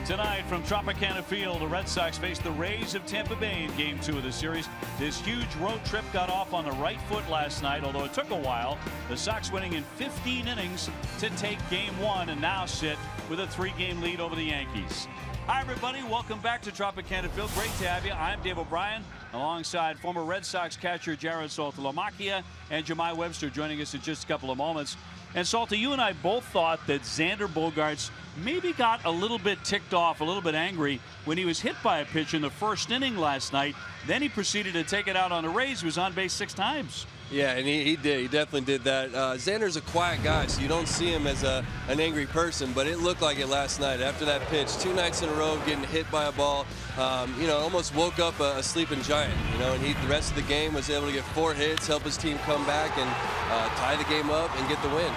Tonight from Tropicana Field, the Red Sox face the Rays of Tampa Bay in Game 2 of the series. This huge road trip got off on the right foot last night, although it took a while. The Sox winning in 15 innings to take Game 1 and now sit with a 3-game lead over the Yankees. Hi, everybody. Welcome back to Tropicana Field. Great to have you. I'm Dave O'Brien, alongside former Red Sox catcher Jared Saltalamacchia and Jemai Webster joining us in just a couple of moments. And Salty, you and I both thought that Xander Bogaerts maybe got a little bit ticked off, a little bit angry when he was hit by a pitch in the first inning last night. Then he proceeded to take it out on the Rays. He was on base 6 times. Yeah, and he did. He definitely did that. Xander's a quiet guy, so you don't see him as an angry person, but it looked like it last night. After that pitch, 2 nights in a row getting hit by a ball, almost woke up a sleeping giant, and the rest of the game was able to get 4 hits, help his team come back and tie the game up and get the win.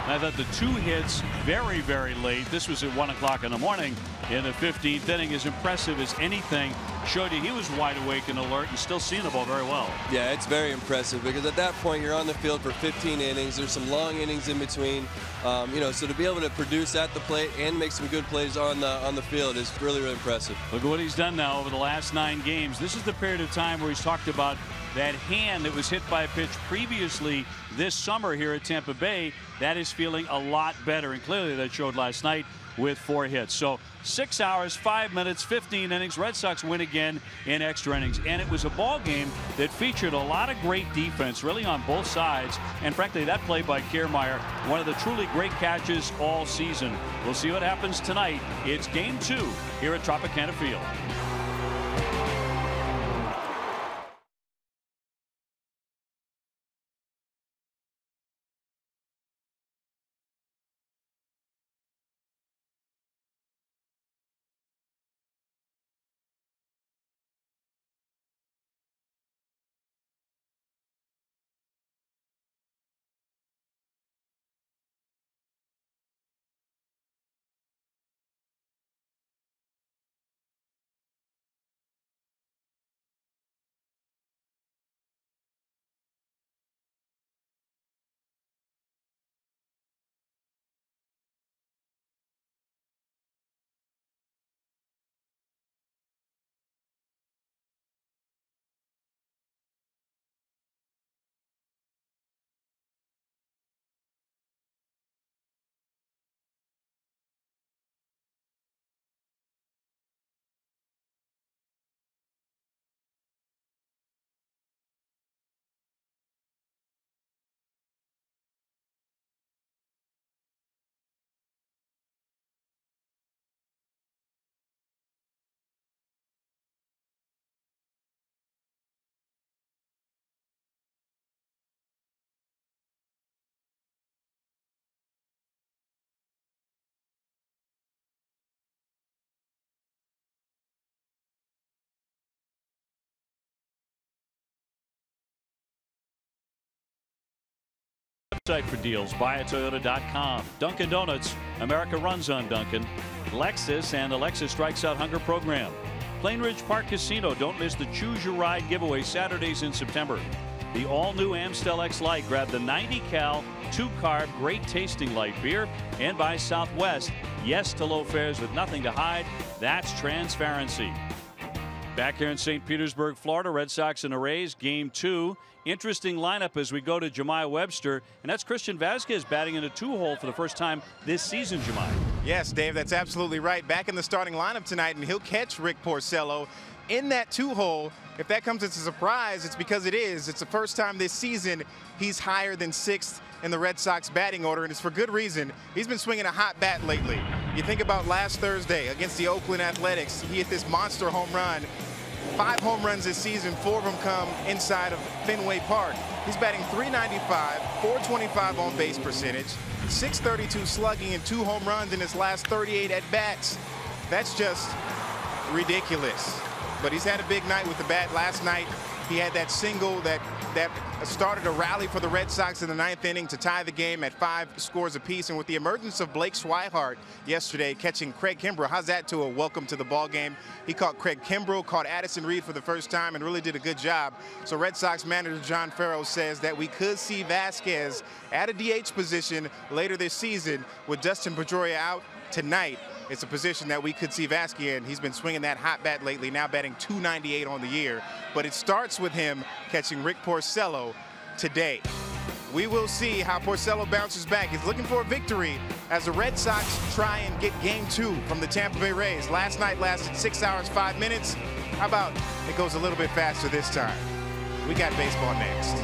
I thought the 2 hits very, very late. This was at 1 o'clock in the morning in the 15th inning. As impressive as anything. Showed you he was wide awake and alert and still seeing the ball very well. Yeah, it's very impressive because at that point you're on the field for 15 innings. There's some long innings in between. So to be able to produce at the plate and make some good plays on the field is really, really impressive. Look at what he's done now over the last 9 games. This is the period of time where he's talked about that hand that was hit by a pitch previously this summer here at Tampa Bay. That is feeling a lot better, and clearly that showed last night with 4 hits. So 6 hours, 5 minutes, 15 innings. Red Sox win again in extra innings. And it was a ball game that featured a lot of great defense, really on both sides. And frankly, that play by Kiermaier, one of the truly great catches all season. We'll see what happens tonight. It's Game 2 here at Tropicana Field. Website for deals, buyatoyota.com. Dunkin' Donuts, America runs on Dunkin'. Lexus and the Lexus Strikes Out Hunger program. Plainridge Park Casino, don't miss the Choose Your Ride giveaway Saturdays in September. The all-new Amstel X Light, grab the 90-cal, 2-carb, great tasting light beer. And by Southwest, yes to low fares with nothing to hide. That's transparency. Back here in St. Petersburg, Florida, Red Sox and the Rays, Game 2. Interesting lineup as we go to Jemai Webster, and that's Christian Vazquez batting in a 2-hole for the first time this season, Jemai. Yes, Dave, that's absolutely right. Back in the starting lineup tonight, and he'll catch Rick Porcello in that 2-hole. If that comes as a surprise, it's because it is. It's the first time this season he's higher than 6th in the Red Sox batting order, and it's for good reason. He's been swinging a hot bat lately. You think about last Thursday against the Oakland Athletics. He hit this monster home run. 5 home runs this season, 4 of them come inside of Fenway Park. He's batting .395, .425 on base percentage, .632 slugging, and 2 home runs in his last 38 at-bats. That's just ridiculous. But he's had a big night with the bat. Last night, he had that single that started a rally for the Red Sox in the 9th inning to tie the game at 5 scores apiece. And with the emergence of Blake Swihart yesterday catching Craig Kimbrell, how's that to a welcome to the ball game? He caught Craig Kimbrell, caught Addison Reed for the first time, and really did a good job. So Red Sox manager John Farrow says that we could see Vazquez at a DH position later this season with Dustin Pedroia out tonight. it's a position that we could see Vasquez in. He's been swinging that hot bat lately, now batting .298 on the year. But it starts with him catching Rick Porcello today. We will see how Porcello bounces back. He's looking for a victory as the Red Sox try and get Game 2 from the Tampa Bay Rays. Last night lasted 6 hours, 5 minutes. How about it goes a little bit faster this time? We got baseball next.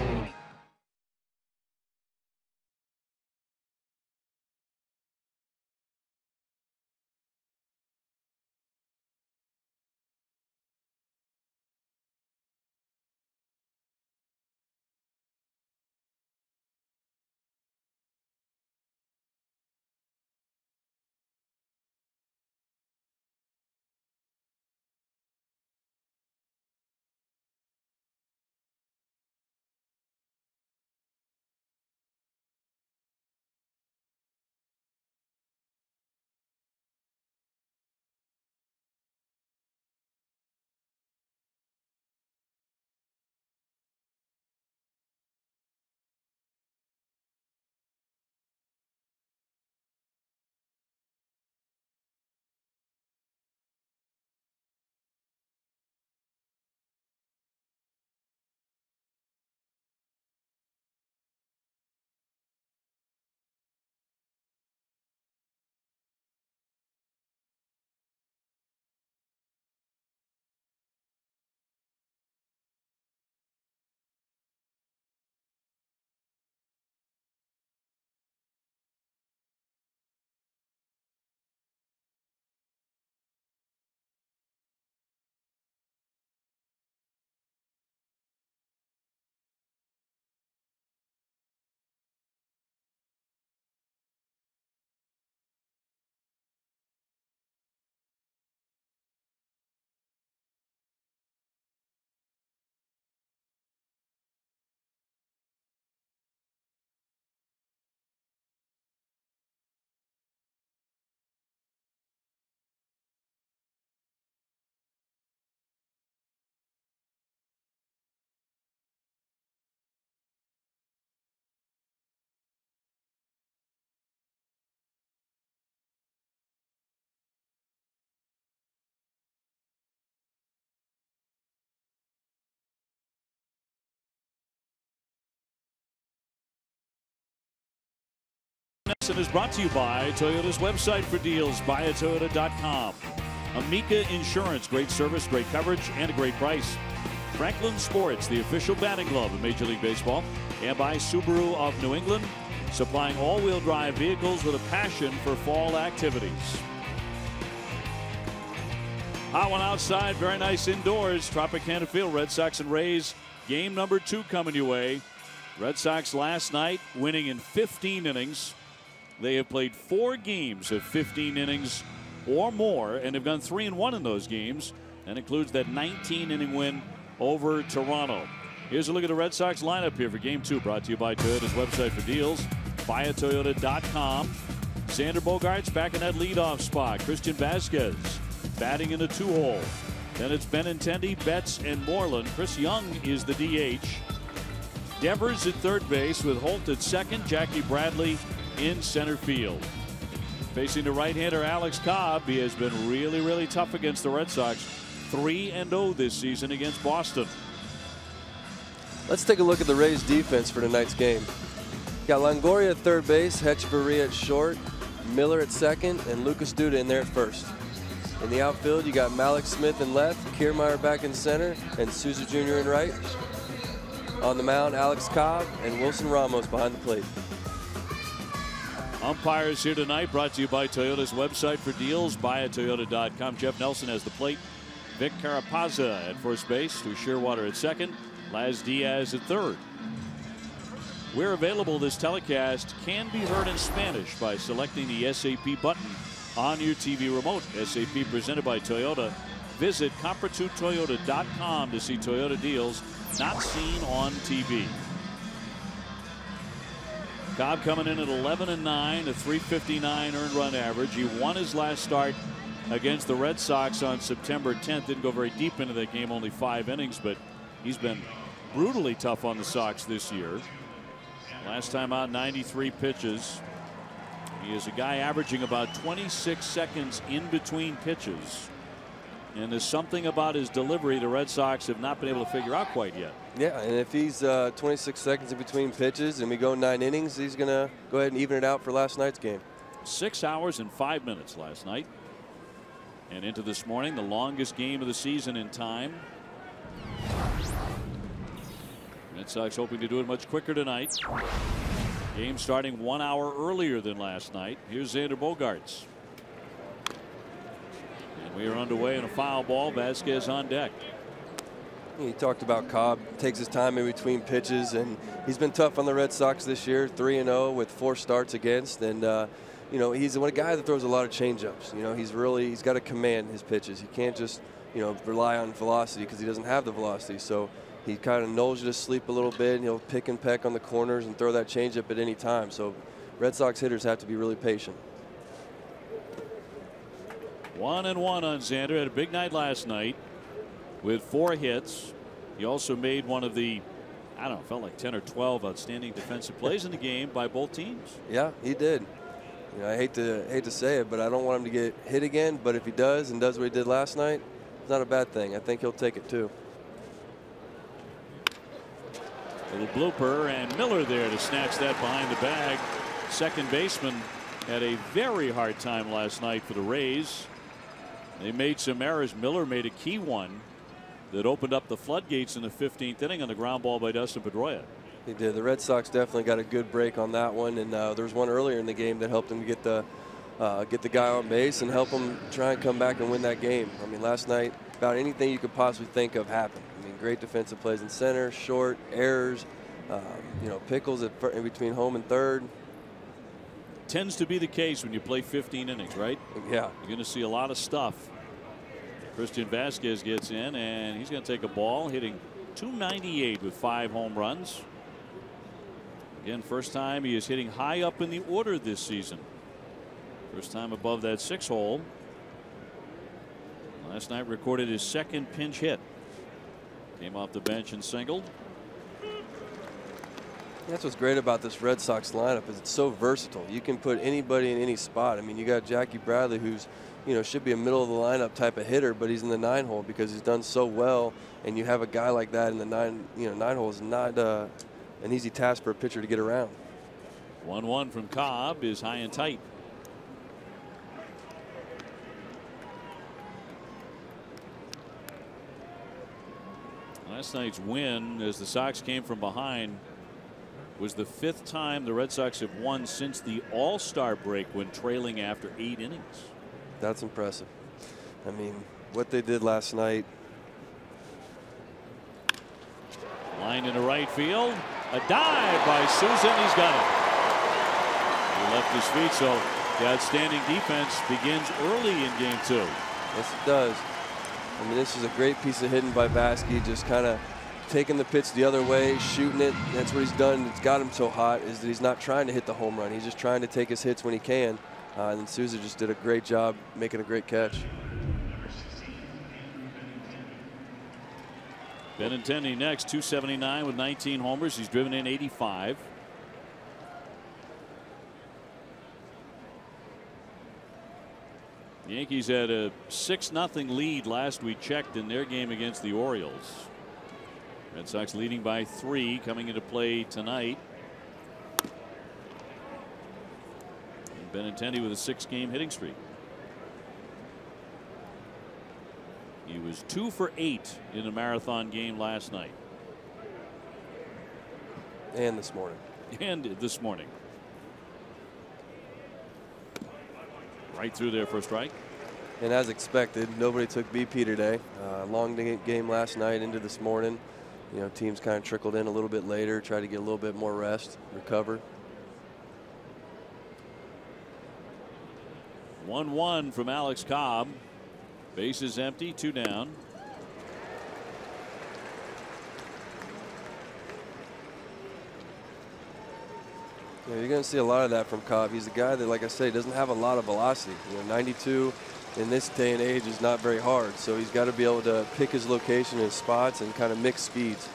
Is brought to you by Toyota's website for deals, buyatoyota.com. Amica Insurance, great service, great coverage, and a great price. Franklin Sports, the official batting glove of Major League Baseball. And by Subaru of New England, supplying all-wheel drive vehicles with a passion for fall activities. Hot one outside, very nice indoors. Tropicana Field, Red Sox and Rays. Game number 2 coming your way. Red Sox last night winning in 15 innings. They have played 4 games of 15 innings or more and have gone 3-1 in those games. That includes that 19-inning win over Toronto. Here's a look at the Red Sox lineup here for Game 2, brought to you by Toyota's website for deals, buyatoyota.com. Xander Bogaerts back in that leadoff spot. Christian Vasquez batting in the 2-hole. Then it's Benintendi, Betts, and Moreland. Chris Young is the DH. Devers at third base with Holt at second. Jackie Bradley in center field. Facing the right-hander Alex Cobb, he has been really, really tough against the Red Sox. 3-0 this season against Boston. Let's take a look at the Rays defense for tonight's game. Got Longoria at third base, Hechavarria at short, Miller at second, and Lucas Duda in there at first. In the outfield, you got Malik Smith in left, Kiermaier back in center, and Souza Jr. in right. On the mound, Alex Cobb and Wilson Ramos behind the plate. Umpires here tonight, brought to you by Toyota's website for deals, buyatoyota.com. Jeff Nelson has the plate. Vic Carapazza at first base, Stu Shearwater at second, Laz Diaz at third. We're available. This telecast can be heard in Spanish by selecting the SAP button on your TV remote. SAP presented by Toyota. Visit compra2toyota.com to see Toyota deals not seen on TV. Cobb coming in at 11-9, a .359 earned run average. He won his last start against the Red Sox on September 10th. Didn't go very deep into that game, only 5 innings, but he's been brutally tough on the Sox this year. Last time out, 93 pitches. He is a guy averaging about 26 seconds in between pitches. And there's something about his delivery the Red Sox have not been able to figure out quite yet. Yeah, and if he's 26 seconds in between pitches and we go 9 innings, he's going to go ahead and even it out for last night's game. 6 hours and 5 minutes last night. And into this morning, the longest game of the season in time. Red Sox hoping to do it much quicker tonight. Game starting 1 hour earlier than last night. Here's Xander Bogaerts. And we are underway in a foul ball. Vasquez on deck. He talked about Cobb takes his time in between pitches, and he's been tough on the Red Sox this year. 3-0 with 4 starts against, and you know, he's a guy that throws a lot of changeups. You know, he's got to command his pitches. He can't just, you know, rely on velocity because he doesn't have the velocity. So he kind of nulls you to sleep a little bit, and he'll pick and peck on the corners and throw that changeup at any time. So Red Sox hitters have to be really patient. 1-1 on Xander. Had a big night last night with 4 hits. He also made one of the, I don't know, felt like 10 or 12 outstanding defensive plays in the game by both teams. Yeah, he did. You know, I hate to say it, but I don't want him to get hit again. But if he does and does what he did last night, it's not a bad thing. I think he'll take it too. Little blooper, and Miller there to snatch that behind the bag. Second baseman had a very hard time last night for the Rays. They made some errors. Miller made a key one that opened up the floodgates in the 15th inning on the ground ball by Dustin Pedroia. He did. The Red Sox definitely got a good break on that one, and there was one earlier in the game that helped him get the guy on base and help him try and come back and win that game. I mean, last night, about anything you could possibly think of happened. I mean, great defensive plays in center, short, errors, you know, pickles in between home and third. Tends to be the case when you play 15 innings, right? Yeah. You're going to see a lot of stuff. Christian Vasquez gets in, and he's going to take a ball, hitting .298 with 5 home runs. Again, first time he is hitting high up in the order this season. First time above that 6 hole. Last night recorded his 2nd pinch hit. Came off the bench and singled. That's what's great about this Red Sox lineup is it's so versatile. You can put anybody in any spot. I mean, you got Jackie Bradley, who's, you know, should be a middle of the lineup type of hitter, but he's in the 9 hole because he's done so well. And you have a guy like that in the 9 hole is not an easy task for a pitcher to get around. 1-1 from Cobb is high and tight. Last night's win, as the Sox came from behind, was the 5th time the Red Sox have won since the All-Star break when trailing after 8 innings. That's impressive. I mean, what they did last night. Line into right field. A dive by Susan. He's got it. He left his feet, so the outstanding defense begins early in game 2. Yes, it does. I mean, this is a great piece of hitting by Vasquez, just kind of taking the pitch the other way, shooting it. That's what he's done. It's got him so hot is that he's not trying to hit the home run. He's just trying to take his hits when he can. And then Souza just did a great job making a great catch. Benintendi next, .279 with 19 homers. He's driven in 85. The Yankees had a 6-0 lead last we checked in their game against the Orioles. Red Sox leading by 3 coming into play tonight. And Benintendi with a 6-game hitting streak. He was 2 for 8 in a marathon game last night. And this morning. And this morning. Right through there for a strike. And as expected, nobody took BP today. Long game last night into this morning. You know, teams kind of trickled in a little bit later, try to get a little bit more rest, recover. 1-1 from Alex Cobb. Bases empty, 2 down. Yeah, you're going to see a lot of that from Cobb. He's a guy that, like I say, doesn't have a lot of velocity. You know, 92 in this day and age is not very hard. So he's got to be able to pick his location and spots and kind of mix speeds.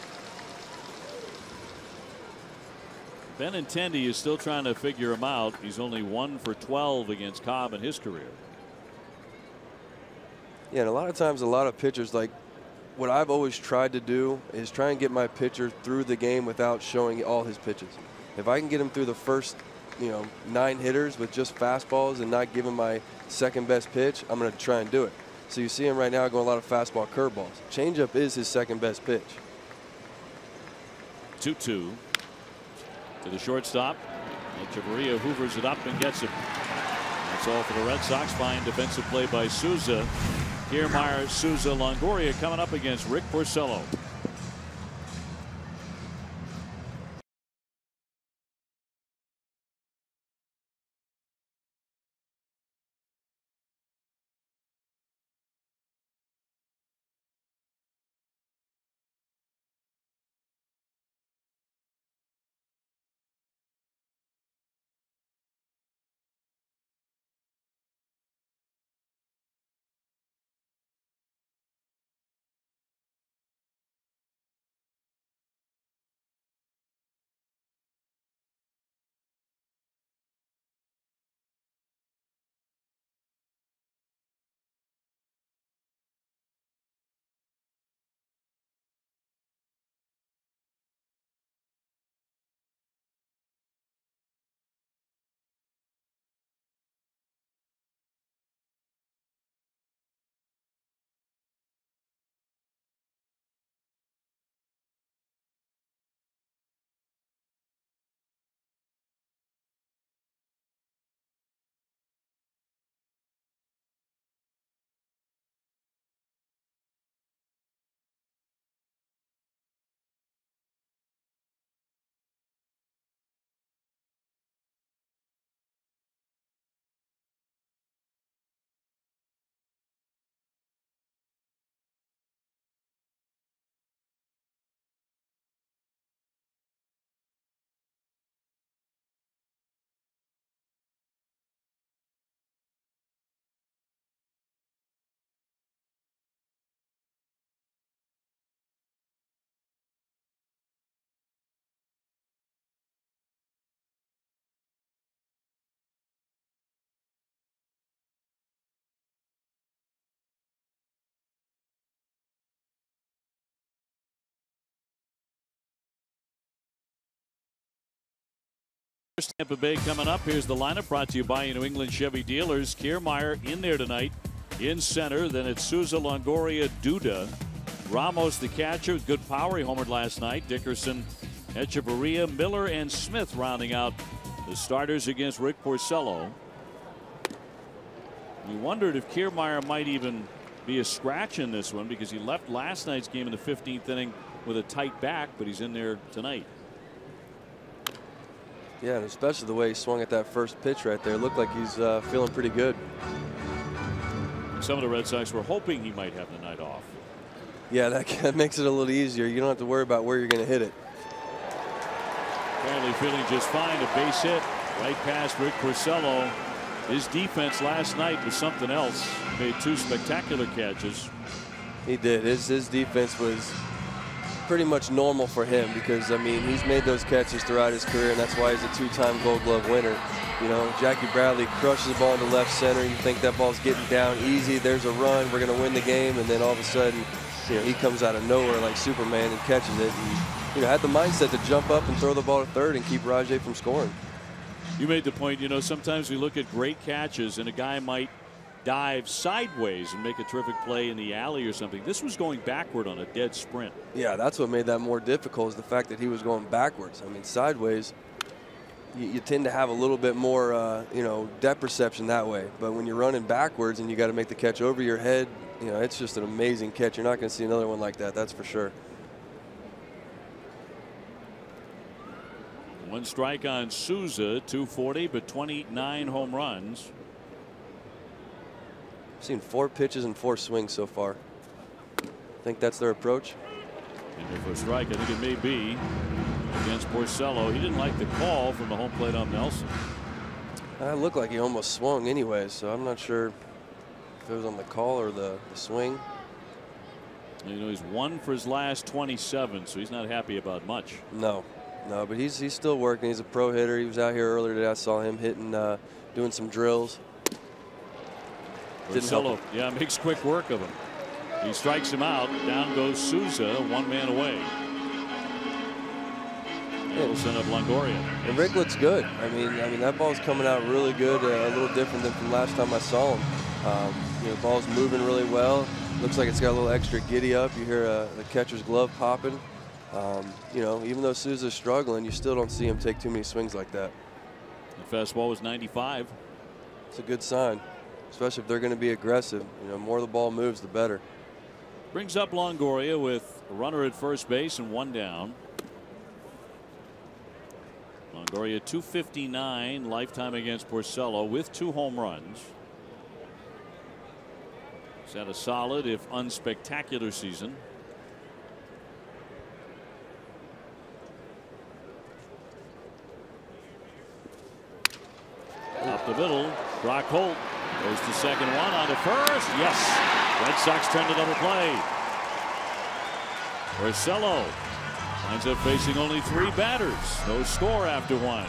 Benintendi is still trying to figure him out. He's only 1 for 12 against Cobb in his career. Yeah, and a lot of times, a lot of pitchers, like what I've always tried to do is try and get my pitcher through the game without showing all his pitches. If I can get him through the first, 9 hitters with just fastballs and not give him my second best pitch, I'm going to try and do it. So you see him right now going a lot of fastball curveballs. Changeup is his second best pitch. 2-2 to the shortstop. Echeverria hoovers it up and gets it. That's all for the Red Sox. Fine defensive play by Souza. Kiermaier, Souza, Longoria coming up against Rick Porcello. Tampa Bay coming up. Here's the lineup brought to you by New England Chevy Dealers. Kiermaier in there tonight in center. Then it's Souza, Longoria, Duda. Ramos, the catcher, with good power. He homered last night. Dickerson, Echeverria, Miller, and Smith rounding out the starters against Rick Porcello. We wondered if Kiermaier might even be a scratch in this one because he left last night's game in the 15th inning with a tight back, but he's in there tonight. Yeah, and especially the way he swung at that first pitch right there. Looked like he's feeling pretty good. Some of the Red Sox were hoping he might have the night off. Yeah, that makes it a little easier. You don't have to worry about where you're going to hit it. Apparently feeling just fine. A base hit right past Rick Porcello. His defense last night was something else. He made 2 spectacular catches. He did. His defense was pretty much normal for him because, I mean, he's made those catches throughout his career, and that's why he's a 2-time Gold Glove winner. Jackie Bradley crushes the ball into left center. You think that ball's getting down easy. There's a run. We're going to win the game. And then all of a sudden, he comes out of nowhere like Superman and catches it. And, had the mindset to jump up and throw the ball to third and keep Rajay from scoring. You made the point, sometimes we look at great catches and a guy might dive sideways and make a terrific play in the alley or something. This was going backward on a dead sprint. Yeah, that's what made that more difficult, is the fact that he was going backwards. I mean, sideways, you tend to have a little bit more, depth perception that way. But when you're running backwards and you got to make the catch over your head, it's just an amazing catch. You're not going to see another one like that, that's for sure. 1 strike on Souza, 240, but 29 home runs. I've seen 4 pitches and 4 swings so far. Think that's their approach? And their first strike, I think it may be against Porcello. He didn't like the call from the home plate on Nelson. It looked like he almost swung anyway, so I'm not sure if it was on the call or the swing. He's 1 for his last 27, so he's not happy about much. No. No, but he's still working. He's a pro hitter. He was out here earlier today. I saw him hitting, doing some drills. Porcello, yeah, makes quick work of him. He strikes him out. Down goes Souza, 1 man away. Wilson of Longoria. And Rick looks good. I mean that ball's coming out really good. A little different than from last time I saw him. You know, the ball's moving really well. Looks like it's got a little extra giddy up. You hear the catcher's glove popping. You know, even though Souza's struggling, you still don't see him take too many swings like that. The fastball was 95. It's a good sign, especially if they're going to be aggressive. You know, more the ball moves, the better. Brings up Longoria with a runner at first base and 1 down. Longoria 259 lifetime against Porcello with 2 home runs. He's had a solid, if unspectacular, season. Up the middle, Brock Holt goes to second, 1 on to first. Yes, Red Sox turn to double play. Porcello winds up facing only 3 batters. No score after 1.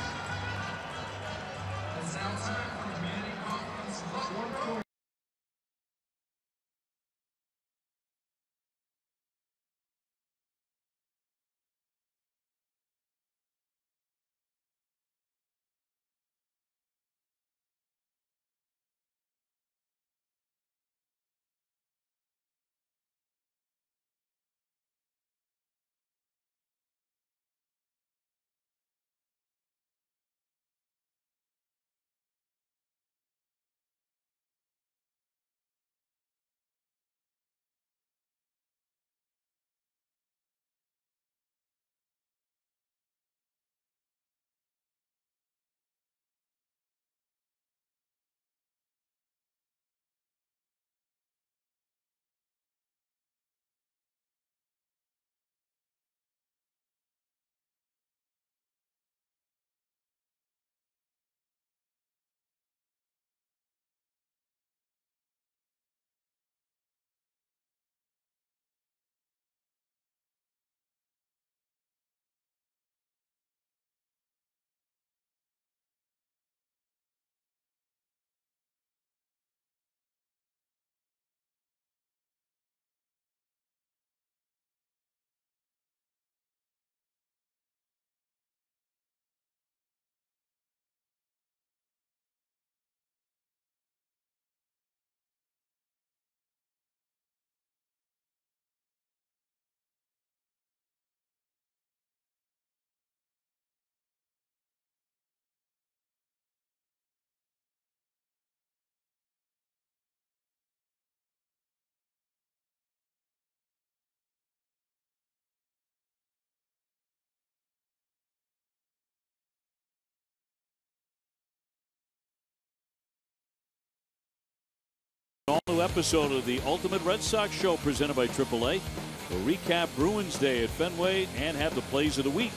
All new episode of the Ultimate Red Sox Show presented by AAA. We'll recap Bruins Day at Fenway and have the plays of the week.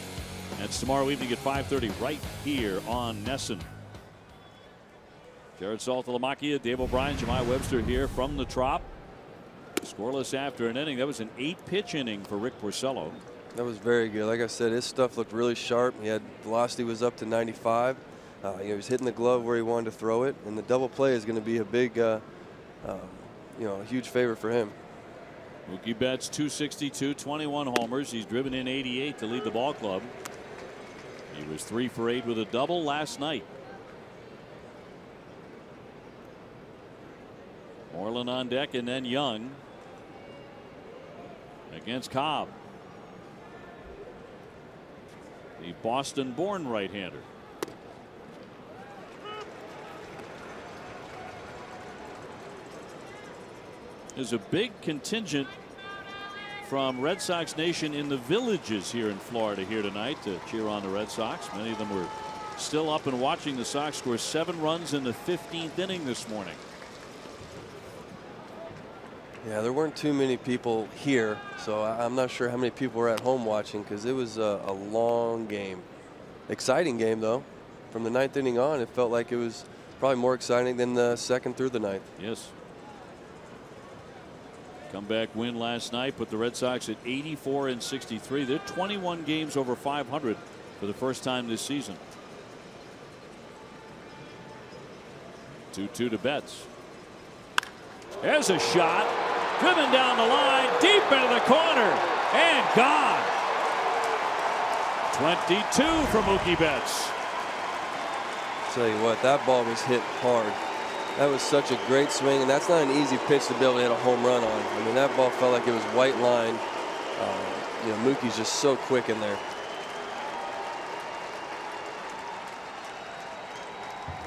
That's tomorrow evening at 5:30 right here on NESN. Jared Saltalamacchia, Dave O'Brien, Jemai Webster here from the Trop. Scoreless after an inning. That was an 8-pitch inning for Rick Porcello. That was very good. Like I said, his stuff looked really sharp. He had velocity was up to 95. He was hitting the glove where he wanted to throw it, and the double play is going to be a big you know, a huge favor for him. Mookie Betts 262, 21 homers. He's driven in 88 to lead the ball club. He was 3 for 8 with a double last night. Moreland on deck, and then Young against Cobb, the Boston-born right-hander. There's a big contingent from Red Sox Nation in the villages here in Florida here tonight to cheer on the Red Sox. Many of them were still up and watching the Sox score 7 runs in the 15th inning this morning. Yeah, there weren't too many people here, so I'm not sure how many people were at home watching because it was a long game. Exciting game, though. From the 9th inning on, it felt like it was probably more exciting than the 2nd through the 9th. Yes. Comeback win last night put the Red Sox at 84 and 63. They're 21 games over 500 for the first time this season. 2-2 to Betts. There's a shot. Driven down the line, deep into the corner, and gone. 22 for Mookie Betts. Tell you what, that ball was hit hard. That was such a great swing, and that's not an easy pitch to be able to hit a home run on. I mean, that ball felt like it was white line. You know, Mookie's just so quick in there.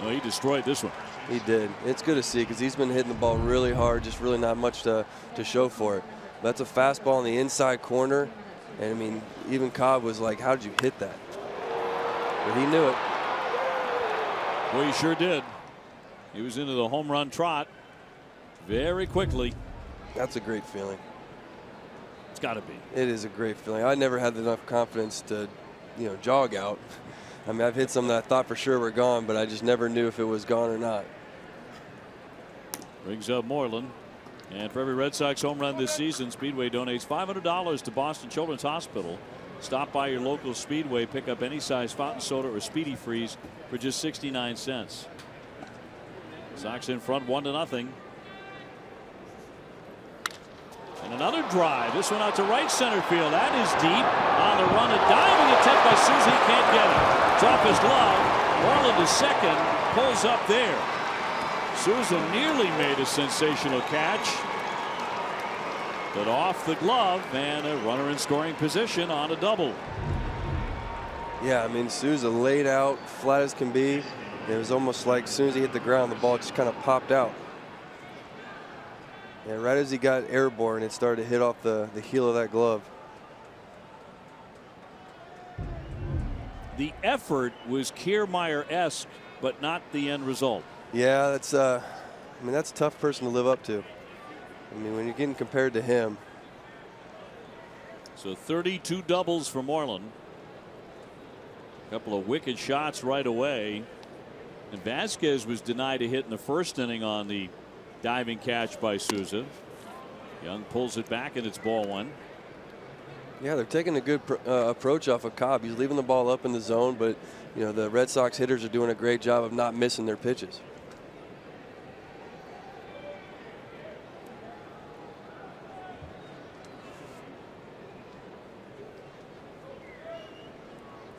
Well, he destroyed this one. He did. It's good to see because he's been hitting the ball really hard, just really not much to show for it. But that's a fastball in the inside corner. And I mean, even Cobb was like, how did you hit that? But he knew it. Well, he sure did. He was into the home run trot very quickly. That's a great feeling. It's got to be. It is a great feeling. I never had enough confidence to, you know, jog out. I mean, I've hit some that I thought for sure were gone, but I just never knew if it was gone or not. Brings up Moreland. And for every Red Sox home run this season, Speedway donates $500 to Boston Children's Hospital. Stop by your local Speedway, pick up any size fountain soda or Speedy Freeze for just 69 cents. Sox in front 1-0. And another drive. This one out to right center field. That is deep. On the run, a diving attempt by Susie. Can't get it. It's off his glove. Moreland to second. Pulls up there. Souza nearly made a sensational catch. But off the glove, and a runner in scoring position on a double. Yeah, I mean, Souza laid out flat as can be. It was almost like as soon as he hit the ground, the ball just kind of popped out. And right as he got airborne, it started to hit off the heel of that glove. The effort was Kiermaier-esque, but not the end result. Yeah, that's I mean, that's a tough person to live up to. I mean, when you're getting compared to him. So 32 doubles for Moreland. A couple of wicked shots right away. And Vasquez was denied a hit in the first inning on the diving catch by Souza. Young pulls it back, and it's ball one. Yeah, they're taking a good approach off of Cobb. He's leaving the ball up in the zone, but you know, the Red Sox hitters are doing a great job of not missing their pitches.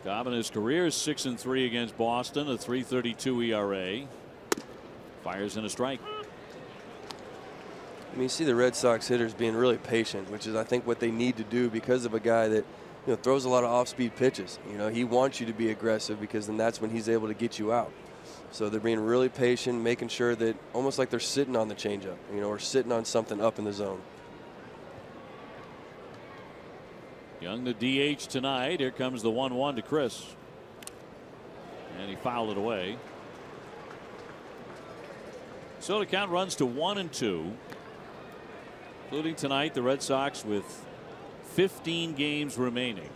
Cobb in his career is 6-3 against Boston, a 3.32 ERA. Fires in a strike. I mean, you see the Red Sox hitters being really patient, which is I think what they need to do because of a guy that, you know, throws a lot of off-speed pitches. You know, he wants you to be aggressive because then that's when he's able to get you out. So they're being really patient, making sure that almost like they're sitting on the changeup, you know, or sitting on something up in the zone. Young the DH tonight. Here comes the 1-1 to Chris. And he fouled it away. So the count runs to 1-2. Including tonight, the Red Sox with 15 games remaining.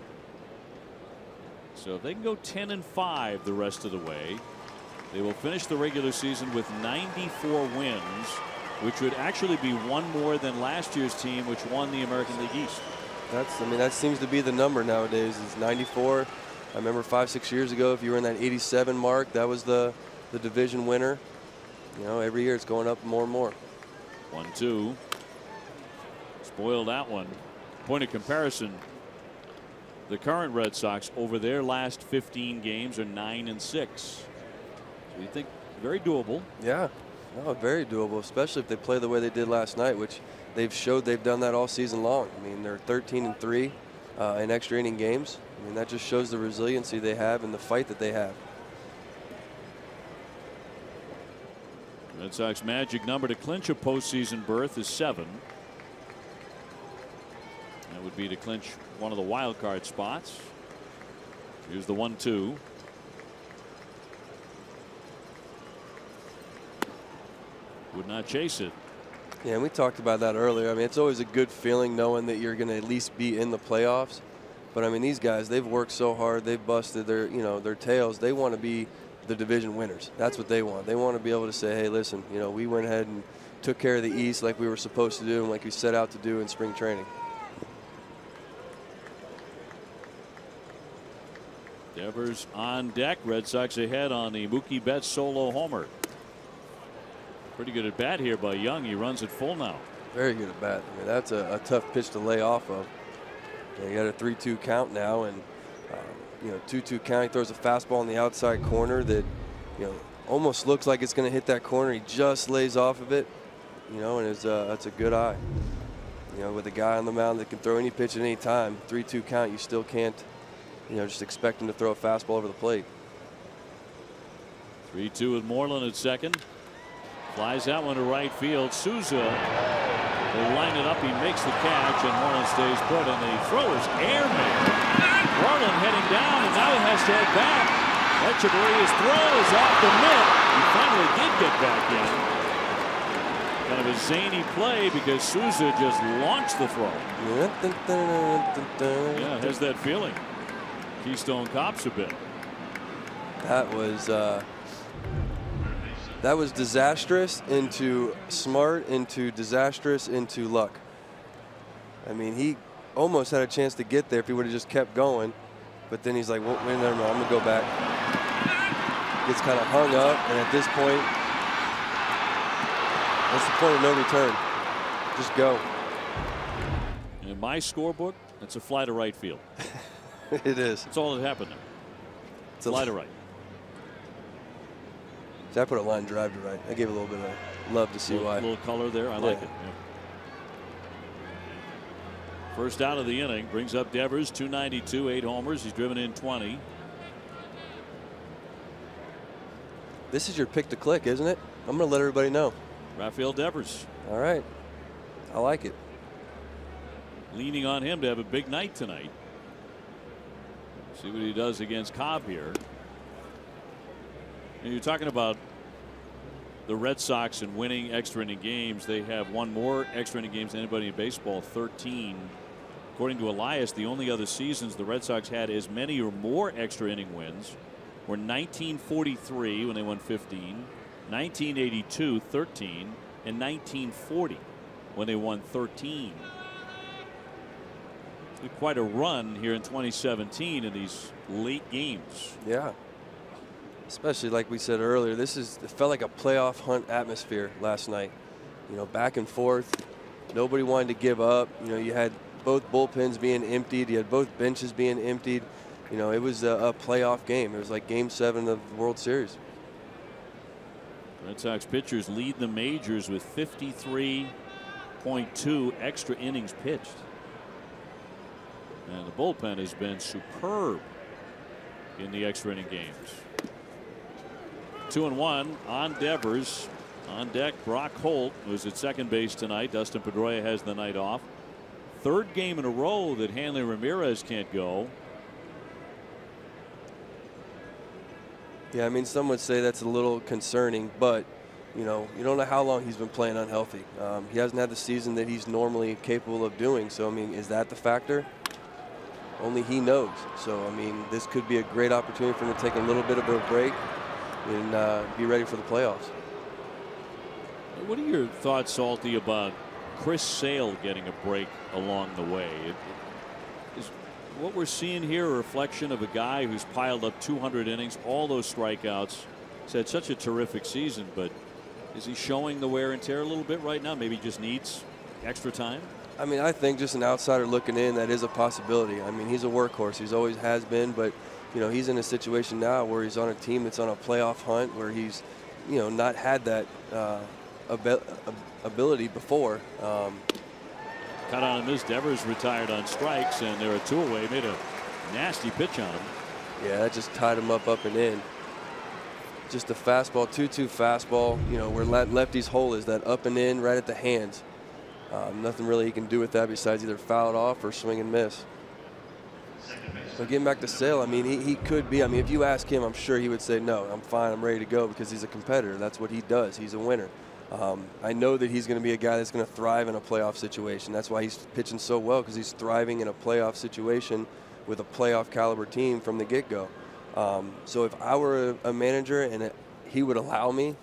So if they can go 10-5 the rest of the way, they will finish the regular season with 94 wins, which would actually be one more than last year's team, which won the American League East. I mean, that seems to be the number nowadays. It's 94. I remember 5-6 years ago, if you were in that 87 mark, that was the division winner. You know, every year it's going up more and more. 1-2. Spoiled that one. Point of comparison, the current Red Sox over their last 15 games are 9-6. So you think very doable. Yeah, no, very doable, especially if they play the way they did last night, which they've showed they've done that all season long. I mean, they're 13-3 in extra inning games. I mean, that just shows the resiliency they have and the fight that they have. Red Sox magic number to clinch a postseason berth is 7. That would be to clinch one of the wild card spots. Here's the 1-2. Would not chase it. Yeah, and we talked about that earlier. I mean, it's always a good feeling knowing that you're going to at least be in the playoffs. But I mean, these guys, they've worked so hard. They've busted their, you know, their tails. They want to be the division winners. That's what they want. They want to be able to say, hey, listen, you know, we went ahead and took care of the East like we were supposed to do and like we set out to do in spring training. Devers on deck. Red Sox ahead on the Mookie Betts solo homer. Pretty good at bat here by Young. He runs it full now. Very good at bat. I mean, that's a tough pitch to lay off of. You got a 3-2 count now, and 2-2 count. He throws a fastball on the outside corner that almost looks like it's going to hit that corner. He just lays off of it, and that's a good eye. With a guy on the mound that can throw any pitch at any time, 3-2 count, you still can't, just expect him to throw a fastball over the plate. 3-2 with Moreland at second. Flies that one to right field. Souza, they line it up. He makes the catch, and Moreland stays put, and the throw is airman. Moreland heading down, and now he has to head back. Echeverria's throw is off the mitt. He finally did get back in. Kind of a zany play because Souza just launched the throw. Yeah, it has that feeling. Keystone Cops a bit. That was disastrous into smart into disastrous into luck. I mean, he almost had a chance to get there if he would have just kept going. But then he's like, well, wait, no, I'm going to go back. Gets kind of hung up, and at this point, that's the point of no return. Just go. In my scorebook, it's a fly to right field. It is. That's all that happened there. It's a fly to right. So I put a line drive to right. I gave a little bit of love to see why. A little color there. I like it. Yeah. First out of the inning brings up Devers, 292, 8 homers. He's driven in 20. This is your pick to click, isn't it? I'm going to let everybody know. Rafael Devers. All right. I like it. Leaning on him to have a big night tonight. See what he does against Cobb here. And you're talking about the Red Sox and winning extra inning games. They have won more extra inning games than anybody in baseball, 13. According to Elias, the only other seasons the Red Sox had as many or more extra inning wins were 1943 when they won 15, 1982 13, and 1940 when they won 13. Quite a run here in 2017 in these late games. Yeah. Especially like we said earlier, it felt like a playoff hunt atmosphere last night. Back and forth. Nobody wanted to give up. You had both bullpens being emptied. You had both benches being emptied. It was a playoff game. It was like Game 7 of the World Series. Red Sox pitchers lead the majors with 53.2 extra innings pitched. And the bullpen has been superb in the extra inning games. 2-1 on Devers. On deck, Brock Holt, who's at second base tonight. Dustin Pedroia has the night off. Third game in a row that Hanley Ramirez can't go. Yeah, I mean, some would say that's a little concerning, but you don't know how long he's been playing unhealthy. He hasn't had the season that he's normally capable of doing. So I mean, is that the factor? Only he knows. So I mean, this could be a great opportunity for him to take a little bit of a break and be ready for the playoffs. What are your thoughts, Salty, about Chris Sale getting a break along the way? Is what we're seeing here a reflection of a guy who's piled up 200 innings, all those strikeouts? He's had such a terrific season, but is he showing the wear and tear a little bit right now? Maybe he just needs extra time? I mean, I think just an outsider looking in, that is a possibility. I mean, he's a workhorse. He's always has been, but he's in a situation now where he's on a team that's on a playoff hunt, where he's not had that ability before. Cut on him as Devers retired on strikes, and they're a 2 away. Made a nasty pitch on him. Yeah, that just tied him up and in. Just a fastball, 2-2 fastball. Where lefty's hole is, that up and in right at the hands. Nothing really he can do with that besides either foul it off or swing and miss. But getting back to Sale, I mean, he could be. I mean, if you ask him, I'm sure he would say, no, I'm fine, I'm ready to go, because he's a competitor. That's what he does. He's a winner. I know that he's going to be a guy that's going to thrive in a playoff situation. That's why he's pitching so well, because he's thriving in a playoff situation with a playoff caliber team from the get-go. So if I were a manager and he would allow me,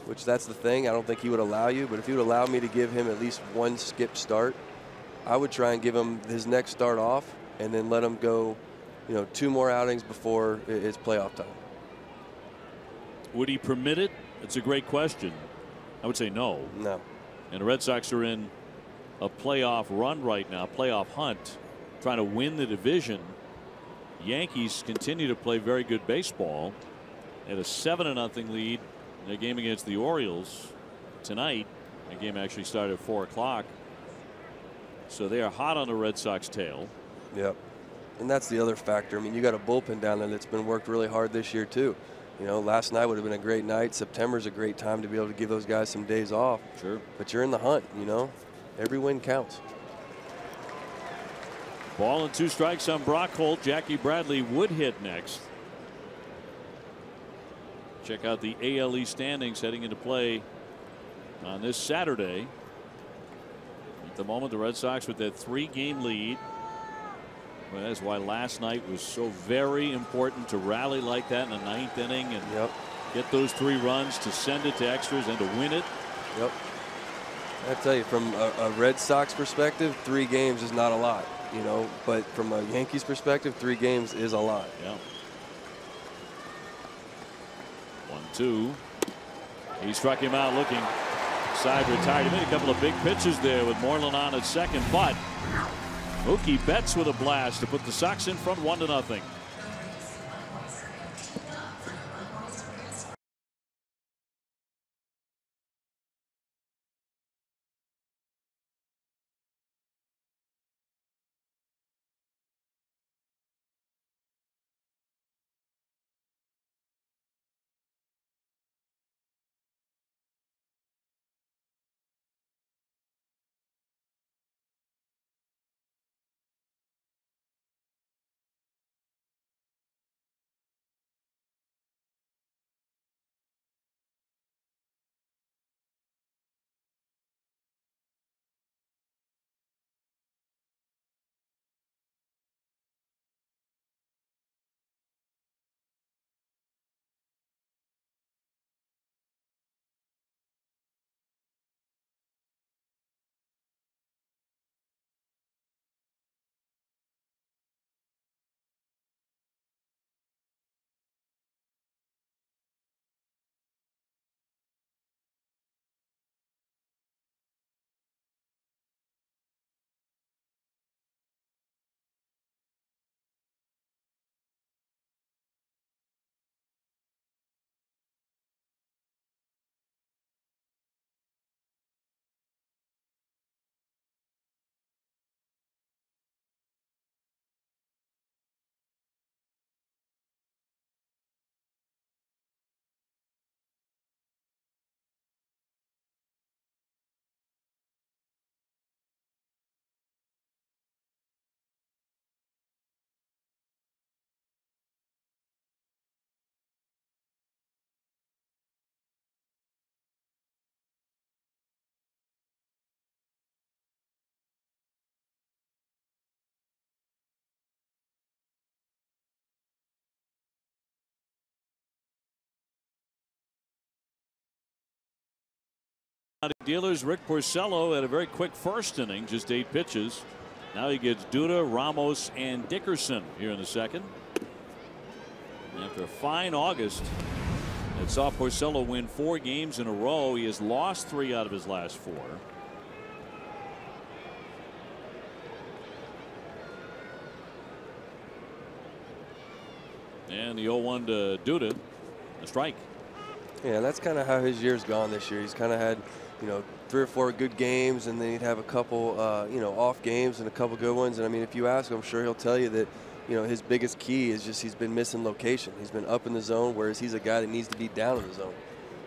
which that's the thing, I don't think he would allow you, but if he would allow me to give him at least one skip start, I would try and give him his next start off and then let him go 2 more outings before it's playoff time. Would he permit it? It's a great question. I would say no. No. And the Red Sox are in a playoff run right now, playoff hunt, trying to win the division. Yankees continue to play very good baseball. They had a 7-0 lead in a game against the Orioles tonight. The game actually started at 4 o'clock. So they are hot on the Red Sox tail. Yep. And that's the other factor. I mean, you got a bullpen down there that's been worked really hard this year too. Last night would have been a great night. September's a great time to be able to give those guys some days off. Sure. But you're in the hunt, Every win counts. Ball and 2 strikes on Brock Holt. Jackie Bradley would hit next. Check out the ALE standings heading into play on this Saturday. At the moment, the Red Sox with that 3-game lead. Well, that's why last night was so very important to rally like that in the 9th inning and get those 3 runs to send it to extras and to win it. Yep. I tell you, from a Red Sox perspective, 3 games is not a lot, but from a Yankees perspective, 3 games is a lot. Yeah. 1-2. He struck him out looking side retired. He made a couple of big pitches there with Moreland on at second, but Mookie Betts with a blast to put the Sox in front 1-0. Dealers Rick Porcello had a very quick first inning, just 8 pitches. Now he gets Duda, Ramos, and Dickerson here in the second. After a fine August that saw Porcello win 4 games in a row, he has lost 3 out of his last 4. And the 0-1 to Duda, a strike. Yeah, that's kind of how his year's gone this year. He's kind of had, 3 or 4 good games, and then he'd have a couple, off games and a couple good ones. And I mean, if you ask him, I'm sure he'll tell you that, his biggest key is just he's been missing location. He's been up in the zone, whereas he's a guy that needs to be down in the zone.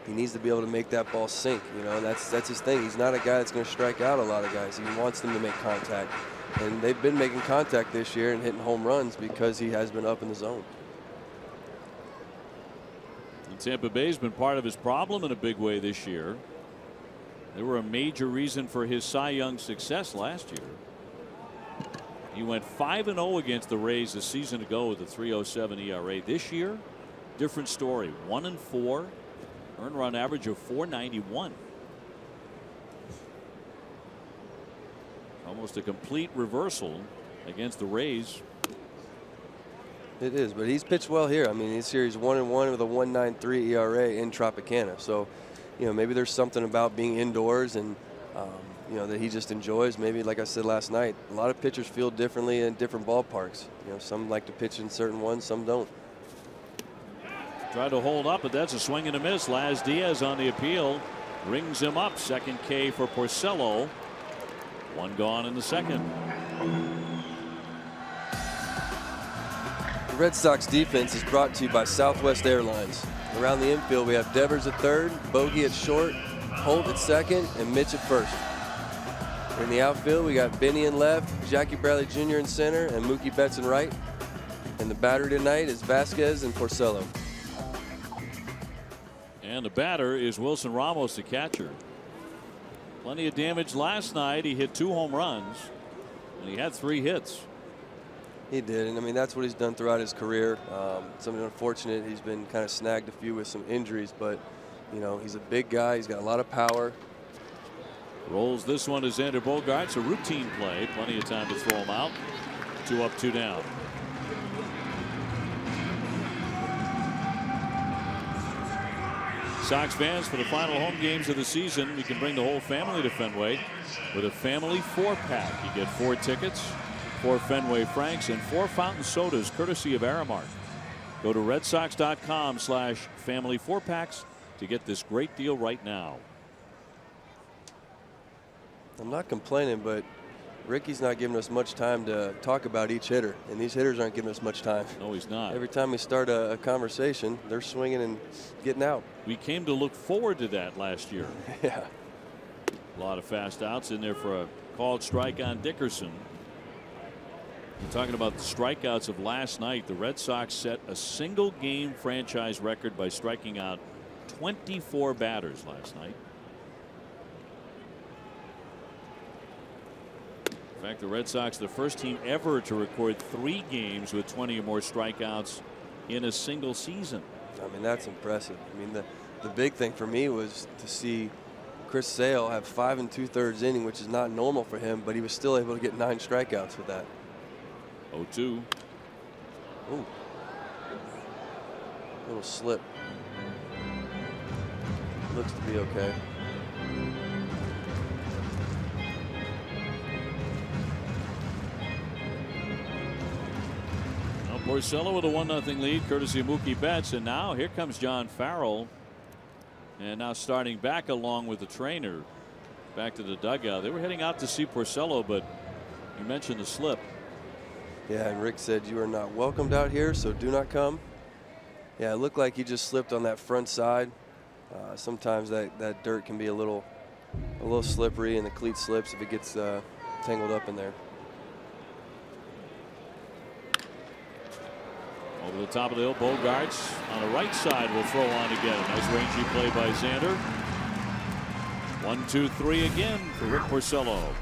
He needs to be able to make that ball sink, and that's his thing. He's not a guy that's going to strike out a lot of guys. He wants them to make contact. And they've been making contact this year and hitting home runs because he has been up in the zone. Tampa Bay's been part of his problem in a big way this year. They were a major reason for his Cy Young success last year. He went 5-0 against the Rays a season ago with a 3.07 ERA. This year, different story. 1-4, earned run average of 491. Almost a complete reversal against the Rays. It is, but he's pitched well here. I mean, this series 1-1 with a 1.93 ERA in Tropicana. So, you know, maybe there's something about being indoors and, you know, that he just enjoys. Maybe, like I said last night, a lot of pitchers feel differently in different ballparks. You know, some like to pitch in certain ones, some don't. Tried to hold up, but that's a swing and a miss. Laz Diaz on the appeal rings him up. Second K for Porcello. One gone in the second. The Red Sox defense is brought to you by Southwest Airlines. Around the infield, we have Devers at third, Bogey at short, Holt at second, and Mitch at first. In the outfield, we got Benny in left, Jackie Bradley Jr. in center, and Mookie Betts in right. And the batter tonight is Vasquez and Porcello. And the batter is Wilson Ramos, the catcher. Plenty of damage last night. He hit 2 home runs, and he had 3 hits. He did, and I mean, that's what he's done throughout his career. Something unfortunate, he's been kind of snagged a few with some injuries, but, you know, he's a big guy. He's got a lot of power. Rolls this one to Xander Bogaerts. A routine play. Plenty of time to throw him out. 2 up, 2 down. Sox fans, for the final home games of the season, we can bring the whole family to Fenway with a family 4-pack. You get 4 tickets, 4 Fenway Franks, and 4 fountain sodas courtesy of Aramark. Go to redsox.com/family 4-packs to get this great deal right now. I'm not complaining, but Ricky's not giving us much time to talk about each hitter, and these hitters aren't giving us much time. No, he's not. Every time we start a conversation, they're swinging and getting out. We came to look forward to that last year. Yeah. A lot of fast outs in there for a called strike on Dickerson. We're talking about the strikeouts of last night. The Red Sox set a single game franchise record by striking out 24 batters last night. In fact, the Red Sox are the first team ever to record 3 games with 20 or more strikeouts in a single season. I mean, that's impressive. I mean, the big thing for me was to see Chris Sale have 5 2/3 inning, which is not normal for him, but he was still able to get 9 strikeouts with that. 0-2. Ooh. Little slip. Looks to be okay. Porcello with a 1-0 lead courtesy of Mookie Betts, and now here comes John Farrell, and now starting back along with the trainer back to the dugout. They were heading out to see Porcello, but you mentioned the slip. Yeah, and Rick said you are not welcomed out here, so do not come. Yeah, it looked like he just slipped on that front side. Sometimes that dirt can be a little slippery, and the cleat slips if it gets tangled up in there. Over the top of the hill, Bogaerts on the right side will throw on to get it. Nice rangy play by Xander. 1-2-3 again for Rick Porcello.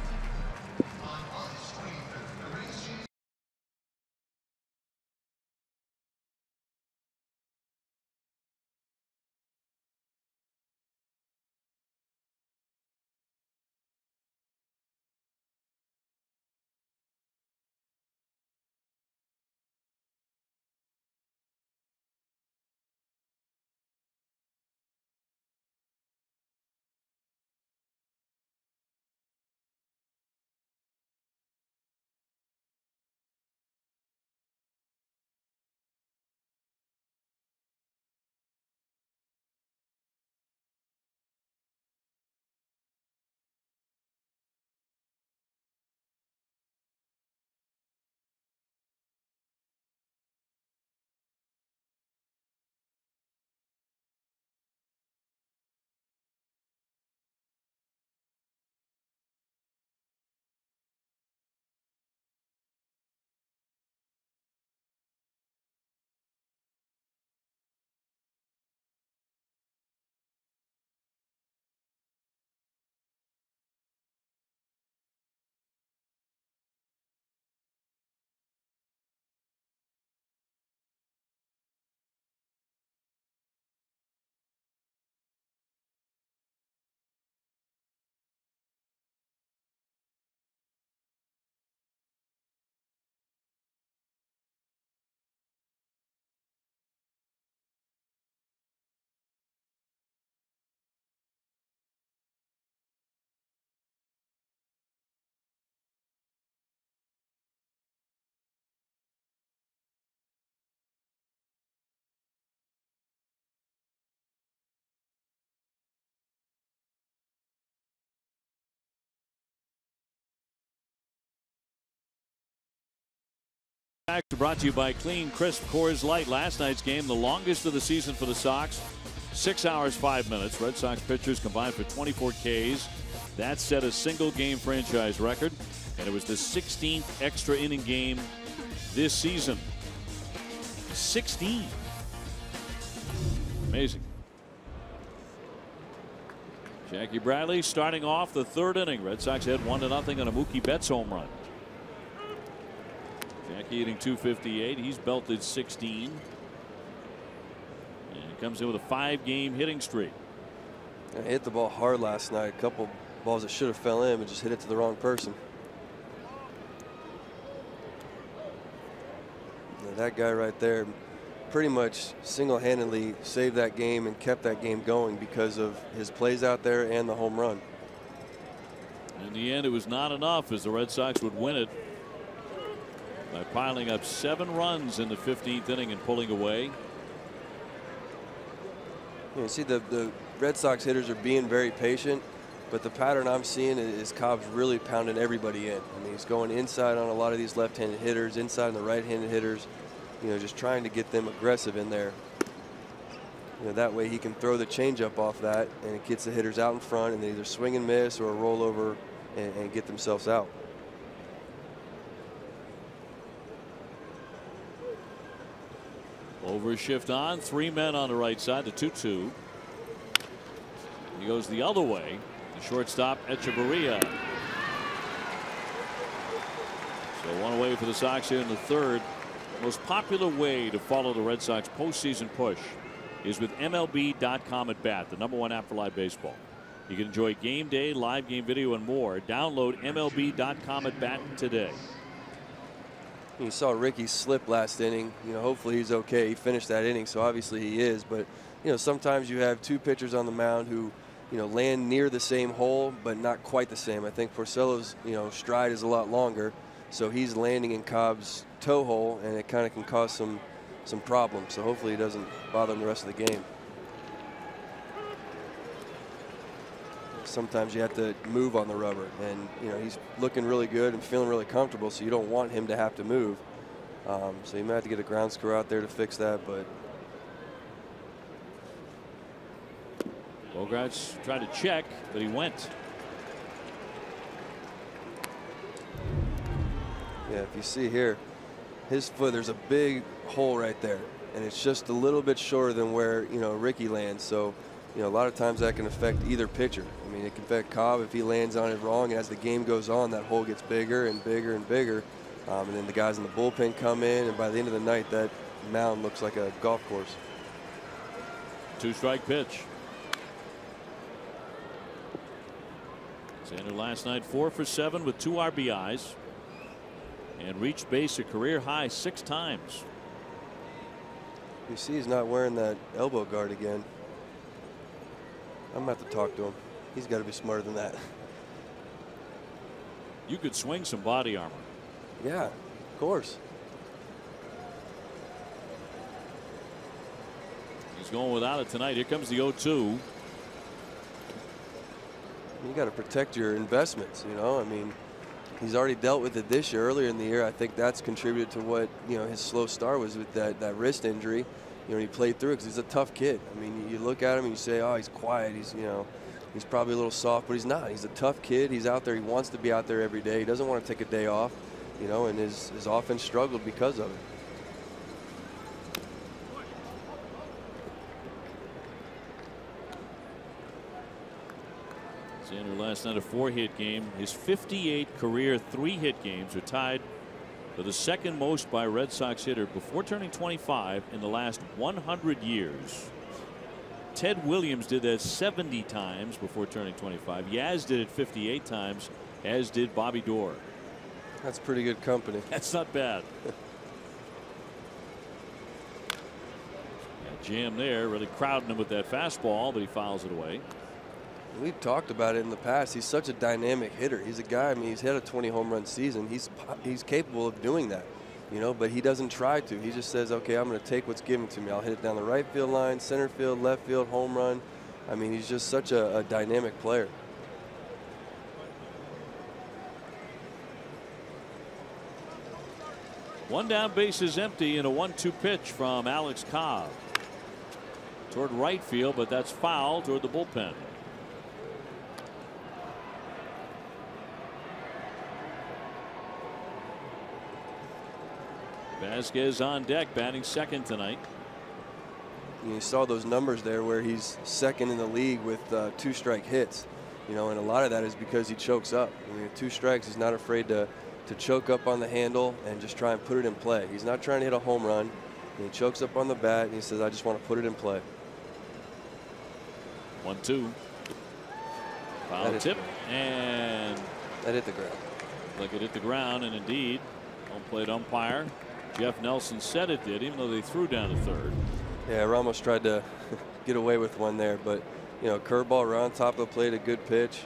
Brought to you by Clean Crisp Coors Light. Last night's game, the longest of the season for the Sox, 6 hours 5 minutes. Red Sox pitchers combined for 24 Ks. That set a single game franchise record, and it was the 16th extra inning game this season. 16. Amazing. Jackie Bradley starting off the third inning. Red Sox had 1-0 on a Mookie Betts home run. Jackie hitting .258. He's belted 16. And he comes in with a 5-game hitting streak. I hit the ball hard last night. A couple balls that should have fell in, but just hit it to the wrong person. And that guy right there pretty much single-handedly saved that game and kept that game going because of his plays out there and the home run. In the end, it was not enough as the Red Sox would win it by piling up 7 runs in the 15th inning and pulling away. You see, the Red Sox hitters are being very patient, but the pattern I'm seeing is Cobb's really pounding everybody in. I mean, he's going inside on a lot of these left-handed hitters, inside on the right-handed hitters, you know, just trying to get them aggressive in there. You know, that way he can throw the changeup off that, and it gets the hitters out in front, and they either swing and miss or roll over and get themselves out. Over shift on, 3 men on the right side, the 2-2. He goes the other way. The shortstop, Echeverria. So 1 away for the Sox here in the third. The most popular way to follow the Red Sox postseason push is with MLB.com at bat, the #1 app for live baseball. You can enjoy game day, live game video, and more. Download MLB.com at bat today. You saw Ricky slip last inning. You know, hopefully he's okay. He finished that inning, so obviously he is. But, you know, sometimes you have 2 pitchers on the mound who, you know, land near the same hole, but not quite the same. I think Porcello's, you know, stride is a lot longer, so he's landing in Cobb's toe hole, and it kind of can cause some problems. So hopefully he doesn't bother him the rest of the game. Sometimes you have to move on the rubber, and you know he's looking really good and feeling really comfortable, so you don't want him to have to move. So you might have to get a ground screw out there to fix that. But Bogarts tried to check, but he went. Yeah, if you see here, his foot, there's a big hole right there, and it's just a little bit shorter than where, you know, Ricky lands. So, you know, a lot of times that can affect either pitcher. I mean, it can affect Cobb if he lands on it wrong, and as the game goes on, that hole gets bigger and bigger and bigger. And then the guys in the bullpen come in, and by the end of the night, that mound looks like a golf course. 2-strike pitch. Xander last night 4 for 7 with 2 RBIs and reached base a career high 6 times. You see he's not wearing that elbow guard again. I'm going to have to talk to him. He's got to be smarter than that. You could swing some body armor. Yeah, of course. He's going without it tonight. Here comes the 0-2. You got to protect your investments, you know. I mean, he's already dealt with it this year. Earlier in the year, I think that's contributed to what, you know, his slow start was with that wrist injury. You know, he played through it because he's a tough kid. I mean, you look at him and you say, oh, he's quiet. He's, you know, he's probably a little soft, but he's not. He's a tough kid. He's out there. He wants to be out there every day. He doesn't want to take a day off, you know, and his offense struggled because of it. Xander last night a 4-hit game. His 58 career 3-hit games are tied for the second most by a Red Sox hitter before turning 25 in the last 100 years. Ted Williams did that 70 times before turning 25. Yaz did it 58 times, as did Bobby Doerr. That's pretty good company. That's not bad. Jam there, really crowding him with that fastball, but he fouls it away. We've talked about it in the past. He's such a dynamic hitter. He's a guy, I mean, he's had a 20 home run season. He's capable of doing that, you know, but he doesn't try to. He just says, okay, I'm going to take what's given to me. I'll hit it down the right field line, center field, left field, home run. I mean, he's just such a dynamic player. One down, bases empty, and a 1-2 pitch from Alex Cobb toward right field, but that's foul toward the bullpen. Vasquez on deck, batting second tonight. You saw those numbers there where he's second in the league with 2 strike hits. And a lot of that is because he chokes up. I mean, 2 strikes, he's not afraid to choke up on the handle and just try and put it in play. He's not trying to hit a home run. He chokes up on the bat and he says, I just want to put it in play. 1-2. Foul tip, and that hit the ground. Like it hit the ground, and indeed, home plate umpire Jeff Nelson said it did, even though they threw down to third. Yeah, Ramos tried to get away with one there, but curveball right on top of the plate, a good pitch,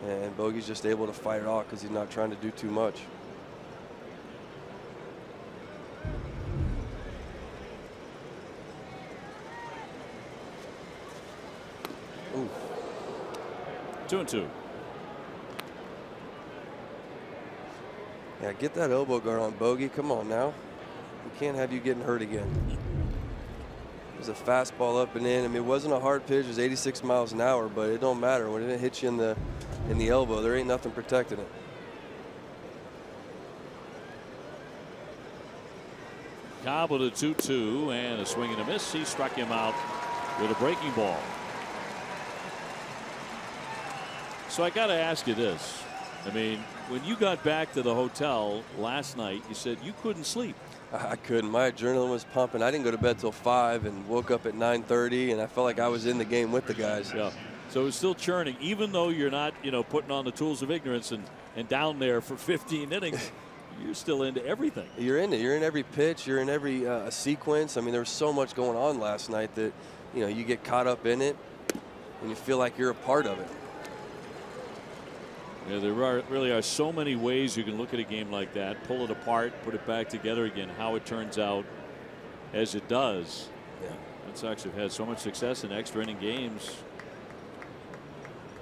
and Bogey's just able to fight it off because he's not trying to do too much. Ooh. 2-2. Yeah, get that elbow guard on, Bogey. Come on now. We can't have you getting hurt again. It was a fastball up and in. I mean, it wasn't a hard pitch. It was 86 miles an hour, but it don't matter. When it hits you in the elbow, there ain't nothing protecting it. Cobb with a 2-2 and a swing and a miss. He struck him out with a breaking ball. So I got to ask you this. I mean, when you got back to the hotel last night, you said you couldn't sleep. I couldn't. My adrenaline was pumping. I didn't go to bed till 5 and woke up at 9:30, and I felt like I was in the game with the guys. Yeah. So it was still churning, even though you're not, putting on the tools of ignorance and down there for 15 innings. You're still into everything. You're in it. You're in every pitch. You're in every sequence. I mean, there was so much going on last night that, you get caught up in it, and you feel like you're a part of it. Yeah, there really are so many ways you can look at a game like that, pull it apart, put it back together again. How it turns out as it does. Yeah. Red Sox have had so much success in extra inning games.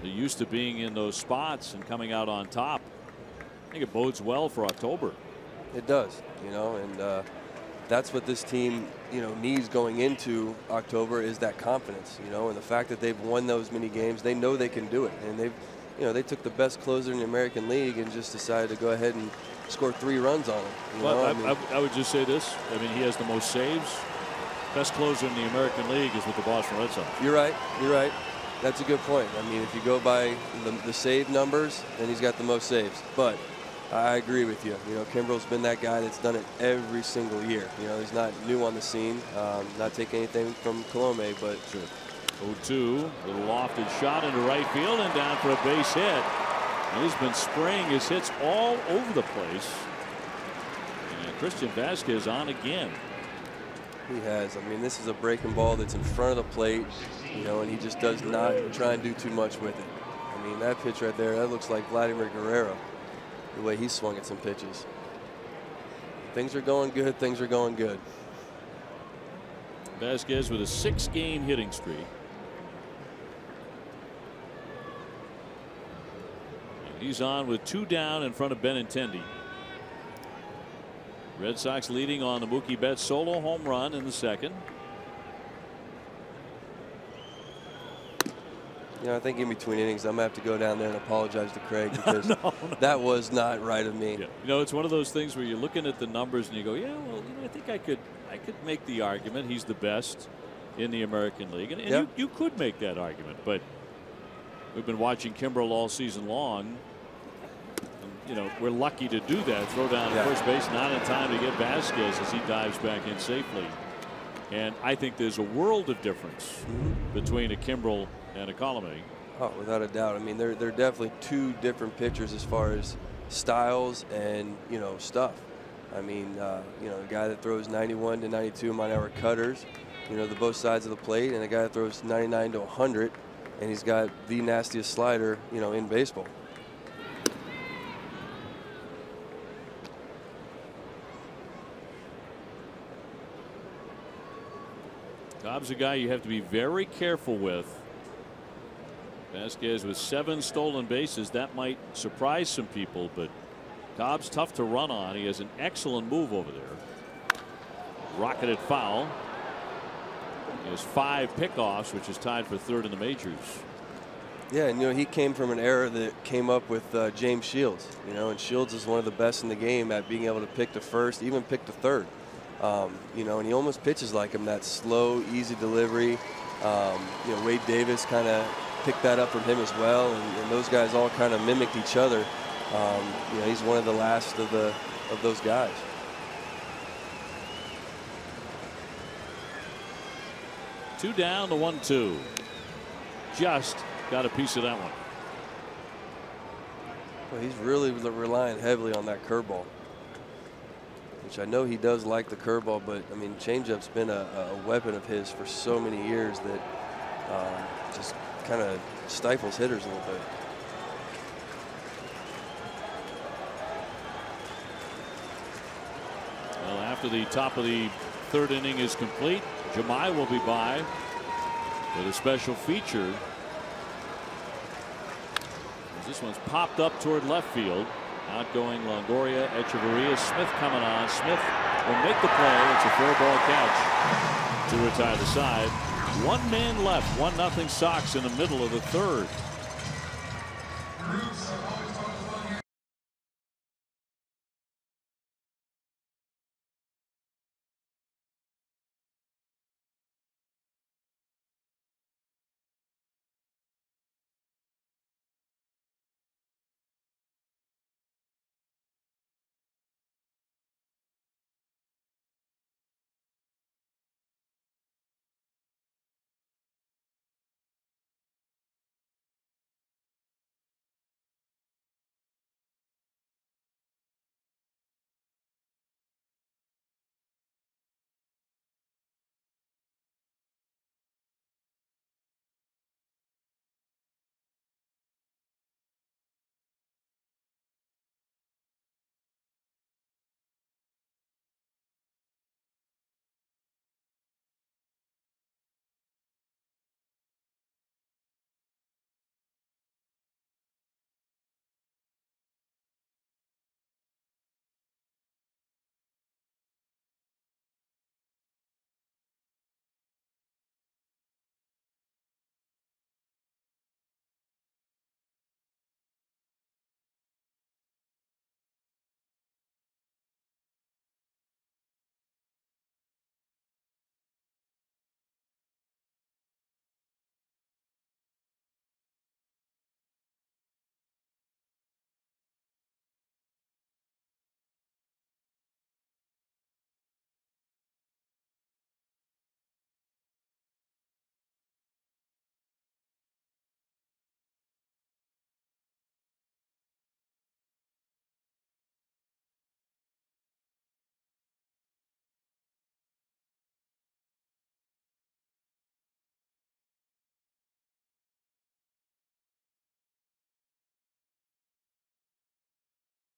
They're used to being in those spots and coming out on top. I think it bodes well for October. It does, and that's what this team, needs going into October is that confidence, and the fact that they've won those many games, they know they can do it, and they took the best closer in the American League and just decided to go ahead and score 3 runs on him. Well, I would just say this. I mean, he has the most saves. Best closer in the American League is with the Boston Red Sox. You're right. That's a good point. I mean, if you go by the save numbers, then he's got the most saves. But I agree with you. Kimbrel's been that guy that's done it every single year. He's not new on the scene. Not taking anything from Colome, but sure. 0-2, little lofted shot into right field and down for a base hit. And he's been spraying his hits all over the place. And Christian Vasquez on again. He has. I mean, this is a breaking ball that's in front of the plate, and he just does not try and do too much with it. I mean, that pitch right there, that looks like Vladimir Guerrero, the way he swung at some pitches. Things are going good. Things are going good. Vasquez with a 6-game hitting streak. He's on with 2 down in front of Benintendi. Red Sox leading on the Mookie Betts solo home run in the second. I think in between innings, I'm going to have to go down there and apologize to Craig because that was not right of me. Yeah. It's one of those things where you're looking at the numbers and you go, yeah, well, I think I could make the argument he's the best in the American League. And you could make that argument, but we've been watching Kimbrel all season long. And, we're lucky to do that. Throw down at first base, not in time to get Vasquez as he dives back in safely. And I think there's a world of difference between a Kimbrel and a Colome. Oh, without a doubt. I mean, they're definitely 2 different pitchers as far as styles and, stuff. I mean, a guy that throws 91 to 92 mile-an-hour cutters, the both sides of the plate, and a guy that throws 99 to 100, and he's got the nastiest slider, in baseball. Cobb's a guy you have to be very careful with. Vasquez with 7 stolen bases. That might surprise some people, but Cobb's tough to run on. He has an excellent move over there. Rocketed foul. He has 5 pickoffs, which is tied for 3rd in the majors. Yeah, and he came from an era that came up with James Shields. And Shields is one of the best in the game at being able to pick the first, even pick the third. And he almost pitches like him, that slow, easy delivery. Wade Davis kind of picked that up from him as well, and those guys all kind of mimicked each other. He's one of the last of those guys. Two down, the 1-2. Just got a piece of that one. Well, he's really relying heavily on that curveball, which I know he does like the curveball, but I mean, changeup's been a weapon of his for so many years that just kind of stifles hitters a little bit. Well, after the top of the 3rd inning is complete, Jemai will be by with a special feature. This one's popped up toward left field. Outgoing Longoria, Echeverria, Smith coming on. Smith will make the play. It's a fair ball catch to retire the side. 1 man left. 1-0 Sox in the middle of the 3rd.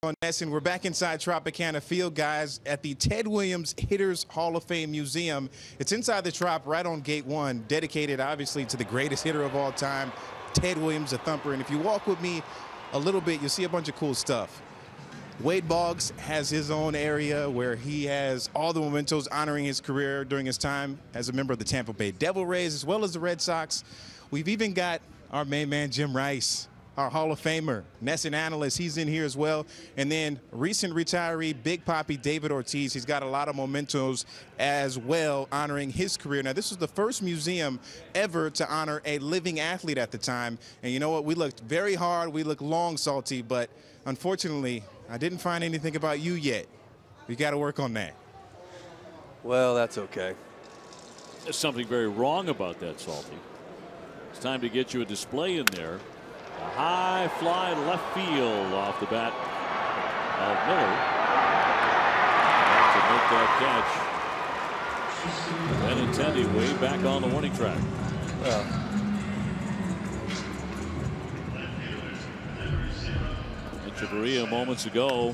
On Nesson, we're back inside Tropicana Field, guys, at the Ted Williams Hitters Hall of Fame Museum. It's inside the Trop, right on Gate 1, dedicated obviously to the greatest hitter of all time, Ted Williams, the thumper. And if you walk with me a little bit, you'll see a bunch of cool stuff. Wade Boggs has his own area where he has all the mementos honoring his career during his time as a member of the Tampa Bay Devil Rays, as well as the Red Sox. We've even got our main man, Jim Rice, our Hall of Famer, Nesson analyst. He's in here as well. And then recent retiree, Big Papi David Ortiz. He's got a lot of mementos as well honoring his career. Now, this was the first museum ever to honor a living athlete at the time. And you know what? We looked very hard. We looked long, Salty. But unfortunately, I didn't find anything about you yet. We got to work on that. Well, that's okay. There's something very wrong about that, Salty. It's time to get you a display in there. A high fly left field off the bat of Miller. To make that catch. Benintendi way back on the warning track. Echeverria moments ago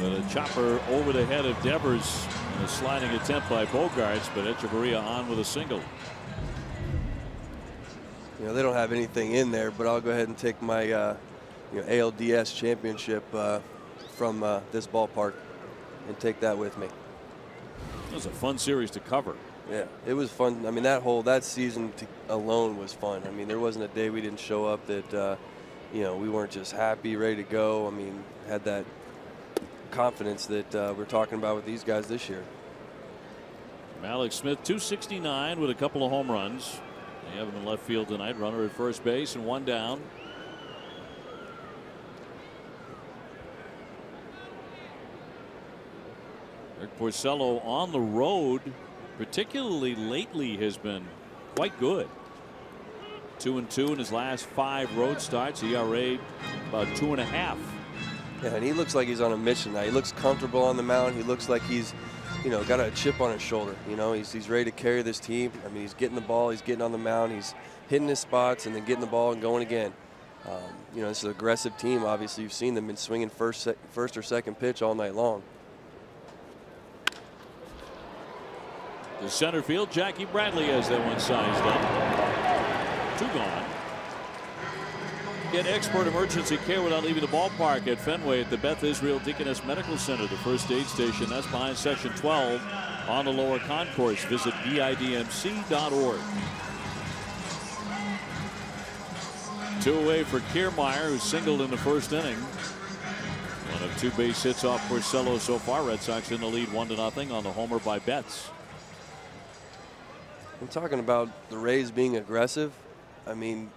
with a chopper over the head of Devers and a sliding attempt by Bogarts, but Echeverria on with a single. You know, they don't have anything in there, but I'll go ahead and take my, ALDS championship from this ballpark and take that with me. It was a fun series to cover. Yeah, it was fun. I mean, that season alone was fun. I mean, there wasn't a day we didn't show up that we weren't just happy, ready to go. I mean, had that confidence that we're talking about with these guys this year. Alex Smith, 269 with a couple of home runs. They have him in left field tonight. Runner at first base and one down. Rick Porcello on the road, particularly lately, has been quite good. 2-2 in his last 5 road starts. ERA about 2.5. Yeah, and he looks like he's on a mission now. He looks comfortable on the mound. He looks like he's, got a chip on his shoulder. He's ready to carry this team. I mean, he's getting the ball, he's getting on the mound, he's hitting his spots, and then getting the ball and going again. It's an aggressive team. Obviously, you've seen them been swinging first or second pitch all night long. To center field, Jackie Bradley has that one sized up. 2 gone. Get expert emergency care without leaving the ballpark at Fenway at the Beth Israel Deaconess Medical Center, the first aid station. That's behind section 12 on the lower concourse. Visit bidmc.org. 2 away for Kiermaier, who singled in the first inning. One of 2 base hits off Porcello so far. Red Sox in the lead 1-0 on the homer by Betts. I'm talking about the Rays being aggressive. I mean,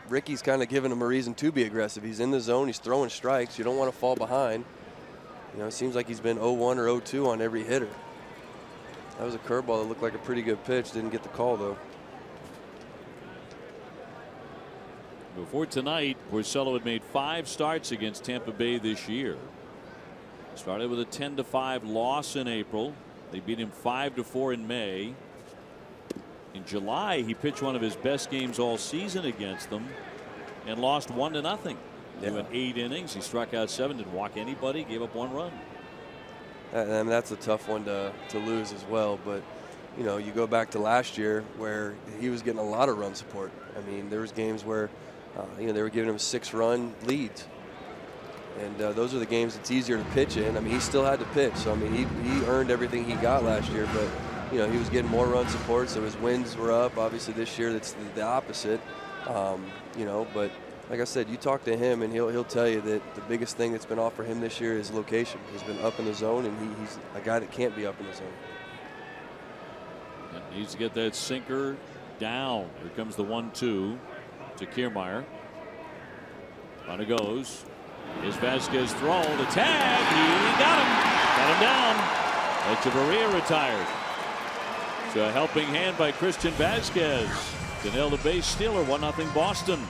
Ricky's kind of giving him a reason to be aggressive. He's in the zone. He's throwing strikes. You don't want to fall behind. It seems like he's been 0-1 or 0-2 on every hitter. That was a curveball that looked like a pretty good pitch. Didn't get the call, though. Before tonight, Porcello had made 5 starts against Tampa Bay this year. Started with a 10-5 loss in April. They beat him 5-4 in May. In July, he pitched one of his best games all season against them and lost 1-0. He went 8 innings. He struck out 7, didn't walk anybody, gave up 1 run. And that's a tough one to lose as well. But, you go back to last year where he was getting a lot of run support. I mean, there was games where, they were giving him 6-run leads. And those are the games it's easier to pitch in. I mean, he still had to pitch. So, I mean, he earned everything he got last year. But he was getting more run support, so his wins were up. Obviously, this year it's the opposite. But like I said, you talk to him, and he'll tell you that the biggest thing that's been off for him this year is location. He's been up in the zone, and he's a guy that can't be up in the zone. And needs to get that sinker down. Here comes the 1-2 to Kiermaier. On it goes. Is Vasquez thrown to tag? He got him down. Echeverria retired. So a helping hand by Christian Vasquez to nail the base stealer. 1-0 Boston.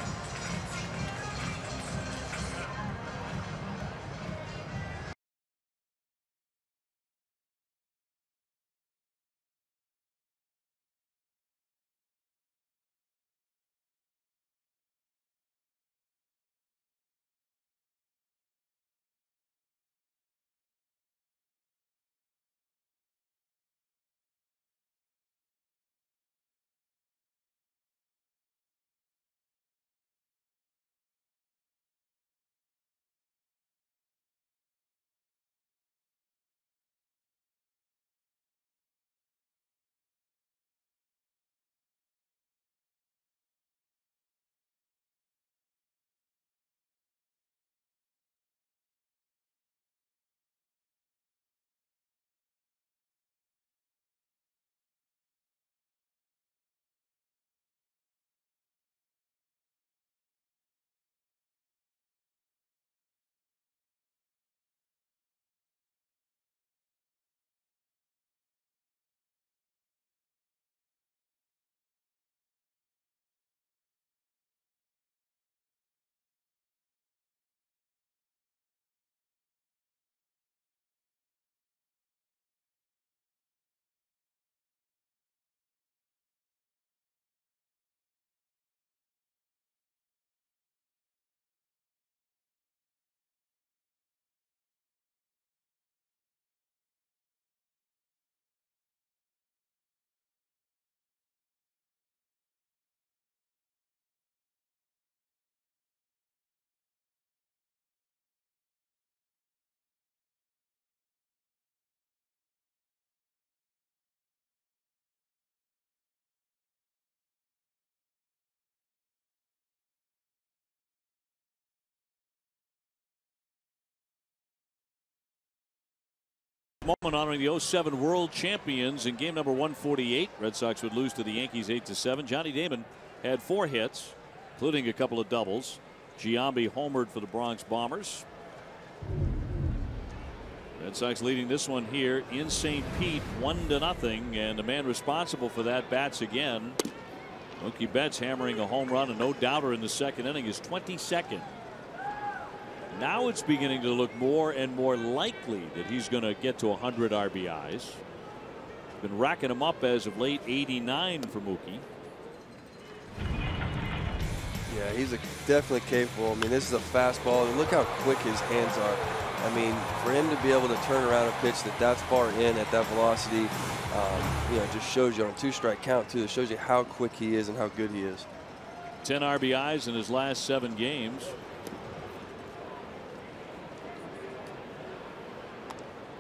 Moment honoring the 07 World Champions in game number 148. Red Sox would lose to the Yankees 8-7. Johnny Damon had 4 hits, including a couple of doubles. Giambi homered for the Bronx Bombers. Red Sox leading this one here in St. Pete 1-0, and the man responsible for that bats again. Mookie Betts hammering a home run, and no doubter in the second inning, is 22nd. Now it's beginning to look more and more likely that he's going to get to 100 RBIs. Been racking them up as of late, 89 for Mookie. Yeah, he's definitely capable. I mean, this is a fastball, and look how quick his hands are. I mean, for him to be able to turn around a pitch that's far in at that velocity, you know, it just shows you on a 2-strike count too. It shows you how quick he is and how good he is. 10 RBIs in his last 7 games.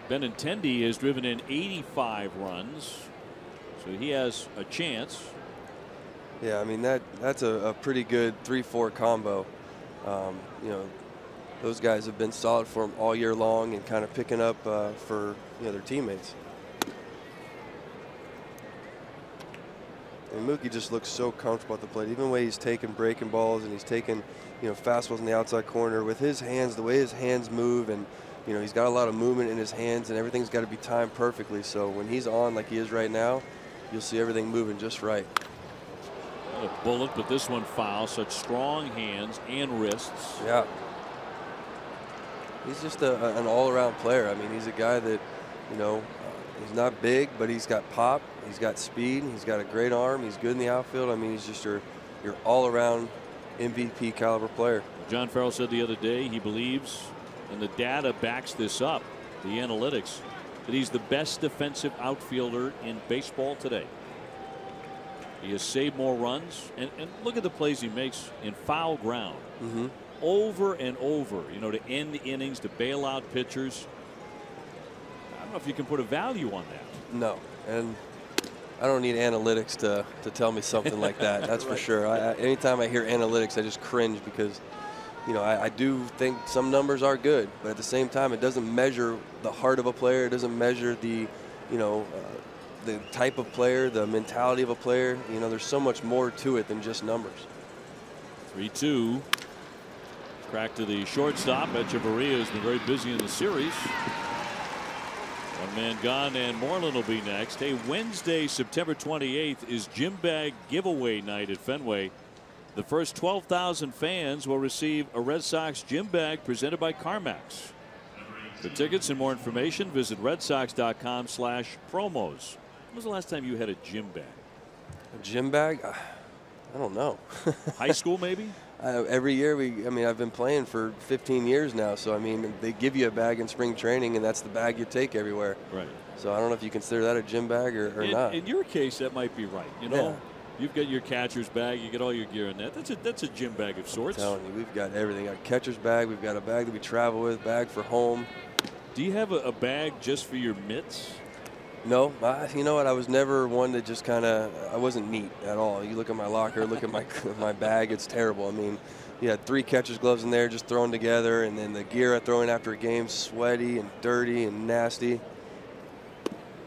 Benintendi has driven in 85 runs, so he has a chance. Yeah, I mean that's a pretty good 3-4 combo. You know, those guys have been solid for him all year long and kind of picking up for their teammates. And Mookie just looks so comfortable at the plate. Even the way he's taking breaking balls and he's taking fastballs in the outside corner with his hands, the way his hands move, and he's got a lot of movement in his hands, and everything's got to be timed perfectly. So when he's on like he is right now, you'll see everything moving just right. A bullet, but this one foul. Such strong hands and wrists. Yeah. He's just an all-around player. I mean, he's a guy that, he's not big, but he's got pop. He's got speed. He's got a great arm. He's good in the outfield. I mean, he's just your all-around MVP caliber player. John Farrell said the other day he believes, and the data backs this up, the analytics, that he's the best defensive outfielder in baseball today. He has saved more runs, and look at the plays he makes in foul ground. Mm-hmm. Over and over, to end the innings, to bail out pitchers. I don't know if you can put a value on that. No, and I don't need analytics to tell me something like that. That's right. For sure. Anytime I hear analytics, I just cringe because, I do think some numbers are good, but at the same time, it doesn't measure the heart of a player. It doesn't measure the type of player, the mentality of a player. There's so much more to it than just numbers. 3-2. Crack to the shortstop. Echeverria has been very busy in the series. One man gone, and Moreland will be next. Hey, Wednesday, September 28th is Gym Bag Giveaway night at Fenway. The first 12,000 fans will receive a Red Sox gym bag presented by CarMax. For tickets and more information, visit redsox.com/promos. When was the last time you had a gym bag? A gym bag? I don't know. High school, maybe? Every year I've been playing for 15 years now, so they give you a bag in spring training, and that's the bag you take everywhere. Right. So I don't know if you consider that a gym bag or not. In your case, that might be right. Yeah. You've got your catcher's bag, you get all your gear in that. That's a gym bag of sorts. I'm telling you, we've got everything. Got a catcher's bag, we've got a bag that we travel with, bag for home. Do you have a bag just for your mitts? No, you know what? I was never one that just I wasn't neat at all. You look at my locker, look at my bag, it's terrible. I mean, you had 3 catcher's gloves in there just thrown together, and then the gear I throw in after a game, sweaty and dirty and nasty.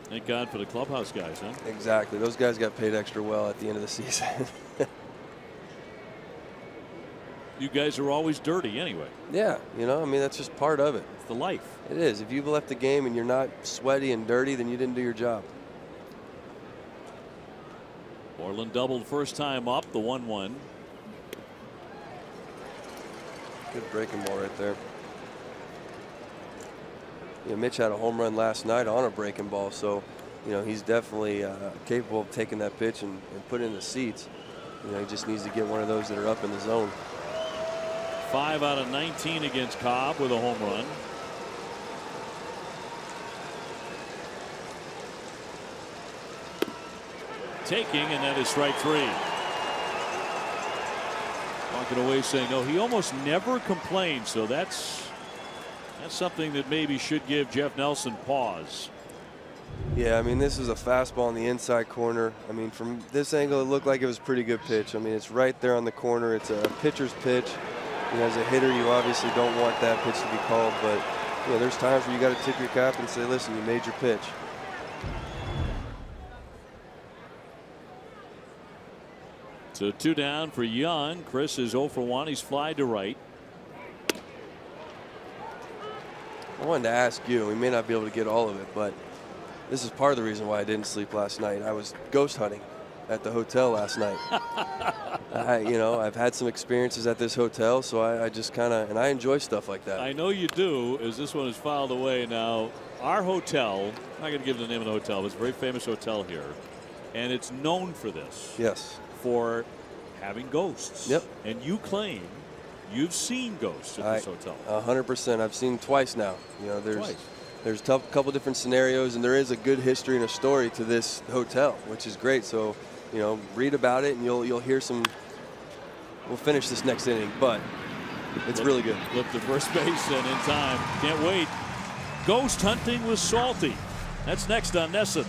Thank God for the clubhouse guys, huh? Exactly. Those guys got paid extra well at the end of the season. You guys are always dirty anyway. Yeah, that's just part of it. It's the life. It is. If you've left the game and you're not sweaty and dirty, then you didn't do your job. Moreland doubled first time up, the 1-1. Good breaking ball right there. Mitch had a home run last night on a breaking ball, so he's definitely capable of taking that pitch and put it in the seats. He just needs to get one of those that are up in the zone. 5 out of 19 against Cobb with a home run. Taking, and that is strike 3. Walking away saying no. He almost never complains, so that's something that maybe should give Jeff Nelson pause. Yeah, this is a fastball in the inside corner. From this angle, it looked like it was a pretty good pitch. It's right there on the corner. It's a pitcher's pitch. As a hitter, you obviously don't want that pitch to be called, but You know, there's times where you got to tip your cap and say, listen, you made your pitch. So 2 down for Young. Chris is 0 for 1. He's fly to right. I wanted to ask you, we may not be able to get all of it, but this is part of the reason why I didn't sleep last night. I was ghost hunting at the hotel last night. You know, I've had some experiences at this hotel, so I just kind of, and I enjoy stuff like that. I know you do, as this one is filed away now. Our hotel, I'm not going to give the name of the hotel, but it's a very famous hotel here, and it's known for this. Yes. For having ghosts. Yep. And you claim you've seen ghosts at this hotel. 100%. I've seen twice now. You know, there's a couple different scenarios, and there is a good history and a story to this hotel, which is great. So, you know, read about it, and you'll hear some. We'll finish this next inning, but it's really good. Flip to first base and in time. Can't wait. Ghost hunting with Salty. That's next on Nesson.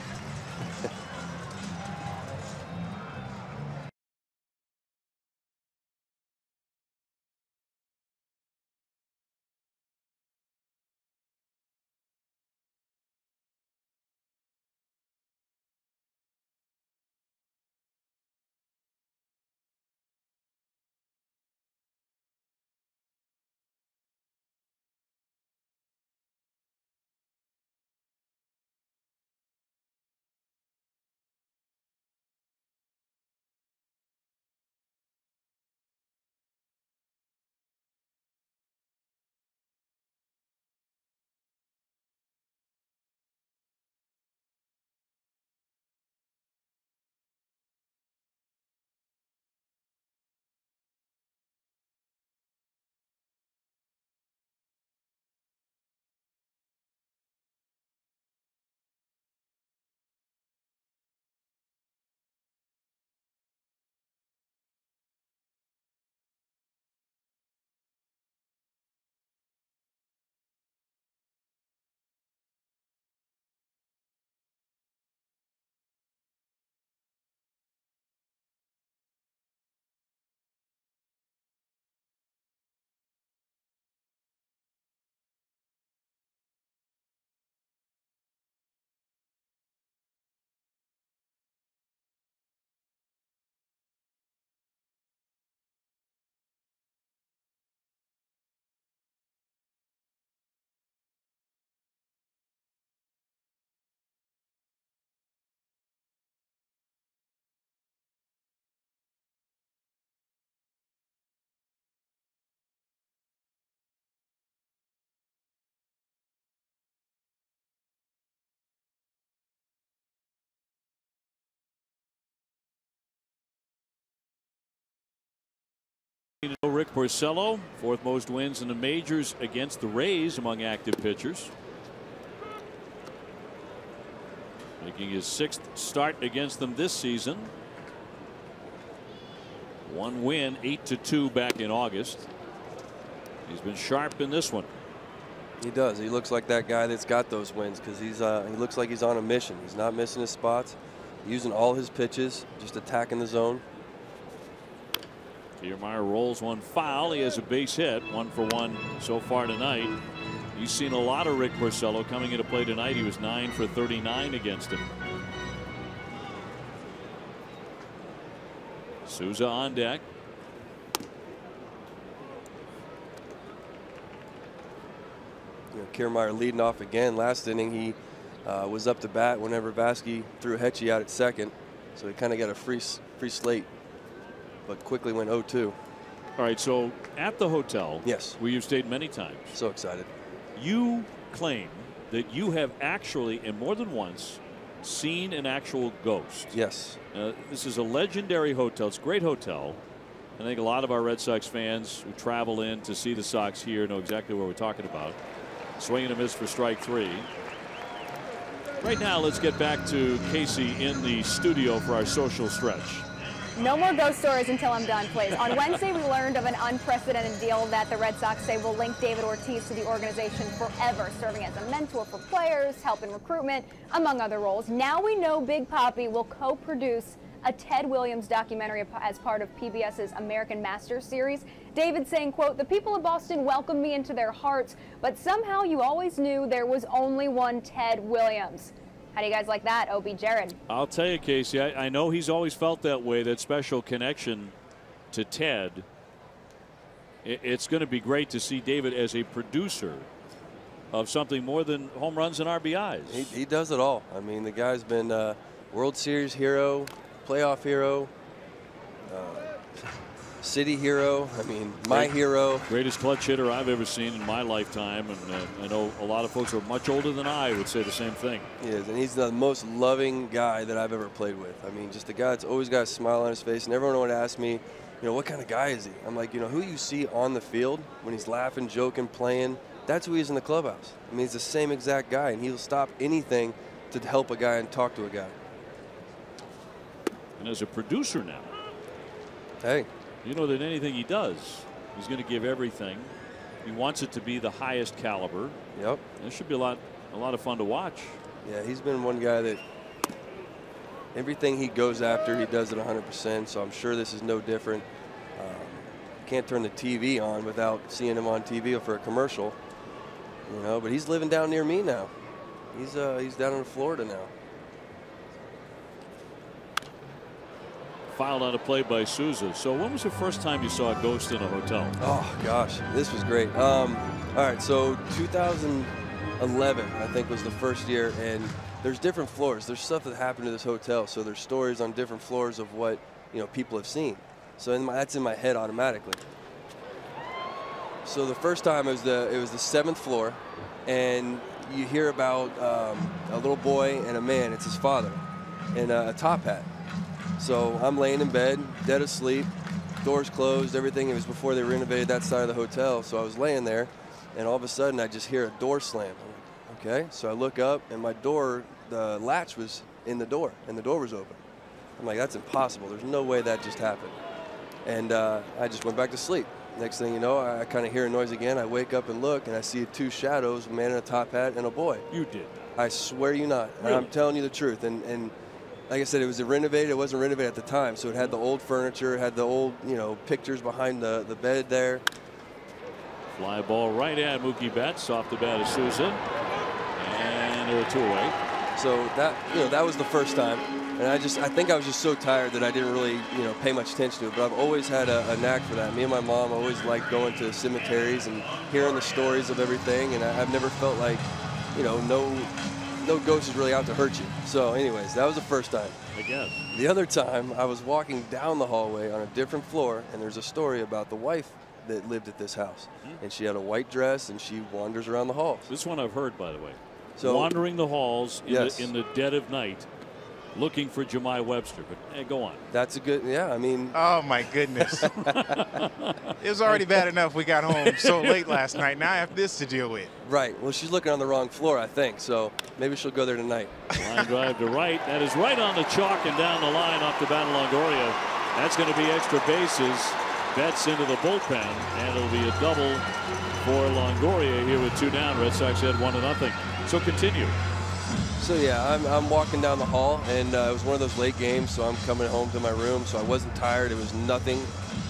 Rick Porcello, 4th most wins in the majors against the Rays among active pitchers. Making his 6th start against them this season. 1 win, 8-2 back in August. He's been sharp in this one. He does. He looks like that guy that's got those wins because he looks like he's on a mission. He's not missing his spots, using all his pitches, just attacking the zone. Kiermaier rolls one foul. He has a base hit, 1 for 1 so far tonight. He's seen a lot of Rick Porcello coming into play tonight. He was 9 for 39 against him. Souza on deck. You know, Kiermaier leading off again. Last inning he was up to bat whenever Vasky threw Hetchy out at second, so he kind of got a free slate, but quickly went 0-2. All right, so at the hotel, yes, where you've stayed many times, so excited. You claim that you have actually, and more than once, seen an actual ghost. Yes. This is a legendary hotel. It's a great hotel. I think a lot of our Red Sox fans who travel in to see the Sox here know exactly what we're talking about. Swing and a miss for strike 3. Right now, let's get back to Casey in the studio for our social stretch. No more ghost stories until I'm done, please. On Wednesday, we learned of an unprecedented deal that the Red Sox say will link David Ortiz to the organization forever, serving as a mentor for players, help in recruitment, among other roles. Now we know Big Papi will co-produce a Ted Williams documentary as part of PBS's American Masters series. David saying, quote, "The people of Boston welcomed me into their hearts, but somehow you always knew there was only one Ted Williams." How do you guys like that, Obie? Jared? I'll tell you, Casey, I know he's always felt that way, that special connection to Ted. It's going to be great to see David as a producer of something more than home runs and RBIs. He does it all. I mean, the guy's been World Series hero, playoff hero, city hero. I mean, my hero. Greatest clutch hitter I've ever seen in my lifetime, and I know a lot of folks who are much older than I would say the same thing. He is, and he's the most loving guy that I've ever played with. I mean, just a guy that's always got a smile on his face, and everyone would ask me, you know, what kind of guy is he? I'm like, you know, who you see on the field when he's laughing, joking, playing, that's who he is in the clubhouse. I mean, he's the same exact guy, and he'll stop anything to help a guy and talk to a guy. And as a producer now, hey, you know that anything he does, he's going to give everything. He wants it to be the highest caliber. Yep. It should be a lot of fun to watch. Yeah, he's been one guy that everything he goes after, he does it 100%. So I'm sure this is no different. Can't turn the TV on without seeing him on TV for a commercial. You know, but he's living down near me now. He's down in Florida now. Filed on a play by Souza. So when was the first time you saw a ghost in a hotel? Oh gosh, this was great. All right, so 2011 I think was the first year, and there's different floors. There's stuff that happened to this hotel, so there's stories on different floors of what, you know, people have seen. So that's in my head automatically. So the first time it was the 7th floor, and you hear about a little boy and a man. It's his father in a top hat. So I'm laying in bed, dead asleep, doors closed, everything. It was before they renovated that side of the hotel. So I was laying there, and all of a sudden I just hear a door slam. I'm like, okay. So I look up, and my door, the latch was in the door, and the door was open. I'm like, that's impossible. There's no way that just happened. And I just went back to sleep. Next thing you know, I kind of hear a noise again. I wake up and look, and I see 2 shadows, a man in a top hat and a boy. You did? I swear you not. Really? I'm telling you the truth. And like I said, it was renovated. It wasn't renovated at the time, so it had the old furniture, it had the old, you know, pictures behind the bed there. Fly ball right at Mookie Betts off the bat of Souza, and there were 2 away. So that, you know, that was the first time, and I think I was just so tired that I didn't really, you know, pay much attention to it. But I've always had a knack for that. Me and my mom always liked going to cemeteries and hearing the stories of everything, and I've never felt like, you know, no ghost is really out to hurt you. So anyways, that was the first time. I guess. The other time, I was walking down the hallway on a different floor, and there's a story about the wife that lived at this house. And she had a white dress, and she wanders around the halls. This one I've heard, by the way. So, wandering the halls in, yes, in the dead of night, looking for Jemai Webster. But go on. That's a good, yeah, I mean. Oh, my goodness. It was already bad enough we got home so late last night. Now I have this to deal with. Right. Well, she's looking on the wrong floor, I think. So maybe she'll go there tonight. Line drive to right. That is right on the chalk and down the line off the bat of Longoria. That's going to be extra bases. Betts into the bullpen, and it'll be a double for Longoria here with 2 down. Red Sox had 1-0. So continue. So yeah, I'm walking down the hall, and it was one of those late games, so I'm coming home to my room. So I wasn't tired. It was nothing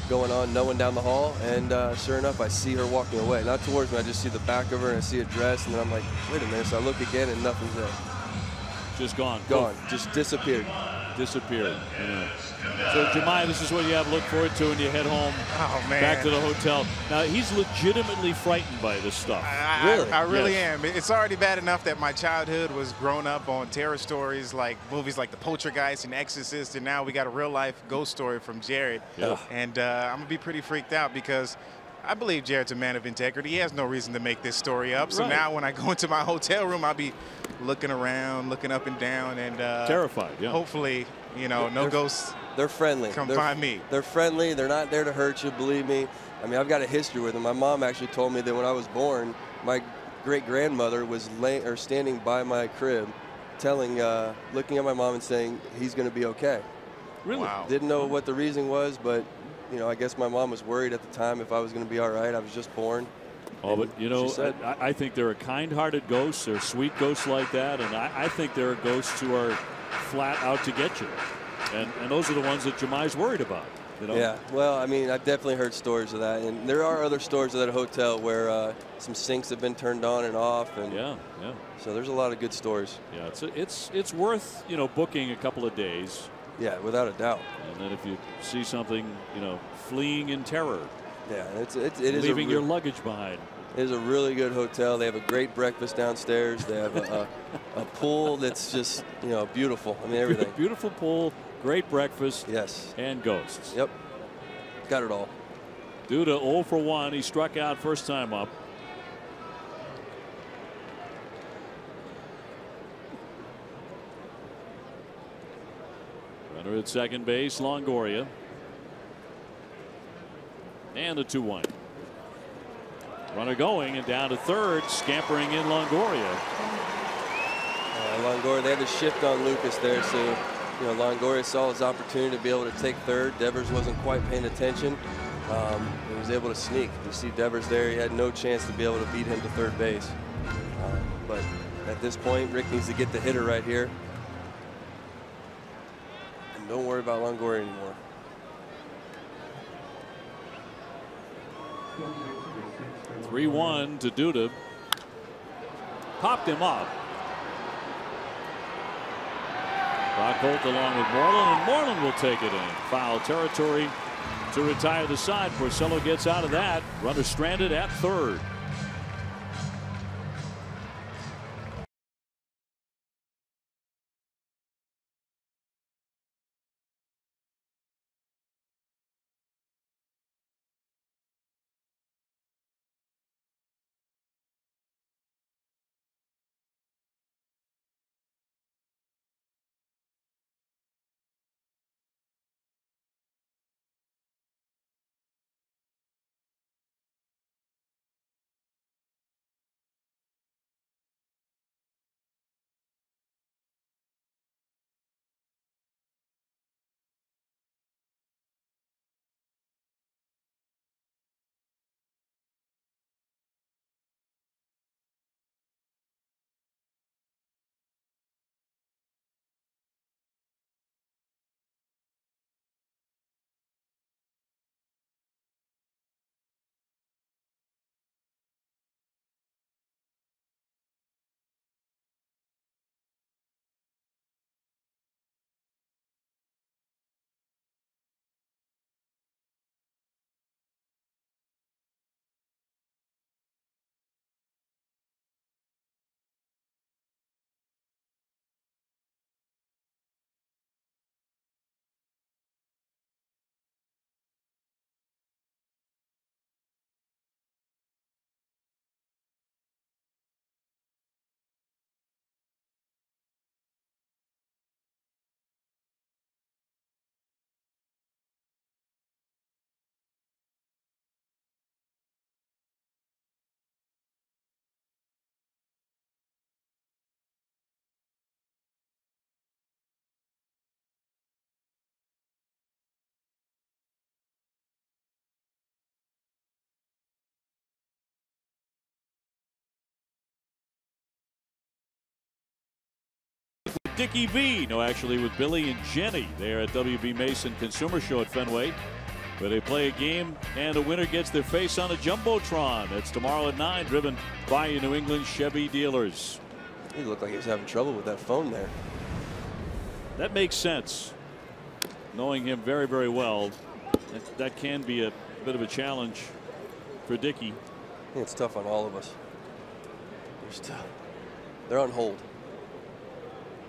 going on, no one down the hall, and sure enough, I see her walking away. Not towards me, I just see the back of her, and I see a dress, and then I'm like, wait a minute. So I look again, and nothing's there. Just gone. Gone. Just disappeared. Disappeared. Yeah. So Jemai, this is what you have to look forward to when you head home. Oh, man. Back to the hotel. Now he's legitimately frightened by this stuff. I really yes. am. It's already bad enough that my childhood was grown up on terror stories like movies like The Poltergeist and Exorcist, and now we got a real life ghost story from Jared. Yeah. And I'm gonna be pretty freaked out because I believe Jared's a man of integrity. He has no reason to make this story up. So now when I go into my hotel room, I'll be looking around, looking up and down, and terrified. Yeah. Hopefully, you know, no ghosts. They're friendly. Come find me. They're friendly. They're not there to hurt you, believe me. I mean, I've got a history with them. My mom actually told me that when I was born, my great-grandmother was standing by my crib, looking at my mom and saying, he's going to be okay. Really? Wow. Didn't know what the reason was, but, you know, I guess my mom was worried at the time if I was going to be all right. I was just born. Oh, but, you know, I think there are kind-hearted ghosts. There are sweet ghosts like that, and I think there are ghosts who are flat out to get you. And those are the ones that Jemi's worried about. You know? Yeah, well, I mean, I've definitely heard stories of that, and there are other stories of that hotel where some sinks have been turned on and off, and yeah. So there's a lot of good stories. Yeah, it's worth booking a couple of days. Yeah, without a doubt. And then if you see something, fleeing in terror. Yeah, it is leaving your luggage behind. It is a really good hotel. They have a great breakfast downstairs. They have a pool that's just beautiful. I mean, everything. Beautiful pool. Great breakfast. Yes. And ghosts. Yep. Got it all. Duda 0 for 1. He struck out first time up. Runner at second base, Longoria. And the 2-1. Runner going and down to third, scampering in Longoria. Longoria, they had to shift on Lucas there, so Longoria saw his opportunity to be able to take third. Devers wasn't quite paying attention. He was able to sneak. You see Devers there, he had no chance to be able to beat him to third base. But at this point, Rick needs to get the hitter right here. And don't worry about Longoria anymore. (3-1) to Duda. Popped him up. Brock Holt along with Moreland, and Moreland will take it in. Foul territory to retire the side. Porcello gets out of that. Runner stranded at third. Dickie V. No, actually with Billy and Jenny there at WB Mason Consumer Show at Fenway, where they play a game and a winner gets their face on a Jumbotron. That's tomorrow at 9, driven by your New England Chevy dealers. He looked like he was having trouble with that phone there. That makes sense. Knowing him very, very well, that can be a bit of a challenge for Dickie. I think it's tough on all of us. They're on hold.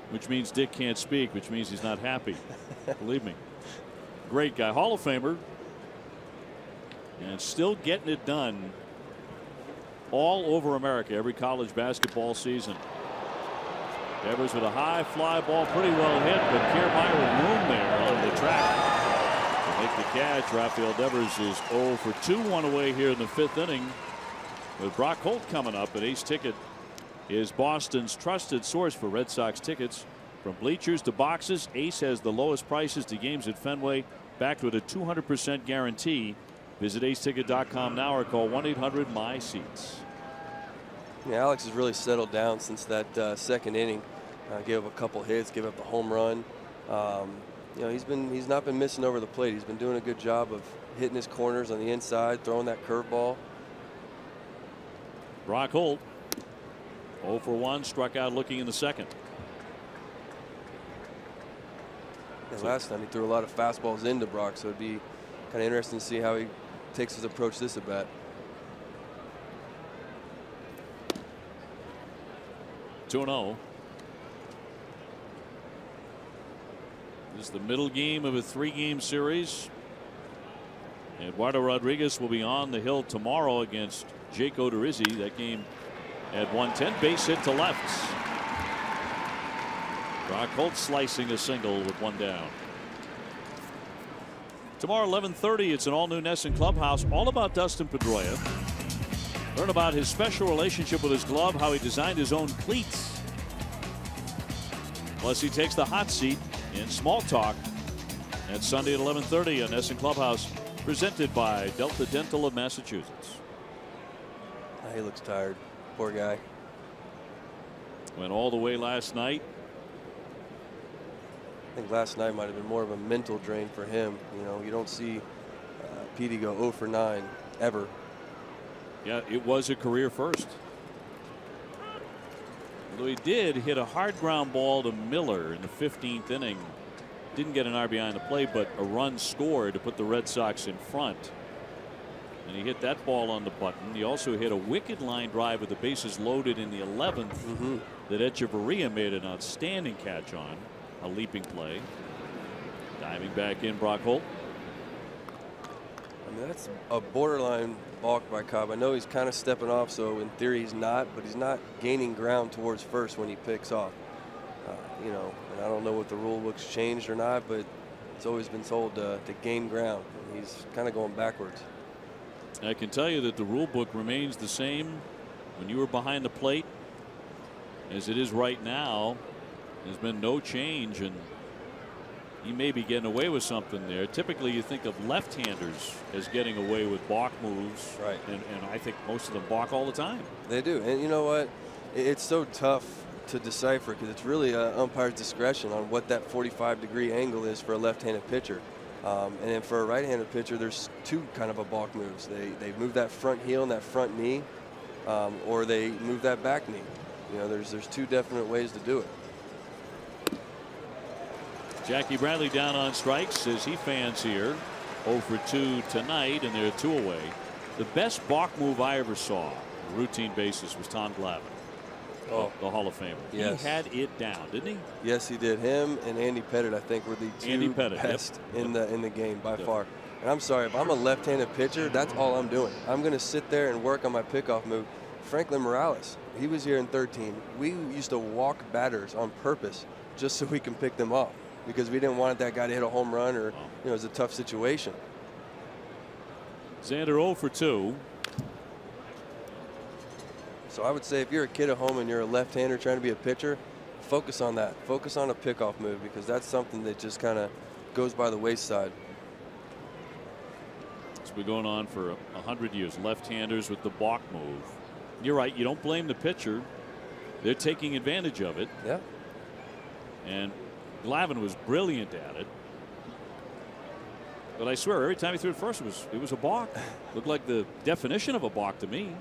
Which means Dick can't speak, which means he's not happy. Believe me. Great guy. Hall of Famer. And still getting it done all over America every college basketball season. Devers with a high fly ball, pretty well hit, but Kiermaier with room there on the track to make the catch. Rafael Devers is 0 for 2, one away here in the 5th inning, with Brock Holt coming up. At Ace Ticket is Boston's trusted source for Red Sox tickets. From bleachers to boxes, Ace has the lowest prices to games at Fenway, backed with a 200% guarantee. Visit aceticket.com now or call 1-800-MY-SEATS. Yeah, Alex has really settled down since that second inning. Gave up a couple hits, gave up a home run. You know, he's not been missing over the plate. He's been doing a good job of hitting his corners on the inside, throwing that curveball. Brock Holt 0 for 1, struck out looking in the second. And last time he threw a lot of fastballs into Brock, so it'd be kind of interesting to see how he takes his approach this at bat. 2-0. This is the middle game of a 3-game series. Eduardo Rodriguez will be on the hill tomorrow against Jake Odorizzi. That game at 110. Base hit to left. Brock Holt slicing a single with 1 down. Tomorrow 11:30, it's an all-new NESN Clubhouse, all about Dustin Pedroia. Learn about his special relationship with his glove, how he designed his own cleats. Plus, he takes the hot seat in Small Talk. That's Sunday at 11:30 on NESN Clubhouse, presented by Delta Dental of Massachusetts. He looks tired. Poor guy. Went all the way last night. I think last night might have been more of a mental drain for him. You know, you don't see Petey go 0 for 9 ever. Yeah, it was a career first. Although he did hit a hard ground ball to Miller in the 15th inning. Didn't get an RBI in the play, but a run scored to put the Red Sox in front. And he hit that ball on the button. He also hit a wicked line drive with the bases loaded in the 11th that Echeverria made an outstanding catch on. A leaping play. Diving back in, Brock Holt. I mean, that's a borderline balk by Cobb. I know he's kind of stepping off, so in theory he's not, but he's not gaining ground towards first when he picks off. You know, and I don't know what the rule book's changed or not, but it's always been told to gain ground. And he's kind of going backwards. I can tell you that the rule book remains the same when you were behind the plate as it is right now. There's been no change, and he may be getting away with something there. Typically, you think of left-handers as getting away with balk moves, right? And I think most of them balk all the time. They do, and you know what? It's so tough to decipher because it's really umpire's discretion on what that 45-degree angle is for a left-handed pitcher. And then for a right-handed pitcher, there's two kind of a balk moves. They move that front heel and that front knee, or they move that back knee. You know, there's two definite ways to do it. Jackie Bradley down on strikes as he fans here. 0 for 2 tonight, and they're 2 away. The best balk move I ever saw on a routine basis was Tom Glavine, the Hall of Famer. Yes. He had it down, didn't he? Yes, he did. Him and Andy Pettitte, I think, were the two best in the game by far. And I'm sorry, if I'm a left-handed pitcher, that's all I'm doing. I'm going to sit there and work on my pickoff move. Franklin Morales, he was here in 13. We used to walk batters on purpose just so we can pick them off, because we didn't want that guy to hit a home run, or, you know, it was a tough situation. Xander 0 for 2. So I would say if you're a kid at home and you're a left-hander trying to be a pitcher, focus on that. Focus on a pickoff move, because that's something that just kind of goes by the wayside. It's been going on for 100 years. Left-handers with the balk move. You're right. You don't blame the pitcher. They're taking advantage of it. Yeah. And Glavine was brilliant at it. But I swear, every time he threw it first, it was a balk. Looked like the definition of a balk to me.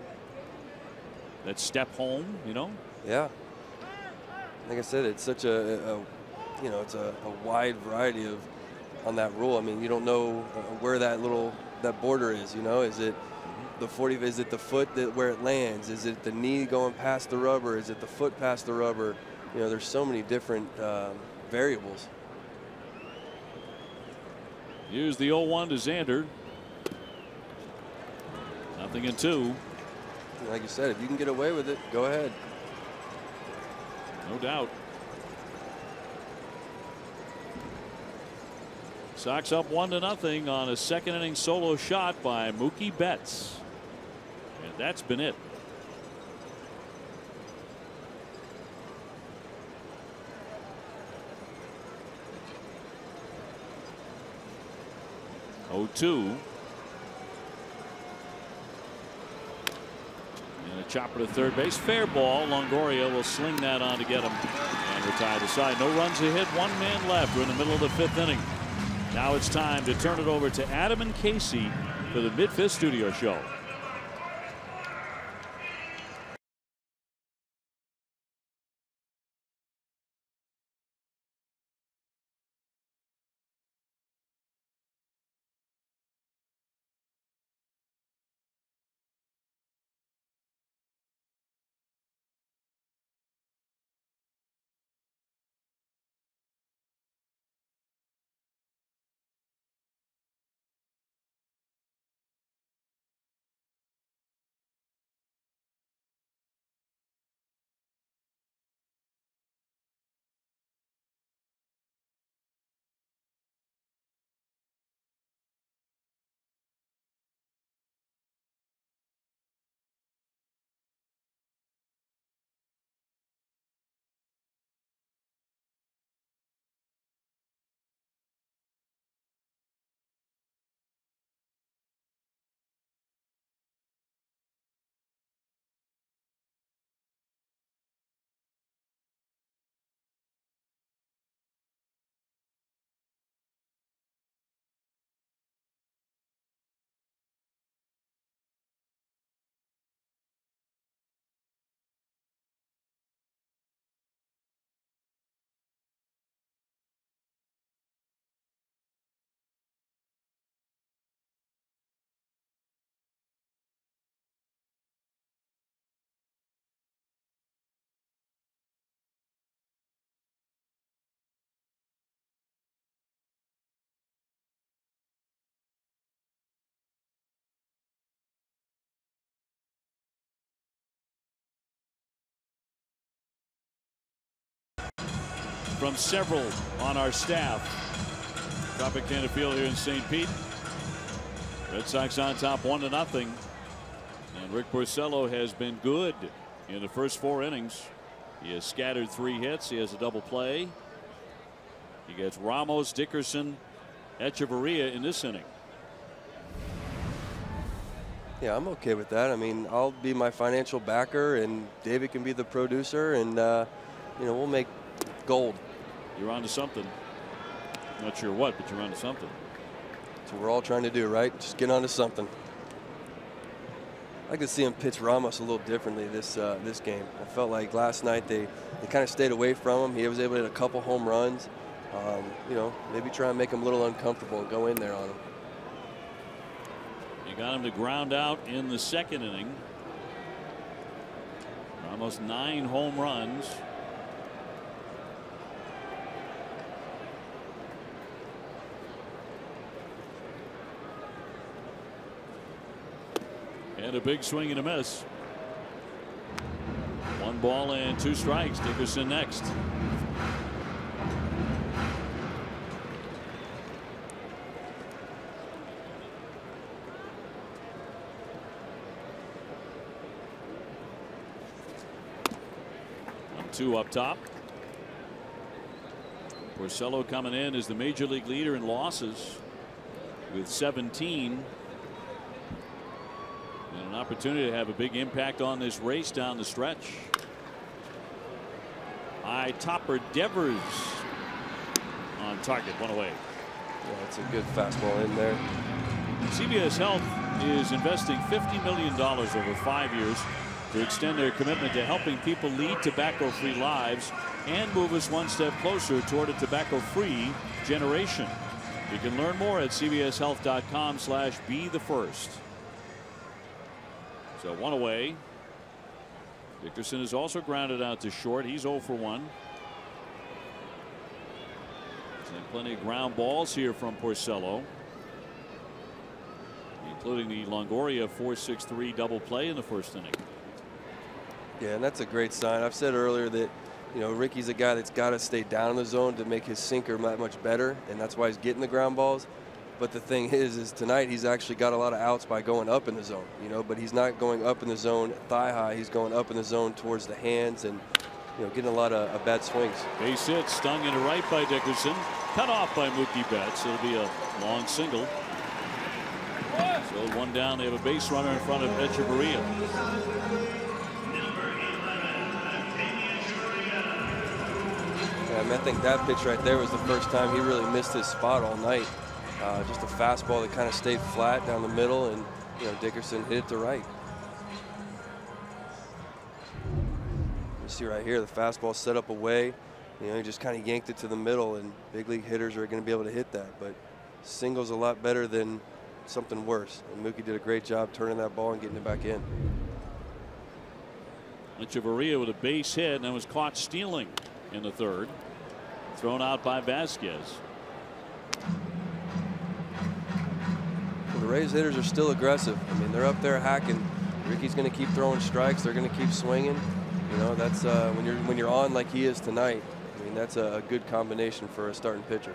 That step home, you know. Yeah. Like I said, it's such a you know, it's a wide variety of on that rule. I mean, you don't know where that border is. You know, is it the 40? Is it the foot where it lands? Is it the knee going past the rubber? Is it the foot past the rubber? You know, there's so many different variables. Here's the 0-1 to Xander. 0-2. Like you said, if you can get away with it, go ahead. No doubt. Sox up 1-0 on a second-inning solo shot by Mookie Betts. And that's been it. (0-2). And a chopper to third base. Fair ball. Longoria will sling that on to get him. And We're tied aside. No runs ahead. 1 man left. We're in the middle of the 5th inning. Now it's time to turn it over to Adam and Casey for the Mid-5th studio show. From several on our staff. Tropicana Field here in St. Pete. Red Sox on top 1-0. And Rick Porcello has been good in the first 4 innings. He has scattered 3 hits. He has a double play. He gets Ramos, Dickerson, Echeverria in this inning. Yeah, I'm okay with that. I mean, I'll be my financial backer, and David can be the producer, and you know, we'll make gold. You're on to something. Not sure what, but you're on to something. That's what we're all trying to do, right? Just get on to something. I like to see him pitch Ramos a little differently this game. I felt like last night they kind of stayed away from him. He was able to hit a couple home runs. You know, maybe try and make him a little uncomfortable and go in there on him. You got him to ground out in the 2nd inning. Almost 9 home runs. And a big swing and a miss. 1 ball and 2 strikes. Dickerson next. Two up top. Porcello coming in as the major league leader in losses with 17. And an opportunity to have a big impact on this race down the stretch. High topper Devers on target, 1 away. Yeah, that's a good fastball in there. CVS Health is investing $50 million over 5 years to extend their commitment to helping people lead tobacco-free lives and move us one step closer toward a tobacco-free generation. You can learn more at cvshealth.com/be-the-first. So 1 away. Dickerson is also grounded out to short. He's 0 for 1. And plenty of ground balls here from Porcello, including the Longoria 4-6-3 double play in the 1st inning. Yeah, and that's a great sign. I've said earlier that, you know, Ricky's a guy that's got to stay down in the zone to make his sinker that much better, and that's why he's getting the ground balls. But the thing is tonight he's actually got a lot of outs by going up in the zone, you know, but he's not going up in the zone thigh high. He's going up in the zone towards the hands and, you know, getting a lot of bad swings. Base hit, stung into right by Dickerson, cut off by Mookie Betts. It'll be a long single. So 1 down. They have a base runner in front of Echeverria. Yeah, I mean, I think that pitch right there was the first time he really missed his spot all night. Just a fastball that kind of stayed flat down the middle, and Dickerson hit it to right. You see right here, the fastball set up away. He just kind of yanked it to the middle, and big league hitters are going to be able to hit that. But single's a lot better than something worse. And Mookie did a great job turning that ball and getting it back in. Echeverria with a base hit and then was caught stealing in the third. Thrown out by Vasquez. Well, the Rays hitters are still aggressive. I mean, they're up there hacking. Ricky's going to keep throwing strikes. They're going to keep swinging. That's when you're on like he is tonight. I mean, that's a good combination for a starting pitcher.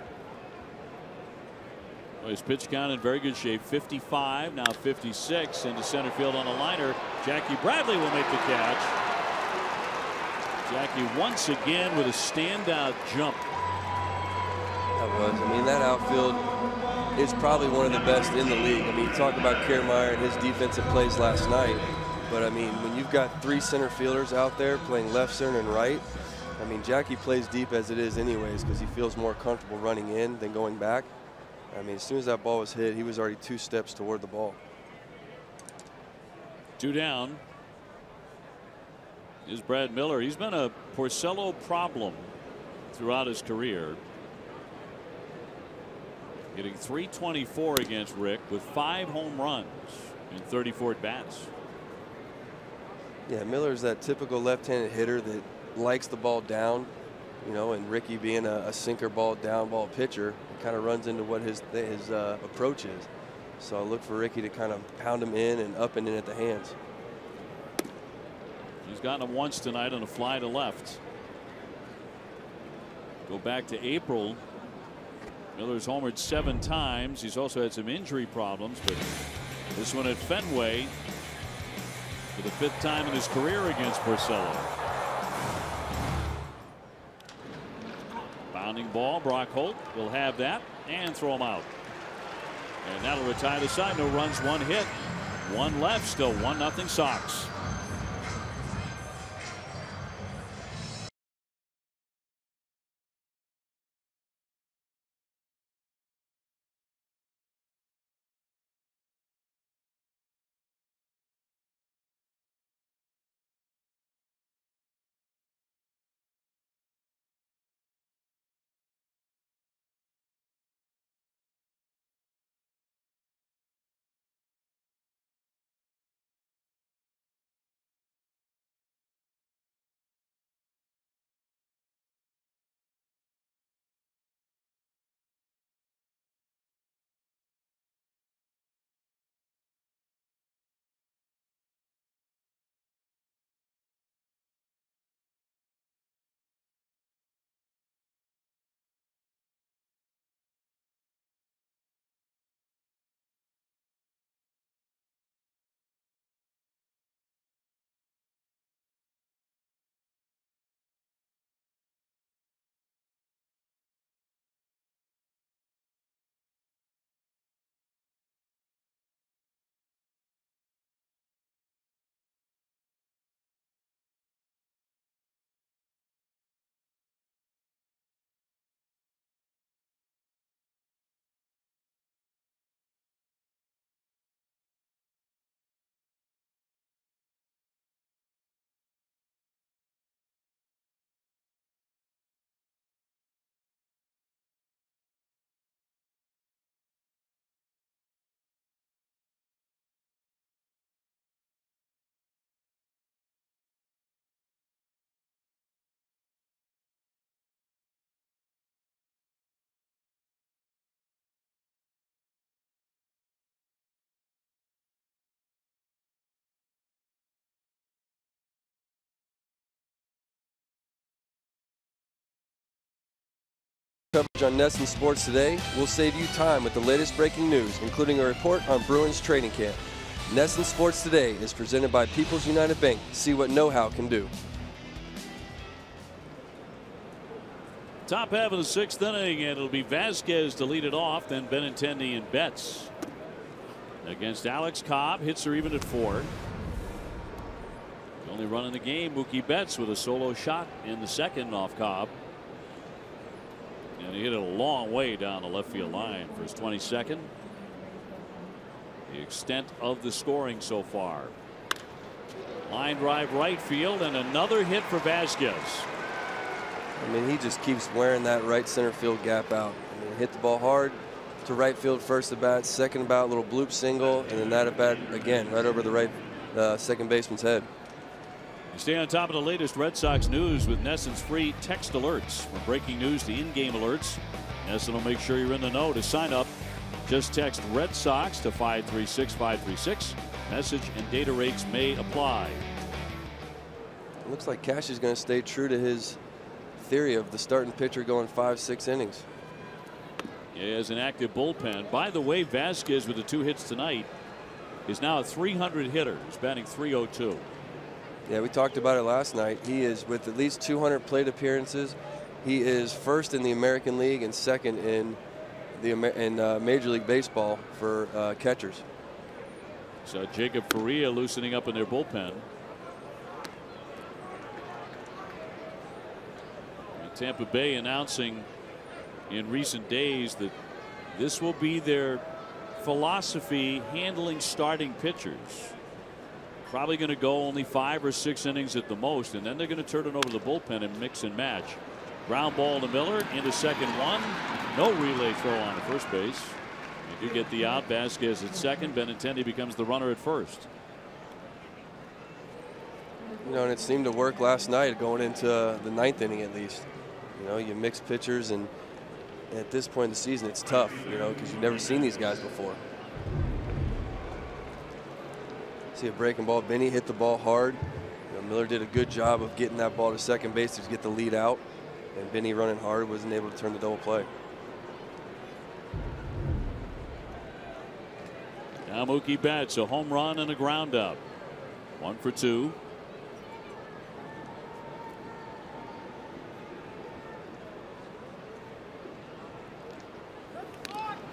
Well, his pitch count in very good shape. 55, now 56 into center field on a liner. Jackie Bradley will make the catch. Jackie once again with a standout jump. That outfield is probably one of the best in the league. I mean, you talk about Kiermaier and his defensive plays last night. But, I mean, when you've got 3 center fielders out there playing left, center, and right, I mean, Jackie plays deep as it is anyways because he feels more comfortable running in than going back. I mean, as soon as that ball was hit, he was already 2 steps toward the ball. 2 down is Brad Miller. He's been a Porcello problem throughout his career. Getting .324 against Rick with 5 home runs in 34 at-bats. Yeah, Miller's that typical left-handed hitter that likes the ball down, and Ricky being a sinker ball, down ball pitcher, kind of runs into what his approach is. So I look for Ricky to kind of pound him in and up and in at the hands. He's gotten him once tonight on a fly to left. Go back to April. Miller's homered 7 times. He's also had some injury problems, but this one at Fenway for the 5th time in his career against Porcello. Bounding ball. Brock Holt will have that and throw him out. And that'll retire the side. No runs, 1 hit. 1 left. Still 1-0 Sox. Coverage on NESN Sports Today will save you time with the latest breaking news, including a report on Bruins training camp. NESN Sports Today is presented by People's United Bank. See what know-how can do. Top half of the 6th inning, and it'll be Vasquez to lead it off, then Benintendi and Betts. Against Alex Cobb, hits are even at 4. The only run in the game, Mookie Betts with a solo shot in the 2nd off Cobb. And he hit it a long way down the left field line for his 22nd. The extent of the scoring so far. Line drive right field and another hit for Vasquez. I mean, he just keeps wearing that right center field gap out. I mean, hit the ball hard to right field first at bat, second at bat, little bloop single, and then that at bat again right over the right second baseman's head. You stay on top of the latest Red Sox news with NESN's free text alerts. From breaking news to in-game alerts, NESN will make sure you're in the know. To sign up, just text Red Sox to 536-536. Message and data rates may apply. It looks like Cash is going to stay true to his theory of the starting pitcher going 5-6 innings. He has an active bullpen. By the way, Vasquez with the 2 hits tonight is now a 300 hitter. He's batting .302. Yeah, we talked about it last night. He is, with at least 200 plate appearances, he is first in the American League and second in the Major League Baseball for catchers. So Jacob Faria loosening up in their bullpen. And Tampa Bay announcing in recent days that this will be their philosophy handling starting pitchers. Probably going to go only 5 or 6 innings at the most, and then they're going to turn it over to the bullpen and mix and match. Ground ball to Miller into second one. No relay throw on to first base. They do get the out. Vasquez at second. Benintendi becomes the runner at first. You know, and it seemed to work last night going into the 9th inning at least. You know, you mix pitchers, and at this point in the season it's tough, you know, because you've never seen these guys before. See a breaking ball. Benny hit the ball hard. You know, Miller did a good job of getting that ball to second base to get the lead out, and Benny running hard wasn't able to turn the double play. Now Mookie Betts, a home run and a ground out. 1 for 2.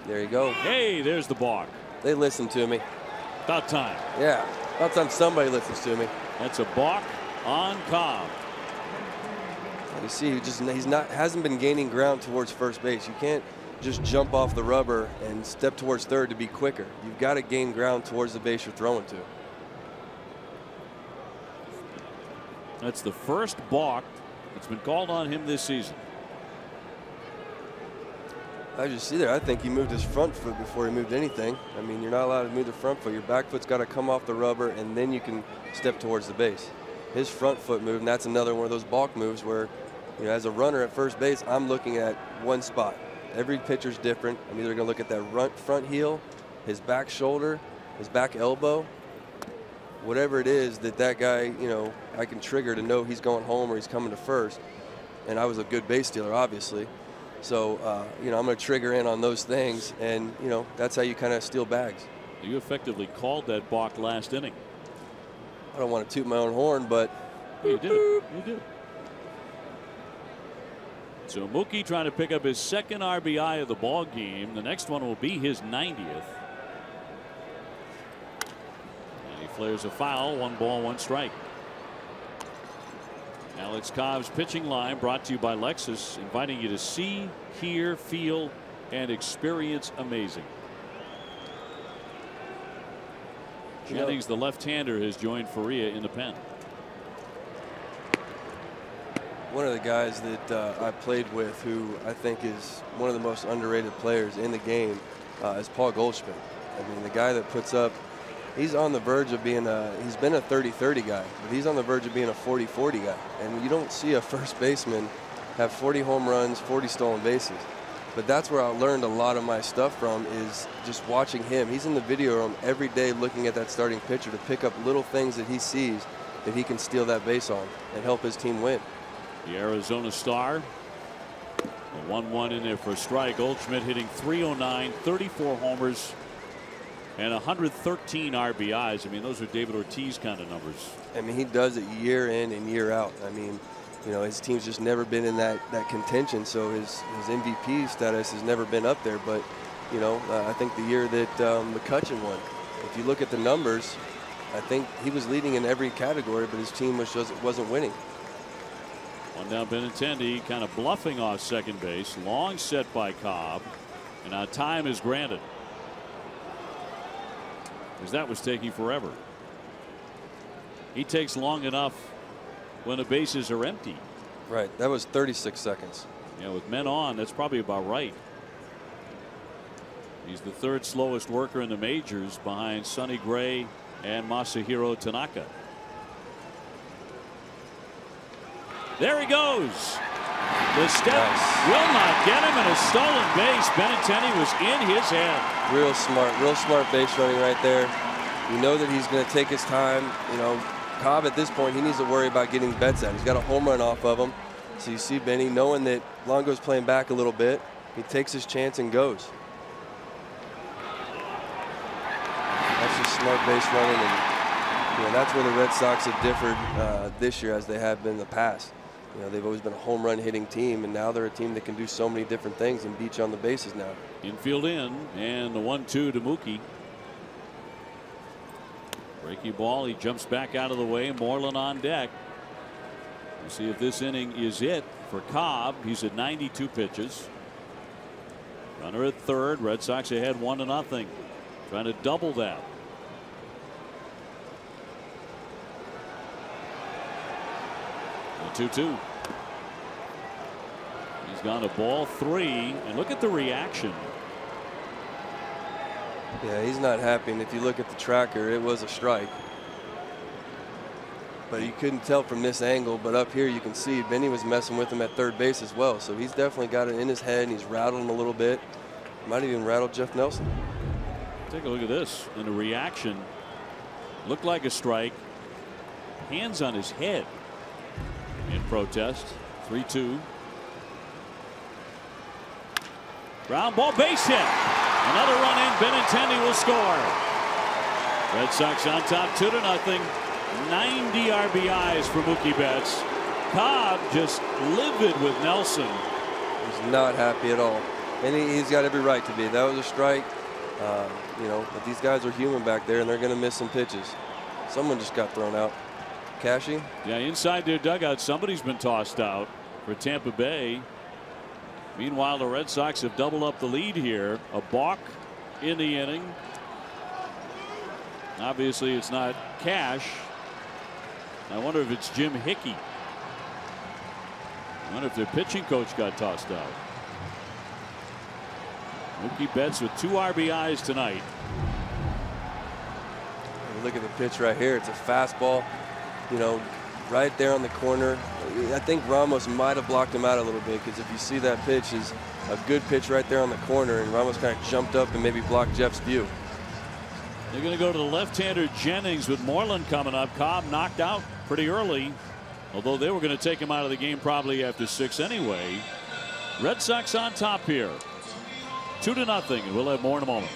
There you go. Hey, there's the balk. They listened to me. About time. Yeah, about time somebody listens to me. That's a balk on Cobb. You see, hasn't been gaining ground towards first base. You can't just jump off the rubber and step towards third to be quicker. You've got to gain ground towards the base you're throwing to. That's the first balk that's been called on him this season. As you see there, I think he moved his front foot before he moved anything. I mean, you're not allowed to move the front foot. Your back foot's got to come off the rubber, and then you can step towards the base. His front foot moved, and that's another one of those balk moves where, you know, as a runner at first base, I'm looking at one spot. Every pitcher's different. I'm either going to look at that front heel, his back shoulder, his back elbow, whatever it is that guy, you know, I can trigger to know he's going home or he's coming to first. And I was a good base stealer, obviously. So, you know, I'm going to trigger in on those things, and, you know, that's how you kind of steal bags. You effectively called that balk last inning. I don't want to toot my own horn, but you did. You did. So Mookie trying to pick up his second RBI of the ball game. The next one will be his 90th. And he flares a foul. 1 ball, 1 strike. Alex Cobb's pitching line brought to you by Lexus, inviting you to see, hear, feel, and experience amazing. Jennings, the left-hander, has joined Faria in the pen. One of the guys that I played with, who I think is one of the most underrated players in the game, is Paul Goldschmidt. I mean, the guy that puts up, he's on the verge of being he's been a 30-30 guy, but he's on the verge of being a 40-40 guy. And you don't see a first baseman have 40 home runs, 40 stolen bases. But that's where I learned a lot of my stuff from, is just watching him. He's in the video room every day looking at that starting pitcher to pick up little things that he sees that he can steal that base on and help his team win. The Arizona Star, a 1-1 in there for a strike. Goldschmidt hitting .309, 34 homers, and 113 RBIs. I mean, those are David Ortiz kind of numbers. I mean, he does it year in and year out. I mean, you know, his team's just never been in that contention, so his MVP status has never been up there. But, you know, I think the year that McCutchen won, if you look at the numbers, I think he was leading in every category, but his team wasn't winning. One down Benintendi, kind of bluffing off second base. Long set by Cobb. And now time is granted, because that was taking forever. He takes long enough when the bases are empty. Right. That was 36 seconds. Yeah, with men on, that's probably about right. He's the third slowest worker in the majors behind Sonny Gray and Masahiro Tanaka. There he goes. The step will not get him, and a stolen base. Benintendi was in his head. Real smart base running right there. You know that he's going to take his time. You know, Cobb at this point, he needs to worry about getting bets out. He's got a home run off of him. So you see Benny knowing that Longo's playing back a little bit. He takes his chance and goes. That's just smart base running, and you know, that's where the Red Sox have differed this year as they have been in the past. You know, they've always been a home run hitting team, and now they're a team that can do so many different things and beat you on the bases now. Infield in, and the 1-2 to Mookie. Breaky ball. He jumps back out of the way. Moreland on deck. We'll see if this inning is it for Cobb. He's at 92 pitches. Runner at third. Red Sox ahead 1-0. Trying to double that. The 2-2. He's gone to ball 3, and look at the reaction. Yeah, he's not happy, and if you look at the tracker, it was a strike. But you couldn't tell from this angle, but up here you can see Benny was messing with him at third base as well. So he's definitely got it in his head, and he's rattled him a little bit. Might even rattle Jeff Nelson. Take a look at this. And the reaction looked like a strike. Hands on his head in protest. 3-2. Ground ball, base hit. Another run in. Benintendi will score. Red Sox on top 2-0. 90 RBIs for Mookie Betts. Cobb just livid with Nelson. He's not happy at all, and he's got every right to be. That was a strike. You know, but these guys are human back there, and they're going to miss some pitches. Someone just got thrown out. Cashy? Yeah, inside their dugout, somebody's been tossed out for Tampa Bay. Meanwhile, the Red Sox have doubled up the lead here. A balk in the inning. Obviously, it's not Cash. I wonder if it's Jim Hickey. I wonder if their pitching coach got tossed out. Mookie Betts with 2 RBIs tonight. Look at the pitch right here. It's a fastball, you know, right there on the corner. I think Ramos might have blocked him out a little bit, because if you see that pitch, is a good pitch right there on the corner, and Ramos kind of jumped up and maybe blocked Jeff's view. They're going to go to the left-hander Jennings with Moreland coming up. Cobb knocked out pretty early, although they were going to take him out of the game probably after 6 anyway. Red Sox on top here, 2-0, and we'll have more in a moment.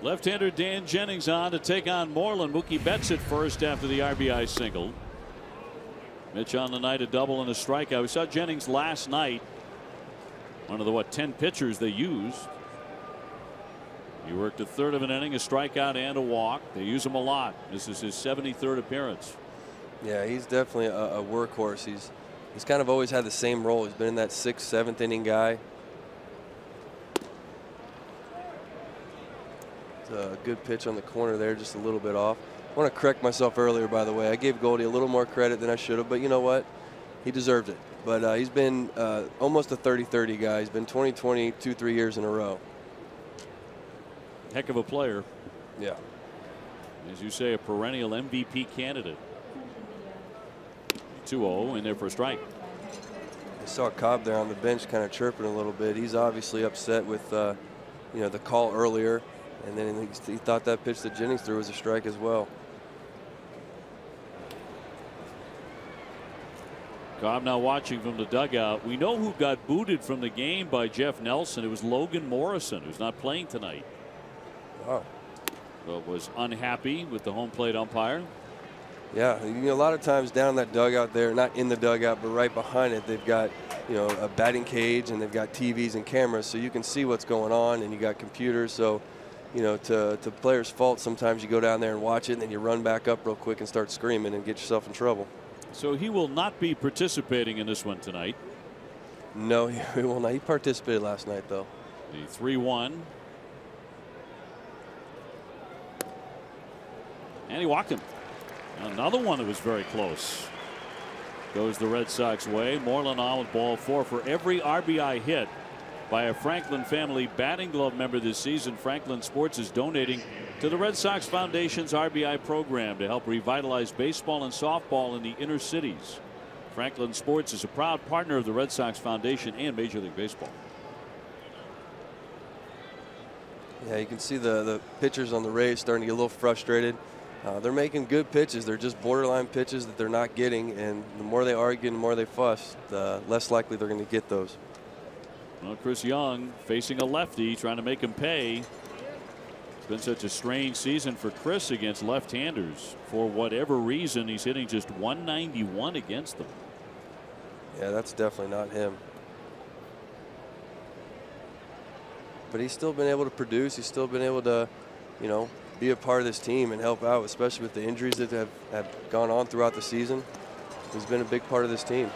Left-hander Dan Jennings on to take on Moreland. Mookie Betts at first after the RBI single. Mitch on the night, a double and a strikeout. We saw Jennings last night. One of the 10 pitchers they used. He worked a third of an inning, a strikeout and a walk. They use him a lot. This is his 73rd appearance. Yeah, he's definitely a workhorse. He's kind of always had the same role. He's been in that 6th, 7th inning guy. It's a good pitch on the corner there, just a little bit off. I want to correct myself earlier, by the way. I gave Goldie a little more credit than I should have, but you know what? He deserved it. But he's been almost a 30-30 guy. He's been 20-20 2-3 years in a row. Heck of a player. Yeah. As you say, a perennial MVP candidate. 2-0 in there for a strike. I saw Cobb there on the bench kind of chirping a little bit. He's obviously upset with you know, the call earlier, and then he thought that pitch that Jennings threw was a strike as well. Cobb now watching from the dugout. We know who got booted from the game by Jeff Nelson. It was Logan Morrison, who's not playing tonight. Wow. But was unhappy with the home plate umpire. Yeah, you know, a lot of times down that dugout there, not in the dugout, but right behind it, they've got, you know, a batting cage and they've got TVs and cameras, so you can see what's going on, and you got computers. So, you know, to players' fault, sometimes you go down there and watch it, and then you run back up real quick and start screaming and get yourself in trouble. So he will not be participating in this one tonight. No, he will not. He participated last night, though. The 3-1. And he walked him. Another one that was very close. Goes the Red Sox way. Moreland on with ball 4. For every RBI hit by a Franklin family batting glove member this season, Franklin Sports is donating to the Red Sox Foundation's RBI program to help revitalize baseball and softball in the inner cities. Franklin Sports is a proud partner of the Red Sox Foundation and Major League Baseball. Yeah, you can see the pitchers on the Rays starting to get a little frustrated. They're making good pitches. They're just borderline pitches that they're not getting, and the more they argue and the more they fuss, the less likely they're going to get those. Well, Chris Young facing a lefty, trying to make him pay. It's been such a strange season for Chris against left-handers. For whatever reason, he's hitting just 191 against them. Yeah, that's definitely not him. But he's still been able to produce. He's still been able to, you know, be a part of this team and help out, especially with the injuries that have gone on throughout the season. He's been a big part of this team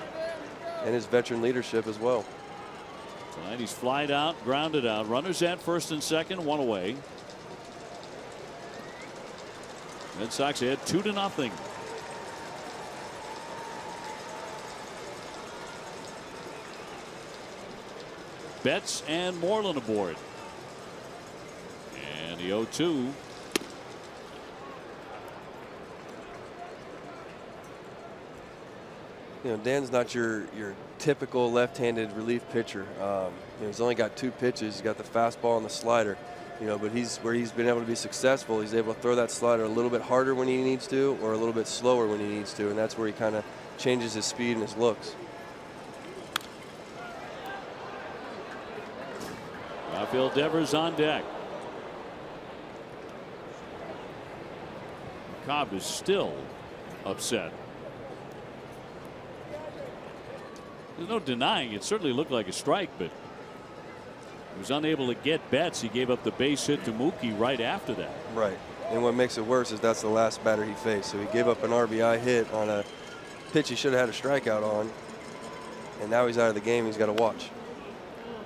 and his veteran leadership as well. Tonight he's flied out, grounded out. Runners at first and second, 1 away. Red Sox ahead 2-0. Betts and Moreland aboard. And the 0-2. You know, Dan's not your typical left-handed relief pitcher. You know, he's only got 2 pitches. He's got the fastball and the slider. You know, but where he's been able to be successful. He's able to throw that slider a little bit harder when he needs to, or a little bit slower when he needs to, and that's where he kind of changes his speed and his looks. Rafael Devers on deck. Cobb is still upset. There's no denying it certainly looked like a strike, but he was unable to get Betts. He gave up the base hit to Mookie right after that. Right. And what makes it worse is that's the last batter he faced. So he gave up an RBI hit on a pitch he should have had a strikeout on. And now he's out of the game. He's got to watch.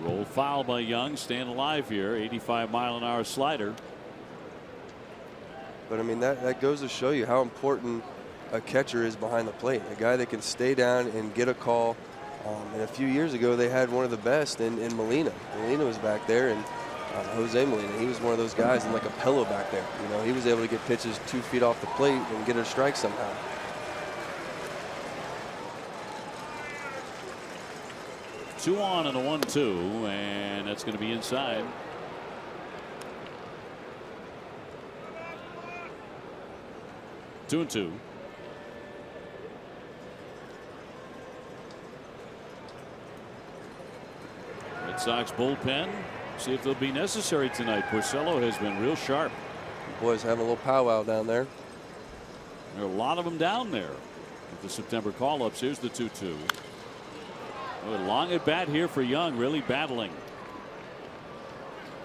Rolled foul by Young, staying alive here. 85-mile-an-hour slider. But I mean, that goes to show you how important a catcher is behind the plate. A guy that can stay down and get a call. And a few years ago, they had one of the best in Molina. Molina was back there, and Jose Molina, he was one of those guys in like a pillow back there. You know, he was able to get pitches 2 feet off the plate and get a strike somehow. Two on and a 1-2, and that's going to be inside. Two and two. Red Sox bullpen See if they'll be necessary tonight. Porcello has been real sharp. Boys having a little powwow down there. There are a lot of them down there with the September call-ups. Here's the 2-2. A long at bat here for Young, really battling.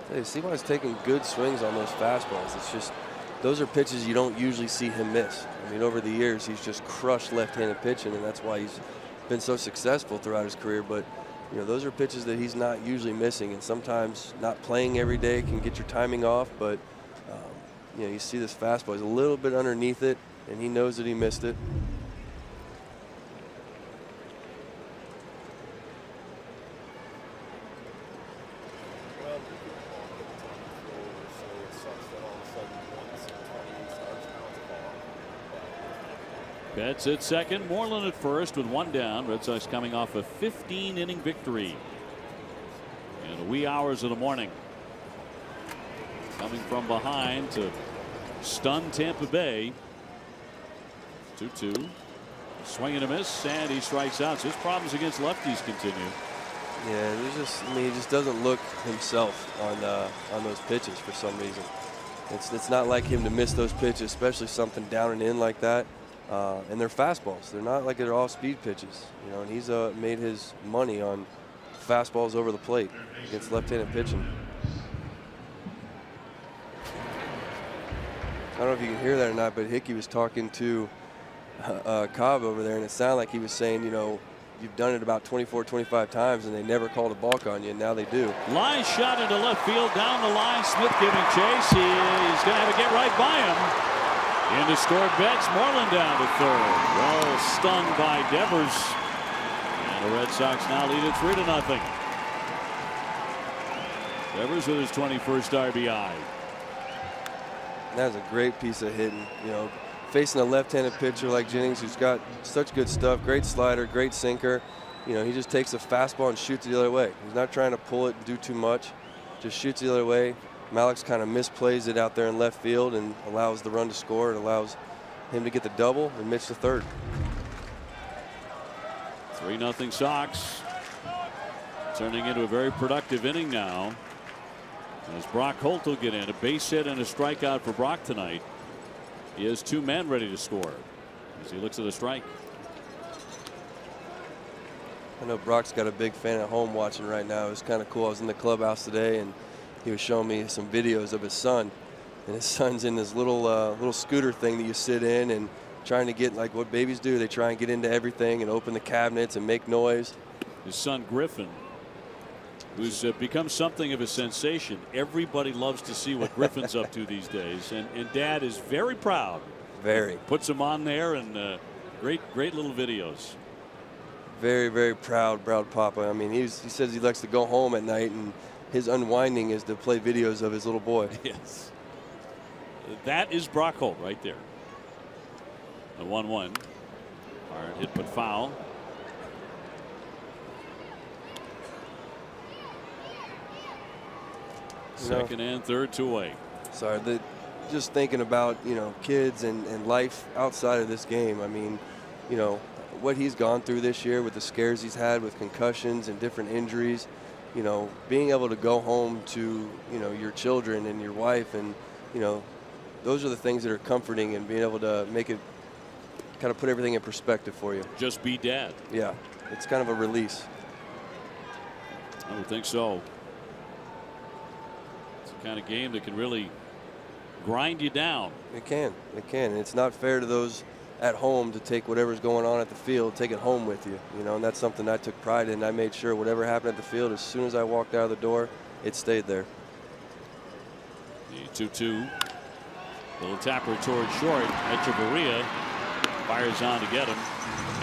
Hey, Seabody's taking good swings on those fastballs. It's just those are pitches you don't usually see him miss. I mean, over the years he's just crushed left-handed pitching, and that's why he's been so successful throughout his career. But you know, those are pitches that he's not usually missing, and sometimes not playing every day can get your timing off. But you know, you see this fastball, he's a little bit underneath it, and he knows that he missed it. Betts at second, Moreland at first with one down. Red Sox coming off a 15-inning victory in the wee hours of the morning. Coming from behind to stun Tampa Bay. 2-2. Swing and a miss, and he strikes out. So his problems against lefties continue. Yeah, there's just, I mean, he just doesn't look himself on those pitches for some reason. It's not like him to miss those pitches, especially something down and in like that. And they're fastballs. They're not like they're off-speed pitches, you know. And he's made his money on fastballs over the plate against left-handed pitching. I don't know if you can hear that or not, but Hickey was talking to Cobb over there, and it sounded like he was saying, you know, you've done it about 24, 25 times, and they never called a balk on you, and now they do. Line shot into left field, down the line. Smith giving chase. He's going to have to get right by him. In to score Betts. Moreland down to third. Well stung by Devers. And the Red Sox now lead it 3-0. Devers with his 21st RBI. That was a great piece of hitting. You know, facing a left-handed pitcher like Jennings, who's got such good stuff, great slider, great sinker. You know, he just takes a fastball and shoots it the other way. He's not trying to pull it and do too much. Just shoots it the other way. Malix kind of misplays it out there in left field and allows the run to score. It allows him to get the double and Mitch the third. 3-0 Sox. Turning into a very productive inning now. As Brock Holt will get in. A base hit and a strikeout for Brock tonight. He has two men ready to score as he looks at a strike. I know Brock's got a big fan at home watching right now. It was kind of cool. I was in the clubhouse today, and he was showing me some videos of his son, and his son's in this little scooter thing that you sit in and trying to get, like what babies do, they try and get into everything and open the cabinets and make noise. His son Griffin, who's become something of a sensation. Everybody loves to see what Griffin's up to these days, and Dad is very proud. Very. Puts him on there, and great little videos. Very, very proud Papa. I mean, he says he likes to go home at night, and his unwinding is to play videos of his little boy. Yes. That is Brock Holt right there. The 1-1. Hard hit but foul. Second and third, 2 away. Sorry, just thinking about, you know, kids and life outside of this game. I mean, you know, what he's gone through this year with the scares he's had with concussions and different injuries. You know, being able to go home to, you know, your children and your wife, and, you know, those are the things that are comforting, and being able to make it kind of put everything in perspective for you. Just be dad. Yeah, it's kind of a release. I would think so. It's the kind of game that can really grind you down. It can. And it's not fair to those at home to take whatever's going on at the field, take it home with you, you know, and that's something I took pride in. I made sure whatever happened at the field, as soon as I walked out of the door, it stayed there. The 2-2. Little tapper towards short. Echeverria fires on to get him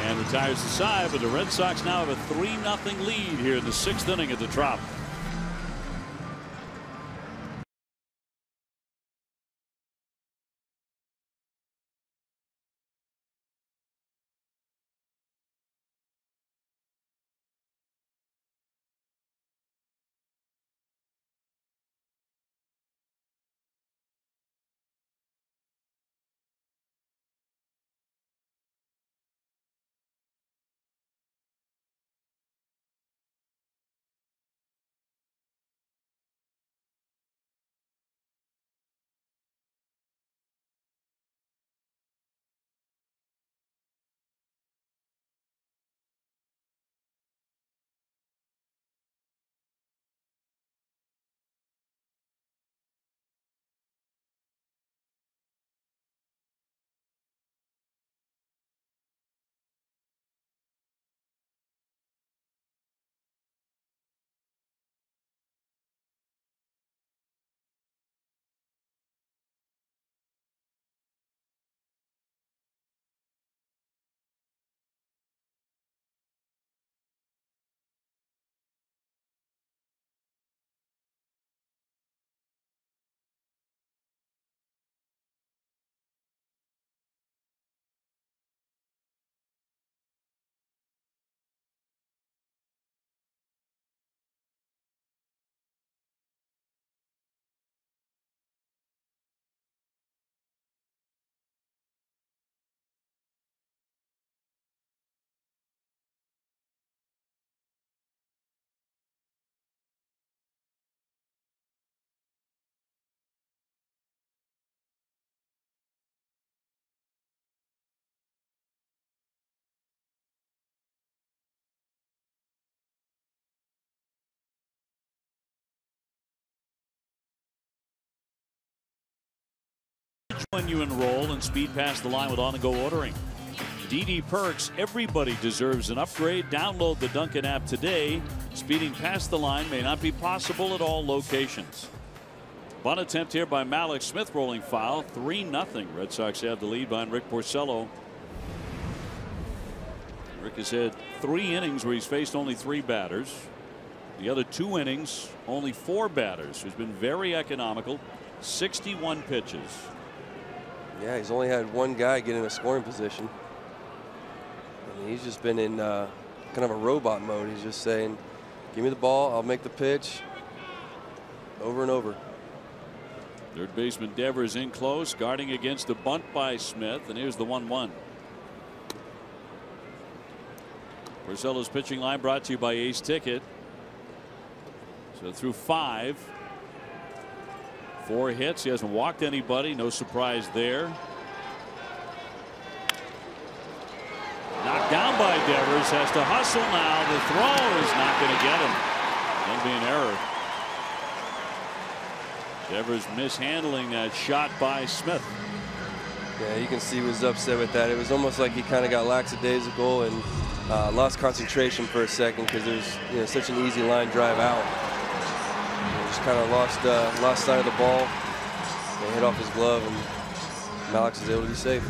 and retires the side, but the Red Sox now have a 3-0 lead here in the 6th inning at the Trop. When you enroll and speed past the line with on-the-go ordering. DD Perks, everybody deserves an upgrade. Download the Dunkin' app today. Speeding past the line may not be possible at all locations. Bunt attempt here by Malik. Smith rolling foul. 3-0. Red Sox have the lead behind Rick Porcello. Rick has had 3 innings where he's faced only 3 batters. The other 2 innings, only 4 batters. He's been very economical. 61 pitches. Yeah, he's only had 1 guy get in a scoring position. I mean, he's just been in kind of a robot mode. He's just saying, give me the ball, I'll make the pitch, over and over. Third baseman Devers in close, guarding against the bunt by Smith, and here's the 1-1. Porcello's pitching line brought to you by Ace Ticket. So through 5. 4 hits. He hasn't walked anybody. No surprise there. Knocked down by Devers. Has to hustle now. The throw is not going to get him. That'll be an error. Devers mishandling that shot by Smith. Yeah, you can see he was upset with that. It was almost like he kind of got lackadaisical and lost concentration for a second because there's such an easy line drive out. Just kind of lost sight of the ball. They hit off his glove, and Malik is able to be safe.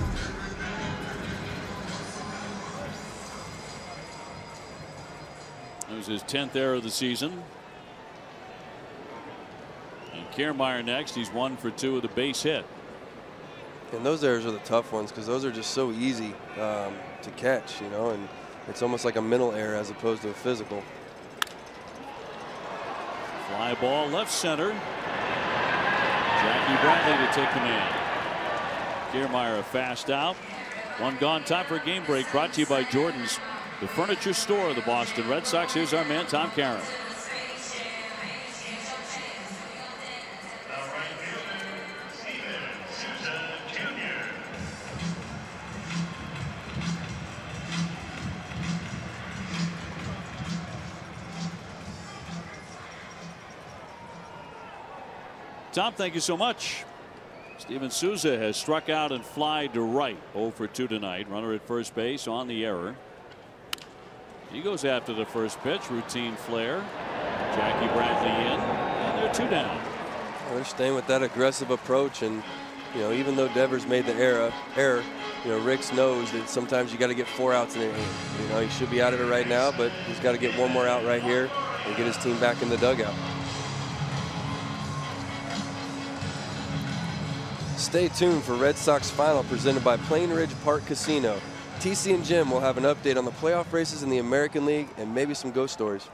It was his 10th error of the season. And Kiermaier next. He's 1 for 2 with a base hit. And those errors are the tough ones because those are just so easy to catch, and it's almost like a mental error as opposed to a physical. Fly ball left center. Jackie Bradley to take command. Kiermaier a fast out. 1 gone. Time for a game break. Brought to you by Jordan's, the furniture store of the Boston Red Sox. Here's our man Tom Caron. Tom, thank you so much. Steven Souza has struck out and flied to right. 0 for 2 tonight. Runner at first base on the error. He goes after the first pitch. Routine flare. Jackie Bradley in. And they're 2 down. They're staying with that aggressive approach. And, even though Devers made the error, Ricks knows that sometimes you got to get 4 outs in an inning. He should be out of it right now, but he's got to get 1 more out right here and get his team back in the dugout. Stay tuned for Red Sox Final presented by Plain Ridge Park Casino. TC and Jim will have an update on the playoff races in the American League and maybe some ghost stories.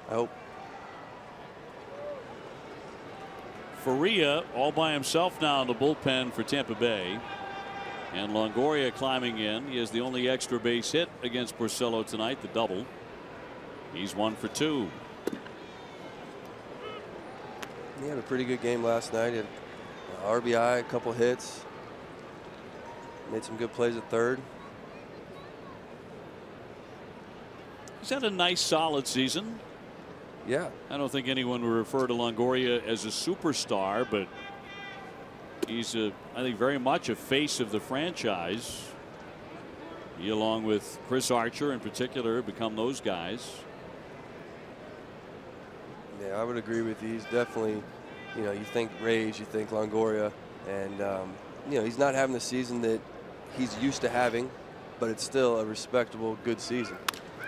I hope. Faria all by himself now in the bullpen for Tampa Bay. And Longoria climbing in. He is the only extra base hit against Porcello tonight, the double. He's 1 for 2. He had a pretty good game last night. He had RBI, a couple hits. Made some good plays at third. He's had a nice solid season. Yeah. I don't think anyone would refer to Longoria as a superstar, but he's I think very much a face of the franchise. He, along with Chris Archer in particular, become those guys. Yeah, I would agree with you. He's definitely, you think Rays, you think Longoria, and he's not having the season that he's used to having, but it's still a respectable, good season.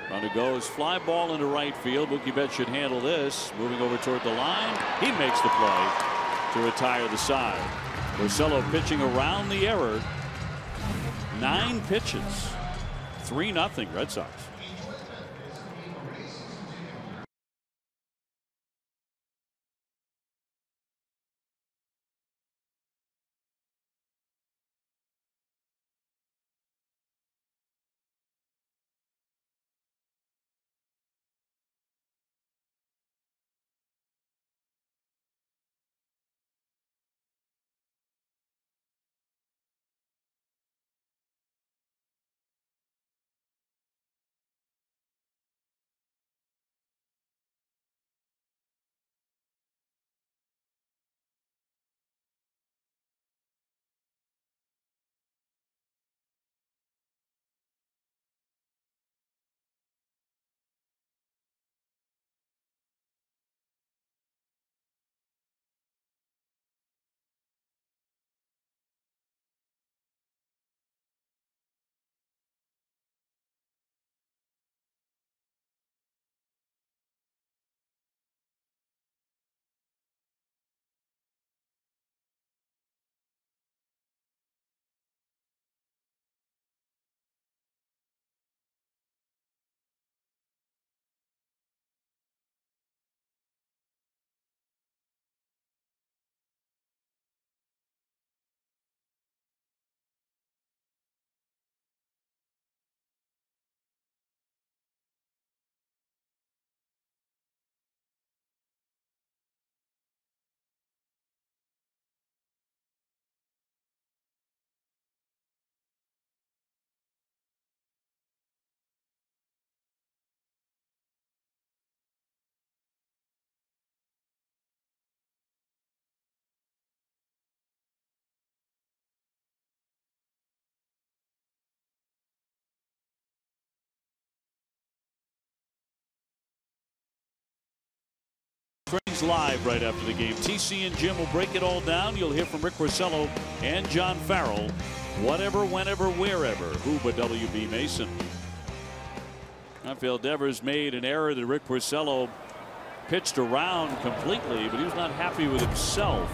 Runner goes, fly ball into right field. Mookie Betts should handle this. Moving over toward the line, he makes the play to retire the side. Porcello pitching around the error. 9 pitches, 3-0 Red Sox. Rockies live right after the game. TC and Jim will break it all down. You'll hear from Rick Porcello and John Farrell. Whatever, whenever, wherever. Who but W.B. Mason? Rafael Devers made an error that Rick Porcello pitched around completely, but he was not happy with himself.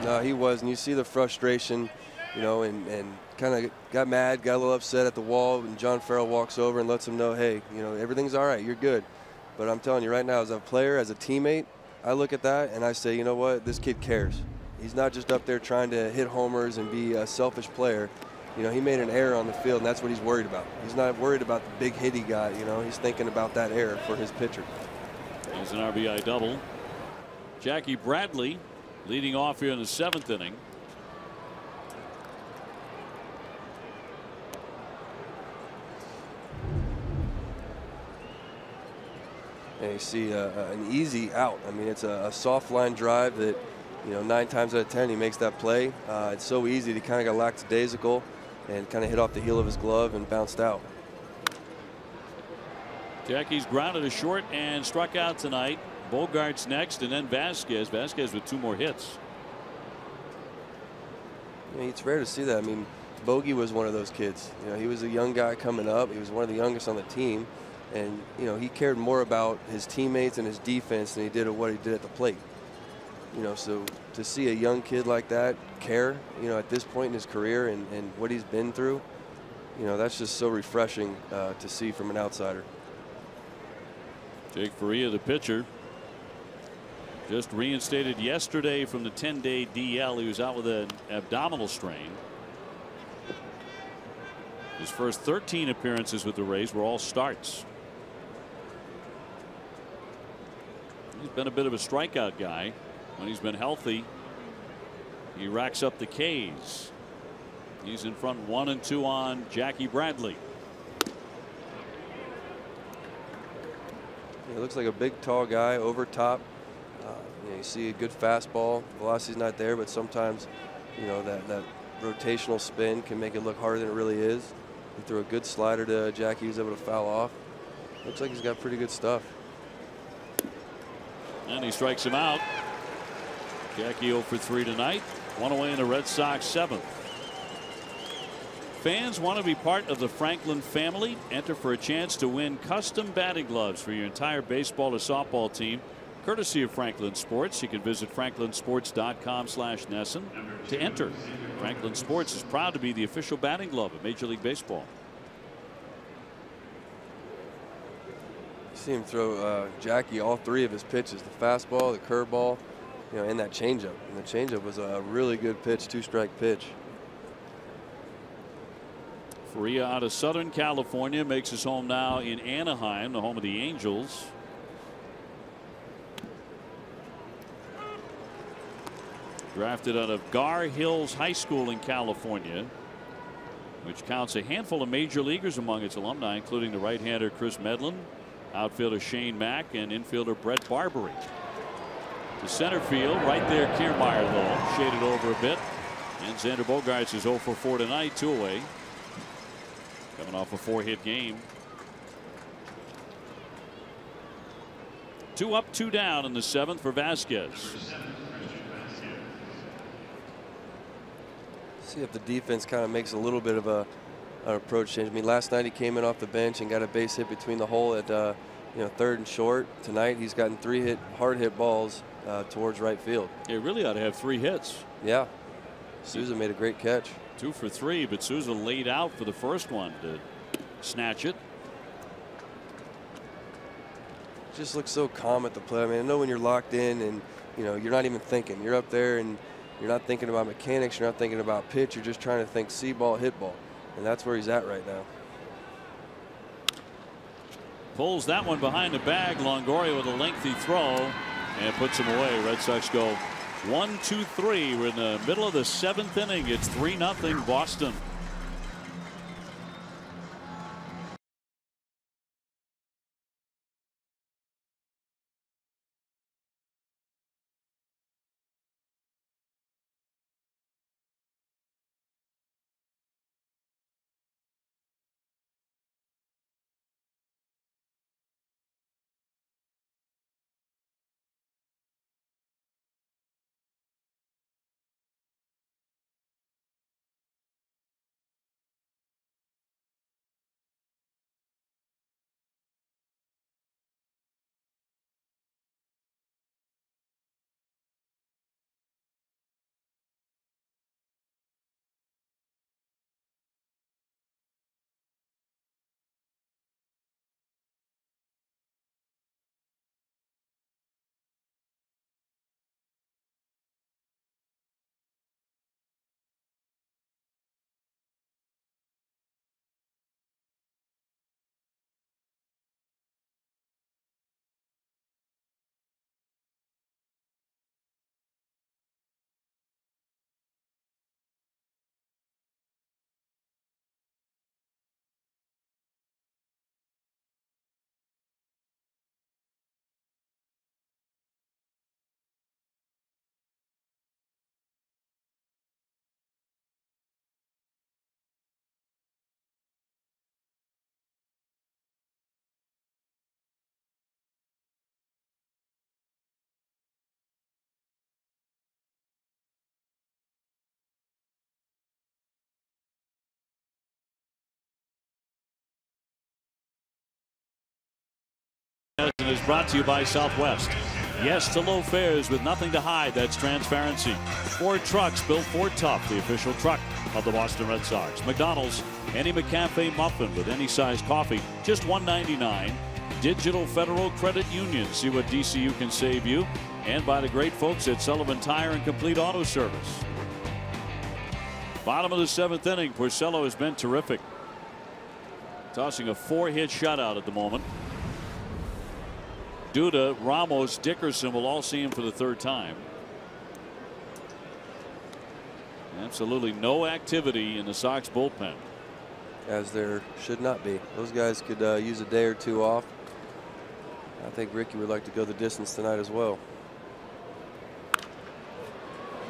No, he wasn't. You see the frustration, you know, and kind of got mad, got a little upset at the wall, and John Farrell walks over and lets him know, hey, you know, everything's all right, you're good. But I'm telling you right now, as a player, as a teammate, I look at that and I say, you know what, this kid cares. He's not just up there trying to hit homers and be a selfish player. You know, he made an error on the field, and that's what he's worried about. He's not worried about the big hit he got, you know, he's thinking about that error for his pitcher. There's an RBI double. Jackie Bradley leading off here in the 7th inning. And you see an easy out. I mean, it's a soft line drive that, you know, 9 times out of 10 he makes that play. It's so easy to kind of got lackadaisical and kind of hit off the heel of his glove and bounced out. Jackie's grounded a short and struck out tonight. Bogart's next, and then Vasquez. Vasquez with 2 more hits. I mean, it's rare to see that. I mean, Bogey was one of those kids. You know, he was a young guy coming up. He was one of the youngest on the team. And, you know, he cared more about his teammates and his defense than he did what he did at the plate. You know, so to see a young kid like that care, you know, at this point in his career and what he's been through, you know, that's just so refreshing to see from an outsider. Jake Faria, the pitcher, just reinstated yesterday from the 10-day DL. He was out with an abdominal strain. His first 13 appearances with the Rays were all starts. He's been a bit of a strikeout guy. When he's been healthy, he racks up the Ks. He's in front 1-2 on Jackie Bradley. He looks like a big, tall guy, over top. You know, you see a good fastball. Velocity's not there, but sometimes, you know, that rotational spin can make it look harder than it really is. He threw a good slider to Jackie. He was able to foul off. Looks like he's got pretty good stuff. And he strikes him out. Jackie 0 for 3 tonight. 1 away in the Red Sox 7th. Fans want to be part of the Franklin family. Enter for a chance to win custom batting gloves for your entire baseball or softball team, courtesy of Franklin Sports. You can visit franklinsports.com/Nesson to enter. Franklin Sports is proud to be the official batting glove of Major League Baseball. You see him throw Jackie all 3 of his pitches: the fastball, the curveball, you know, and that changeup. And the changeup was a really good pitch, 2-strike pitch. Faria out of Southern California makes his home now in Anaheim, the home of the Angels. Drafted out of Gar Hills High School in California, which counts a handful of major leaguers among its alumni, including the right-hander Chris Medlin, outfielder Shane Mack, and infielder Brett Barbary. To center field, right there, Kiermaier, though, shaded over a bit. And Xander Bogaerts is 0 for 4 tonight, 2 away. Coming off a 4-hit game. 2 up, 2 down in the 7th for Vasquez. See if the defense kind of makes a little bit of an approach change. I mean, last night he came in off the bench and got a base hit between the hole at you know, 3rd and short. Tonight he's gotten 3 hard hit balls towards right field. He really ought to have 3 hits. Yeah, Souza made a great catch. 2 for 3, but Souza laid out for the first one to snatch it. Just looks so calm at the plate. I mean, I know when you're locked in and, you know, you're not even thinking. You're up there and you're not thinking about mechanics. You're not thinking about pitch. You're just trying to think see ball, hit ball. And that's where he's at right now. Pulls that one behind the bag. Longoria with a lengthy throw and puts him away. Red Sox go 1-2-3. We're in the middle of the 7th inning. It's 3-0 Boston. And is brought to you by Southwest. Yes to low fares with nothing to hide. That's transparency. Ford Trucks, built Ford Tough, the official truck of the Boston Red Sox. McDonald's, any McCafe muffin with any size coffee, just $1.99. Digital Federal Credit Union. See what DCU can save you. And by the great folks at Sullivan Tire and Complete Auto Service. Bottom of the 7th inning. Porcello has been terrific. Tossing a 4-hit shutout at the moment. Duda, Ramos, Dickerson will all see him for the 3rd time. Absolutely no activity in the Sox bullpen. As there should not be. Those guys could use a day or two off. I think Ricky would like to go the distance tonight as well.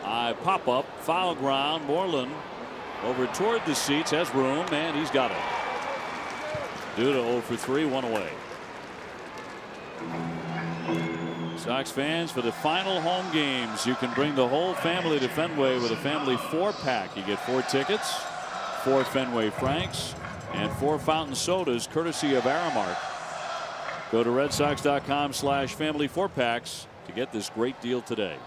Pop up, foul ground. Moreland over toward the seats, has room, and he's got it. Duda 0 for 3, 1 away. Sox fans, for the final home games, you can bring the whole family to Fenway with a family 4-pack. You get 4 tickets, 4 Fenway Franks, and 4 fountain sodas courtesy of Aramark. Go to redsox.com/family 4-packs to get this great deal today.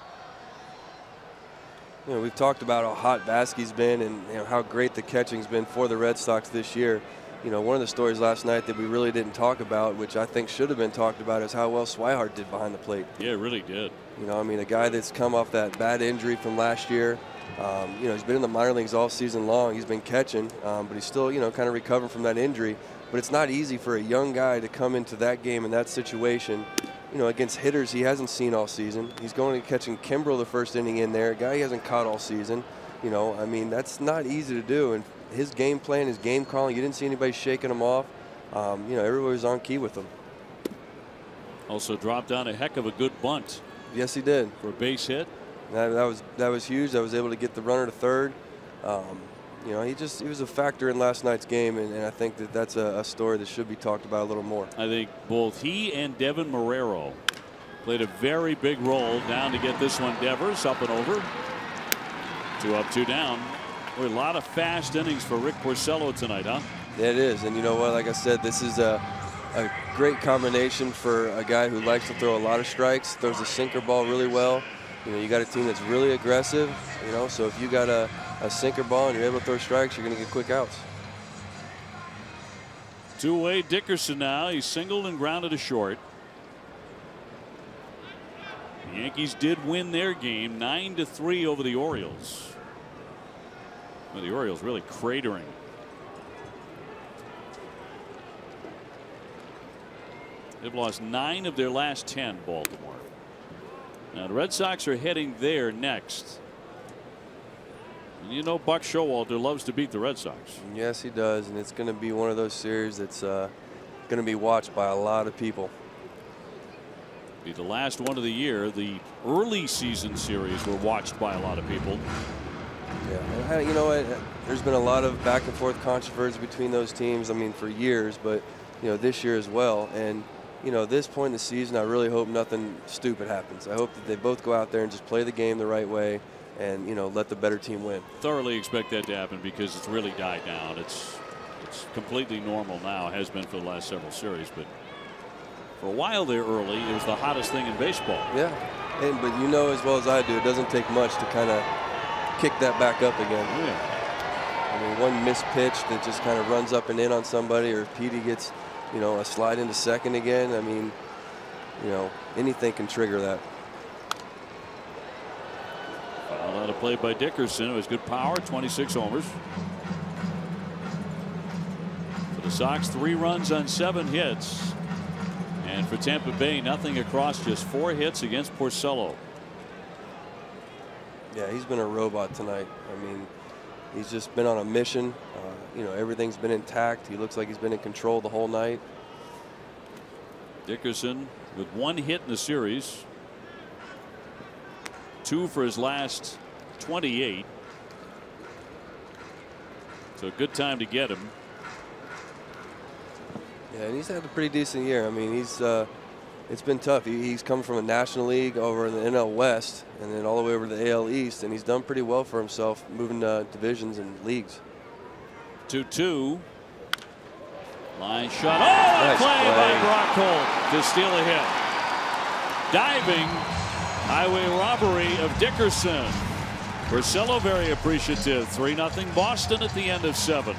You know, we've talked about how hot Vasquez's been and how great the catching's been for the Red Sox this year. You know, one of the stories last night that we really didn't talk about, which I think should have been talked about, is how well Swihart did behind the plate. Yeah, really did. You know, I mean, a guy that's come off that bad injury from last year. You know, he's been in the minor leagues all season long. He's been catching, but he's still, you know, kind of recovering from that injury. But it's not easy for a young guy to come into that game in that situation, you know, against hitters he hasn't seen all season. He's going and catching Kimbrel the 1st inning in there, a guy he hasn't caught all season. You know, I mean, that's not easy to do. And his game plan, his game calling, you didn't see anybody shaking him off. You know, everybody was on key with him. Also dropped down a heck of a good bunt. Yes, he did. For a base hit. That was huge. I was able to get the runner to 3rd. You know, he was a factor in last night's game, and I think that's a story that should be talked about a little more. I think both he and Devin Marrero played a very big role down to get this one. Devers up and over. 2 up, 2 down. Boy, a lot of fast innings for Rick Porcello tonight, huh? Yeah, it is. And you know what? Like I said, this is a great combination for a guy who likes to throw a lot of strikes, throws a sinker ball really well. You know, you got a team that's really aggressive, you know, so if you got a sinker ball and you're able to throw strikes, you're going to get quick outs. 2-away Dickerson now. He's singled and grounded to short. The Yankees did win their game 9-3 over the Orioles. Well, the Orioles really cratering. They've lost 9 of their last 10, Baltimore. Now the Red Sox are heading there next. And you know Buck Showalter loves to beat the Red Sox. Yes, he does, and it's going to be one of those series that's going to be watched by a lot of people. Be the last one of the year. The early season series were watched by a lot of people. Yeah, you know what? There's been a lot of back and forth controversy between those teams. I mean, for years, but you know, this year as well. And you know, this point in the season, I really hope nothing stupid happens. I hope that they both go out there and just play the game the right way, and you know, let the better team win. Thoroughly expect that to happen because it's really died down. It's completely normal now. It has been for the last several series, but for a while there early, it was the hottest thing in baseball. Yeah, but you know as well as I do, it doesn't take much to kind of kick that back up again. Yeah. I mean, one missed pitch that just kind of runs up and in on somebody, or if Petey gets, you know, a slide into second again. I mean, you know, anything can trigger that. Foul out of play by Dickerson. It was good power, 26 homers. For the Sox, 3 runs on 7 hits. And for Tampa Bay, nothing across, just 4 hits against Porcello. Yeah, he's been a robot tonight. I mean, he's just been on a mission. You know, everything's been intact. He looks like he's been in control the whole night. Dickerson with 1 hit in the series. 2 for his last 28. So a good time to get him. Yeah, and he's had a pretty decent year. I mean, it's been tough. He's come from a National League over in the NL West and then all the way over to the AL East, and he's done pretty well for himself moving divisions and leagues. 2-2. Line shot. Oh, nice play by Brock Holt to steal a hit. Diving highway robbery of Dickerson. Porcello very appreciative. 3-0 Boston at the end of 7.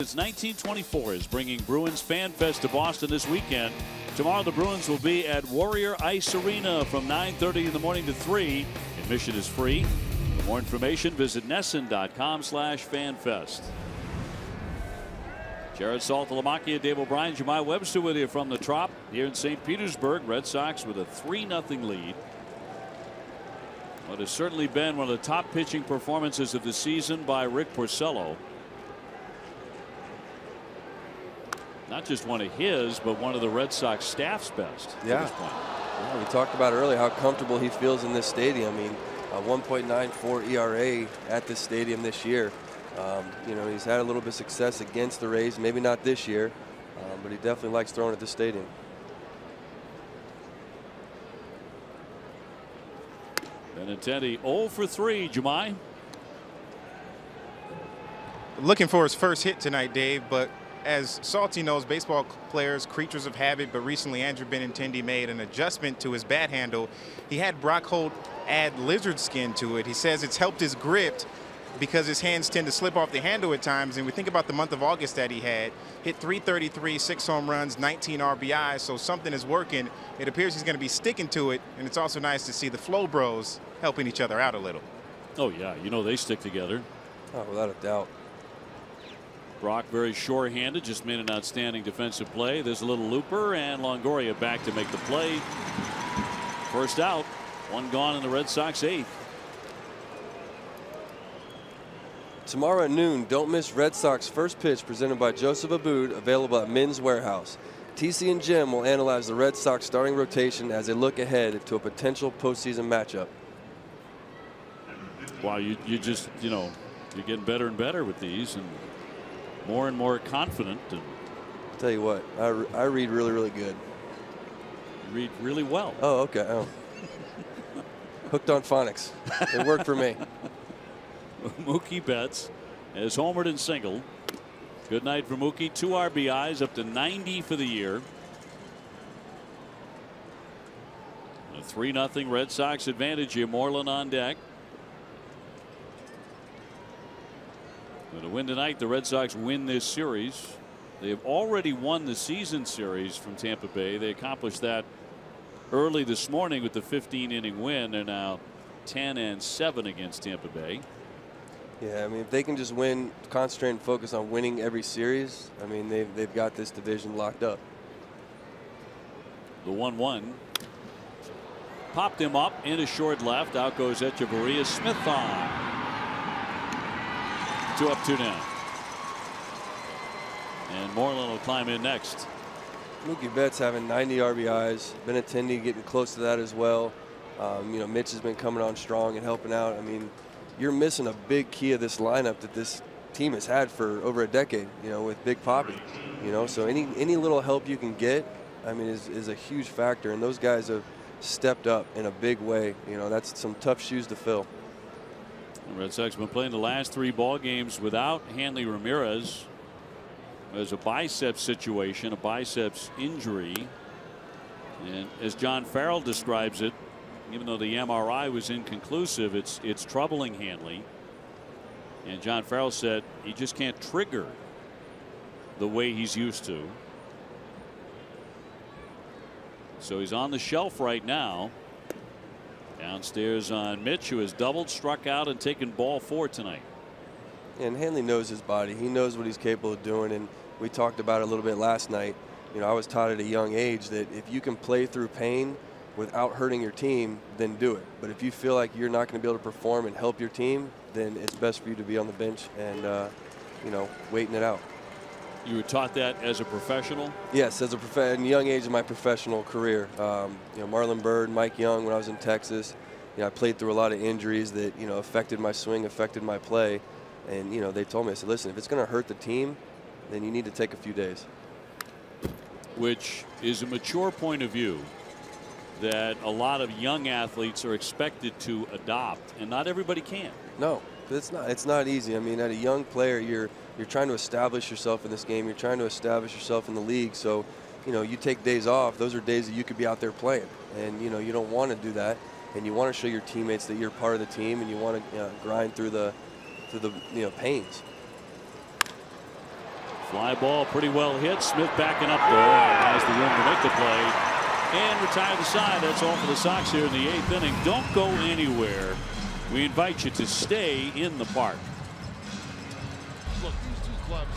Since 1924 is bringing Bruins Fan Fest to Boston this weekend. Tomorrow the Bruins will be at Warrior Ice Arena from 9:30 in the morning to 3. Admission is free. For more information, visit NESN.com/FanFest. Jared Saltalamacchia, Dave O'Brien, Jemai Webster with you from the Trop here in St. Petersburg. Red Sox with a 3-0 lead. What has certainly been one of the top pitching performances of the season by Rick Porcello. Not just one of his, but one of the Red Sox staff's best at this point. Yeah, we talked about earlier how comfortable he feels in this stadium. I mean, a 1.94 ERA at this stadium this year. You know, he's had a little bit of success against the Rays, maybe not this year, but he definitely likes throwing at this stadium. Benintendi 0 for 3, Jemai. Looking for his first hit tonight, Dave, but as Salty knows, baseball players, creatures of habit, but recently Andrew Benintendi made an adjustment to his bat handle. He had Brock Holt add lizard skin to it. He says it's helped his grip because his hands tend to slip off the handle at times. And we think about the month of August that he had. Hit .333, 6 home runs, 19 RBIs, so something is working. It appears he's going to be sticking to it, and it's also nice to see the Flow Bros helping each other out a little. Oh, yeah, you know they stick together. Oh, without a doubt. Brock very sure-handed, just made an outstanding defensive play. There's a little looper, and Longoria back to make the play. First out, one gone in the Red Sox 8th. Tomorrow at noon, don't miss Red Sox first pitch presented by Joseph Abboud, available at Men's Warehouse. TC and Jim will analyze the Red Sox starting rotation as they look ahead to a potential postseason matchup. Wow, you just, you know, you're getting better and better with these and more confident. And I'll tell you what, I read really, really good. You read really well. Oh, okay. Oh. Hooked on phonics. It worked for me. Mookie Betts has homered and singled. Good night for Mookie. 2 RBIs, up to 90 for the year. A 3-0 Red Sox advantage here. Moreland on deck. To win tonight, the Red Sox win this series. They have already won the season series from Tampa Bay. They accomplished that early this morning with the 15-inning win. They're now 10-7 against Tampa Bay. Yeah, I mean, if they can just win, concentrate and focus on winning every series, I mean, they've got this division locked up. The 1-1. Popped him up into short left. Out goes Echeverria. Smith on. 2 up, 2 down. And Moreland will climb in next. Mookie Betts having 90 RBIs. Benintendi getting close to that as well. You know, Mitch has been coming on strong and helping out. I mean, you're missing a big key of this lineup that this team has had for over a decade, you know, with Big Papi. You know, so any little help you can get, I mean, is a huge factor. And those guys have stepped up in a big way. You know, that's some tough shoes to fill. The Red Sox have been playing the last 3 ball games without Hanley Ramirez. There's a biceps situation, a biceps injury. And as John Farrell describes it, even though the MRI was inconclusive, it's troubling Hanley. And John Farrell said he just can't trigger the way he's used to. So he's on the shelf right now. Downstairs on Mitch, who has doubled, struck out, and taken ball 4 tonight. And Hanley knows his body. He knows what he's capable of doing. And we talked about it a little bit last night. You know, I was taught at a young age that if you can play through pain without hurting your team, then do it. But if you feel like you're not going to be able to perform and help your team, then it's best for you to be on the bench and, you know, waiting it out. You were taught that as a professional? Yes, as a young age of my professional career. You know, Marlon Byrd, Mike Young, when I was in Texas, you know, I played through a lot of injuries that, you know, affected my swing, affected my play. And, you know, they told me, I said, listen, if it's going to hurt the team, then you need to take a few days. Which is a mature point of view that a lot of young athletes are expected to adopt, and not everybody can. No, it's not easy. I mean, at a young player, you're trying to establish yourself in this game. You're trying to establish yourself in the league. So, you know, you take days off. Those are days that you could be out there playing. And, you know, you don't want to do that. And you want to show your teammates that you're part of the team, and you want to grind through the you know, pains. Fly ball pretty well hit. Smith backing up there and has the room to make the play and retire the side. That's all for the Sox here in the 8th inning. Don't go anywhere. We invite you to stay in the park. Look, these 2 clubs.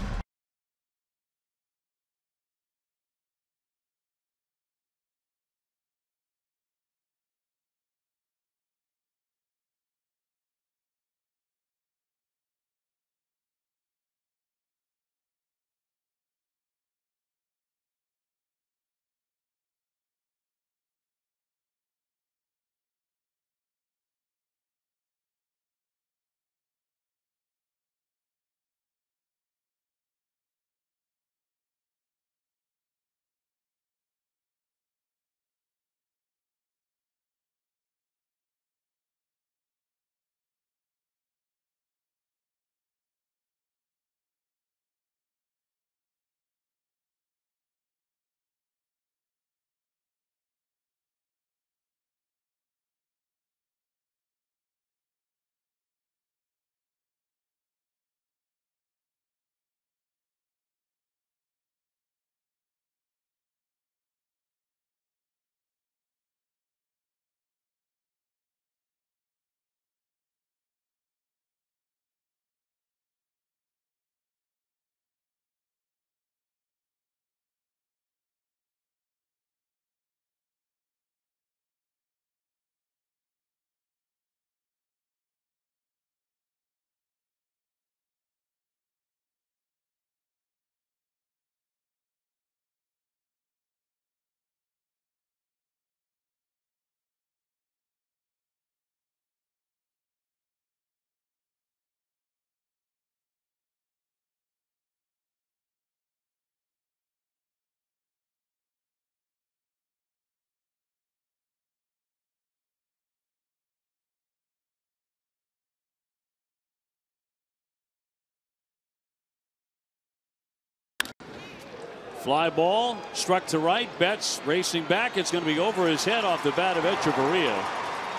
Fly ball struck to right. Betts racing back. It's going to be over his head off the bat of Echeverria.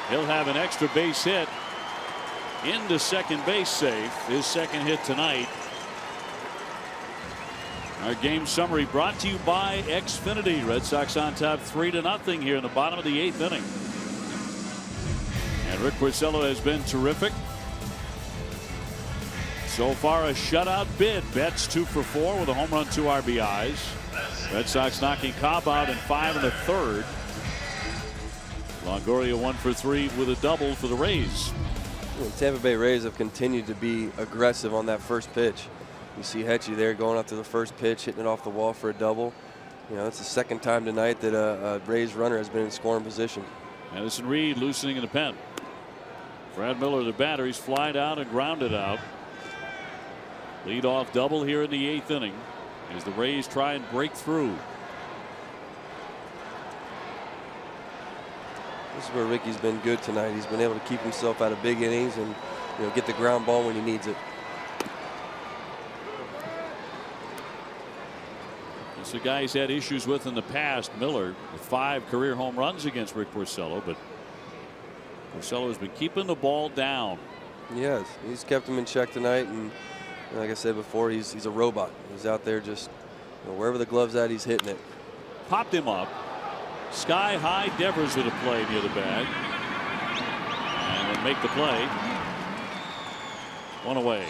He'll have an extra base hit into second base safe. His second hit tonight. Our game summary brought to you by Xfinity. Red Sox on top 3-0 here in the bottom of the 8th inning. And Rick Porcello has been terrific. So far a shutout bid. Betts 2 for 4 with a home run, 2 RBIs. Red Sox knocking Cobb out in 5 1/3. Longoria 1 for 3 with a double for the Rays. The Tampa Bay Rays have continued to be aggressive on that first pitch. You see Hetchy there going up to the first pitch, hitting it off the wall for a double. You know, it's the second time tonight that a Rays runner has been in scoring position. Madison Reed loosening in the pen. Brad Miller, the batter, he's flied out and grounded out. Lead-off double here in the 8th inning as the Rays try and break through. This is where Ricky's been good tonight. He's been able to keep himself out of big innings and, you know, get the ground ball when he needs it. It's a guy he's had issues with in the past. Miller with 5 career home runs against Rick Porcello, but Porcello has been keeping the ball down. He has. He's kept him in check tonight, and like I said before, he's a robot. He's out there just, you know, wherever the glove's at, he's hitting it. Popped him up. Sky high. Devers with a play near the bag, and then make the play. 1 away.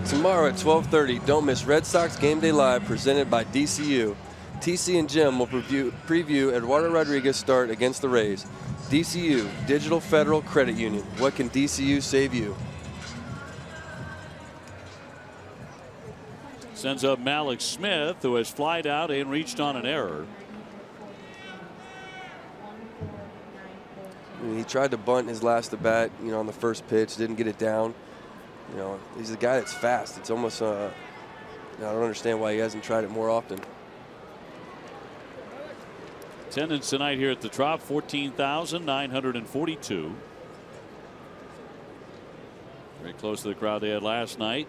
Tomorrow at 12:30, don't miss Red Sox Game Day Live presented by DCU. TC and Jim will preview Eduardo Rodriguez start against the Rays. DCU, Digital Federal Credit Union. What can DCU save you? Sends up Malik Smith, who has flied out and reached on an error. He tried to bunt his last at bat, you know, on the first pitch, didn't get it down. You know, he's a guy that's fast. It's almost, you know, I don't understand why he hasn't tried it more often. Attendance tonight here at the Trop, 14,942. Very close to the crowd they had last night.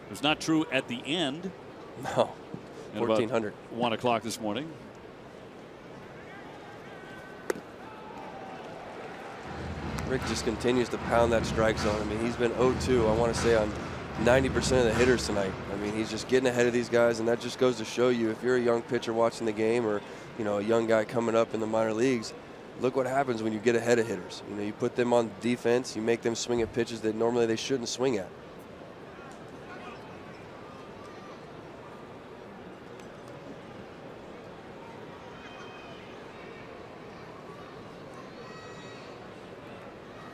It was not true at the end. No, 1,400. 1 o'clock this morning. Rick just continues to pound that strike zone. I mean, he's been 0-2, I want to say, on 90% of the hitters tonight. I mean, he's just getting ahead of these guys, and that just goes to show you, if you're a young pitcher watching the game, or, you know, a young guy coming up in the minor leagues, look what happens when you get ahead of hitters. You know, you put them on defense, you make them swing at pitches that normally they shouldn't swing at.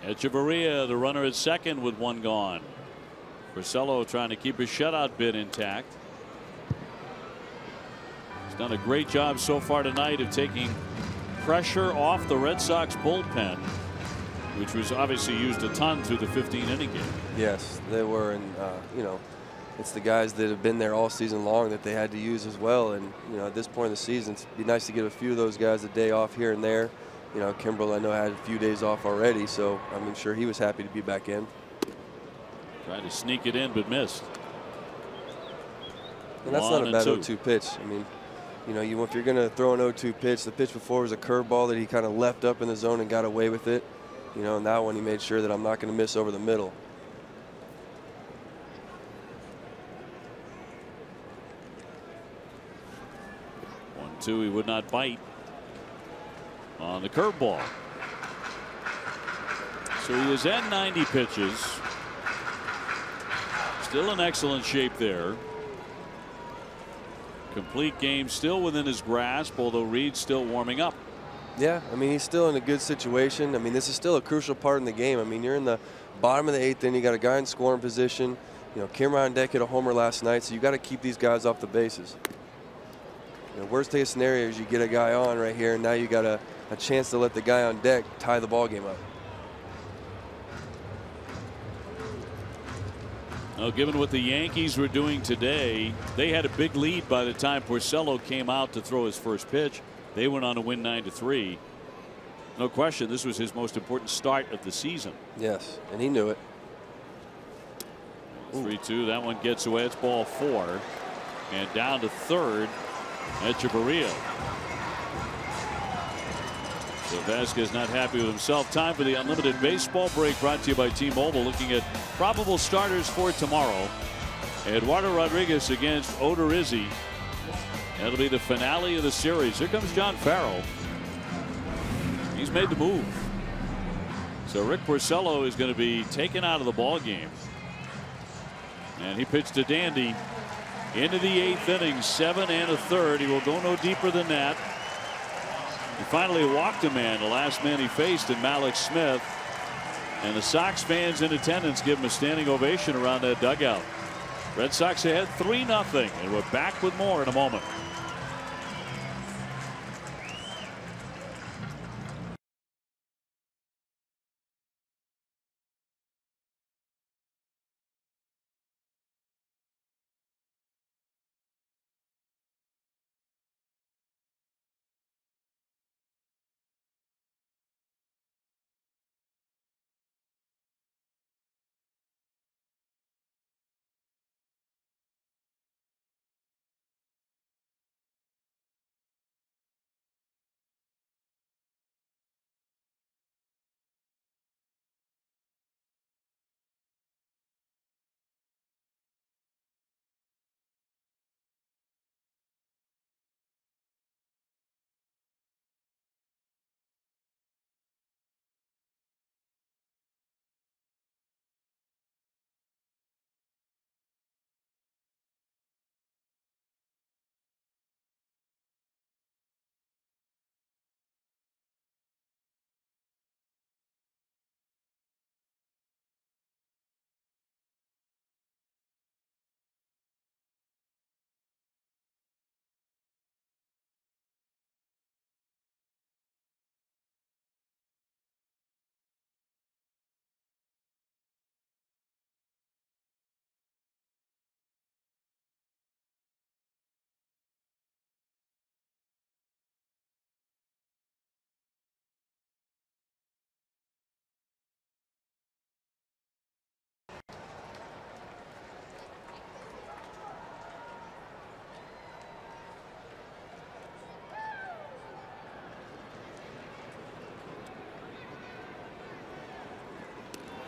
Echeverria, the runner at second with 1 gone. Porcello trying to keep his shutout bid intact. He's done a great job so far tonight of taking pressure off the Red Sox bullpen, which was obviously used a ton through the 15-inning game. Yes, they were, and you know, it's the guys that have been there all season long that they had to use as well. And, you know, at this point in the season, it'd be nice to give a few of those guys a day off here and there. You know, Kimbrel, I know, had a few days off already, so I'm sure he was happy to be back in. Tried to sneak it in, but missed. And that's not a bad 0-2 pitch. I mean, you know, if you're going to throw an 0-2 pitch, the pitch before was a curveball that he kind of left up in the zone and got away with it. You know, and that one he made sure that I'm not going to miss over the middle. He would not bite on the curveball. So he is at 90 pitches. Still in excellent shape there. Complete game still within his grasp, although Reed's still warming up. Yeah, I mean, he's still in a good situation. I mean, this is still a crucial part in the game. I mean, you're in the bottom of the 8th inning. You got a guy in scoring position. You know, Kim Rondek hit a homer last night, so you got to keep these guys off the bases. You know, worst case scenario is you get a guy on right here, and now you got a chance to let the guy on deck tie the ball game up. Well, given what the Yankees were doing today, they had a big lead by the time Porcello came out to throw his first pitch. They went on to win 9-3. No question, this was his most important start of the season. Yes, and he knew it. 3-2. That one gets away. It's ball 4. And down to third, Echeverria. So Vasquez not happy with himself. Time for the Unlimited Baseball break, brought to you by T-Mobile. Looking at probable starters for tomorrow. Eduardo Rodriguez against Odorizzi. That'll be the finale of the series. Here comes John Farrell. He's made the move. So Rick Porcello is going to be taken out of the ball game. And he pitched to Dandy into the 8th inning, 7 1/3. He will go no deeper than that. He finally walked a man, the last man he faced, in Malik Smith. And the Sox fans in attendance give him a standing ovation around that dugout. Red Sox ahead 3-0, and we're back with more in a moment.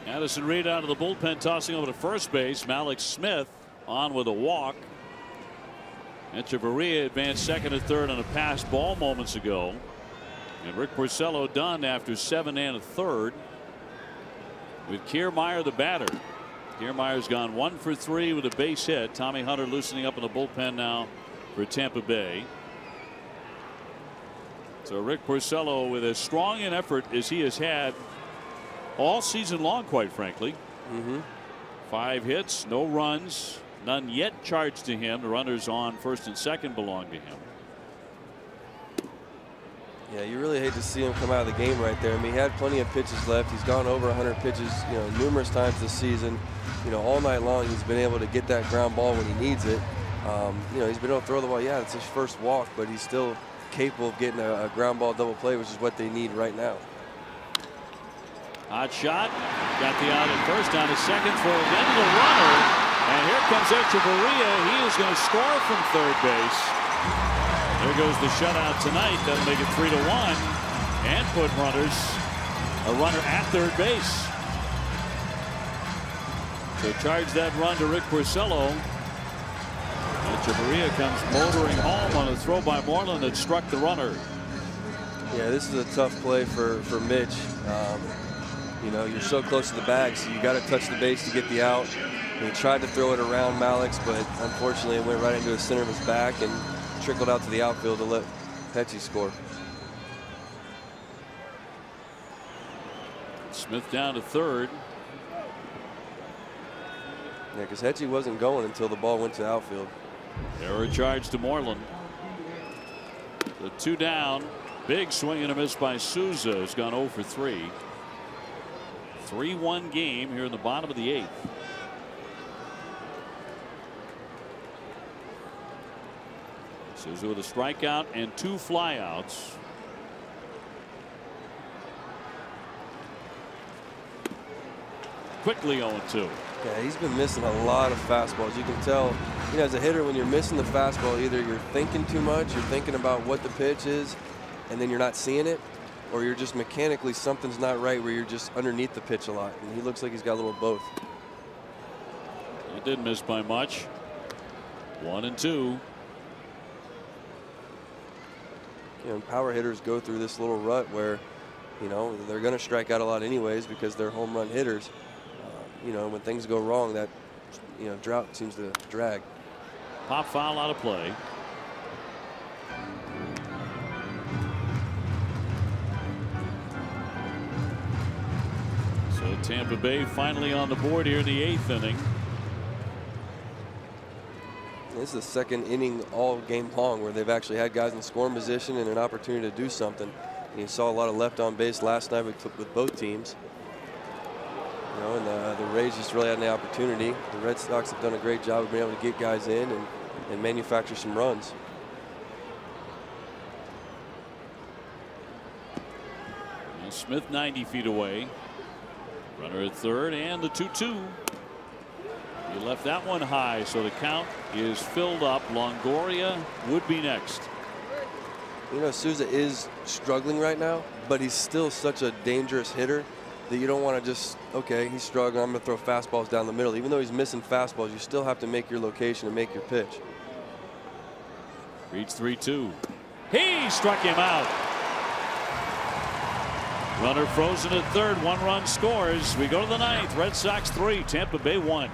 Addison Reed out of the bullpen, tossing over to first base. Malik Smith on with a walk. Echeverria advanced second and third on a passed ball moments ago. And Rick Porcello done after 7 1/3 with Kiermaier the batter. Kiermaier's gone 1 for 3 with a base hit. Tommy Hunter loosening up in the bullpen now for Tampa Bay. So Rick Porcello with as strong an effort as he has had all season long, quite frankly. 5 hits, no runs, none yet charged to him. The runners on first and second belong to him. Yeah, you really hate to see him come out of the game right there. I mean, he had plenty of pitches left. He's gone over 100 pitches, numerous times this season. All night long he's been able to get that ground ball when he needs it. He's been able to throw the ball. Yeah, it's his first walk, but he's still capable of getting a ground ball double play, which is what they need right now. Hot shot, got the out at first, down to second, throw again to the runner, and here comes Echeverria. He is going to score from third base. There goes the shutout tonight. That'll make it 3-1 and put a runner at third base. So charge that run to Rick Porcello. Echeverria comes motoring home on a throw by Moreland that struck the runner. Yeah, this is a tough play for Mitch. You're so close to the bag, so you got to touch the base to get the out. He tried to throw it around Malix, but unfortunately it went right into the center of his back and trickled out to the outfield to let Petsy score. Smith down to third. Yeah, because Hetchy wasn't going until the ball went to the outfield. Error charge to Moreland. The 2 down. Big swing and a miss by Souza, who's gone 0 for 3. 3-1 game here in the bottom of the 8th. Souza with a strikeout and 2 flyouts. Quickly 0-2. Yeah, he's been missing a lot of fastballs. You can tell, as a hitter, when you're missing the fastball, either you're thinking too much, you're thinking about what the pitch is, and then you're not seeing it, or you're just mechanically something's not right where you're just underneath the pitch a lot. And he looks like he's got a little of both. He didn't miss by much. 1-2. Power hitters go through this little rut where You know, they're going to strike out a lot anyways because they're home run hitters. You know, when things go wrong, that, you know, drought seems to drag. Pop foul out of play. So Tampa Bay finally on the board here in the 8th inning. This is the second inning all game long where they've actually had guys in scoring position and an opportunity to do something. And you saw a lot of left on base last night with both teams. You know, and the Rays just really had an opportunity. The Red Sox have done a great job of being able to get guys in and manufacture some runs. And Smith 90 feet away. Runner at third and the 2-2. He left that one high, so the count is filled up. Longoria would be next. You know, Souza is struggling right now, but he's still such a dangerous hitter that you don't want to just, okay, he's struggling, I'm going to throw fastballs down the middle. Even though he's missing fastballs, you still have to make your location and make your pitch. Reads 3-2. He struck him out. Runner frozen at third. 1 run scores. We go to the 9th. Red Sox 3, Tampa Bay 1.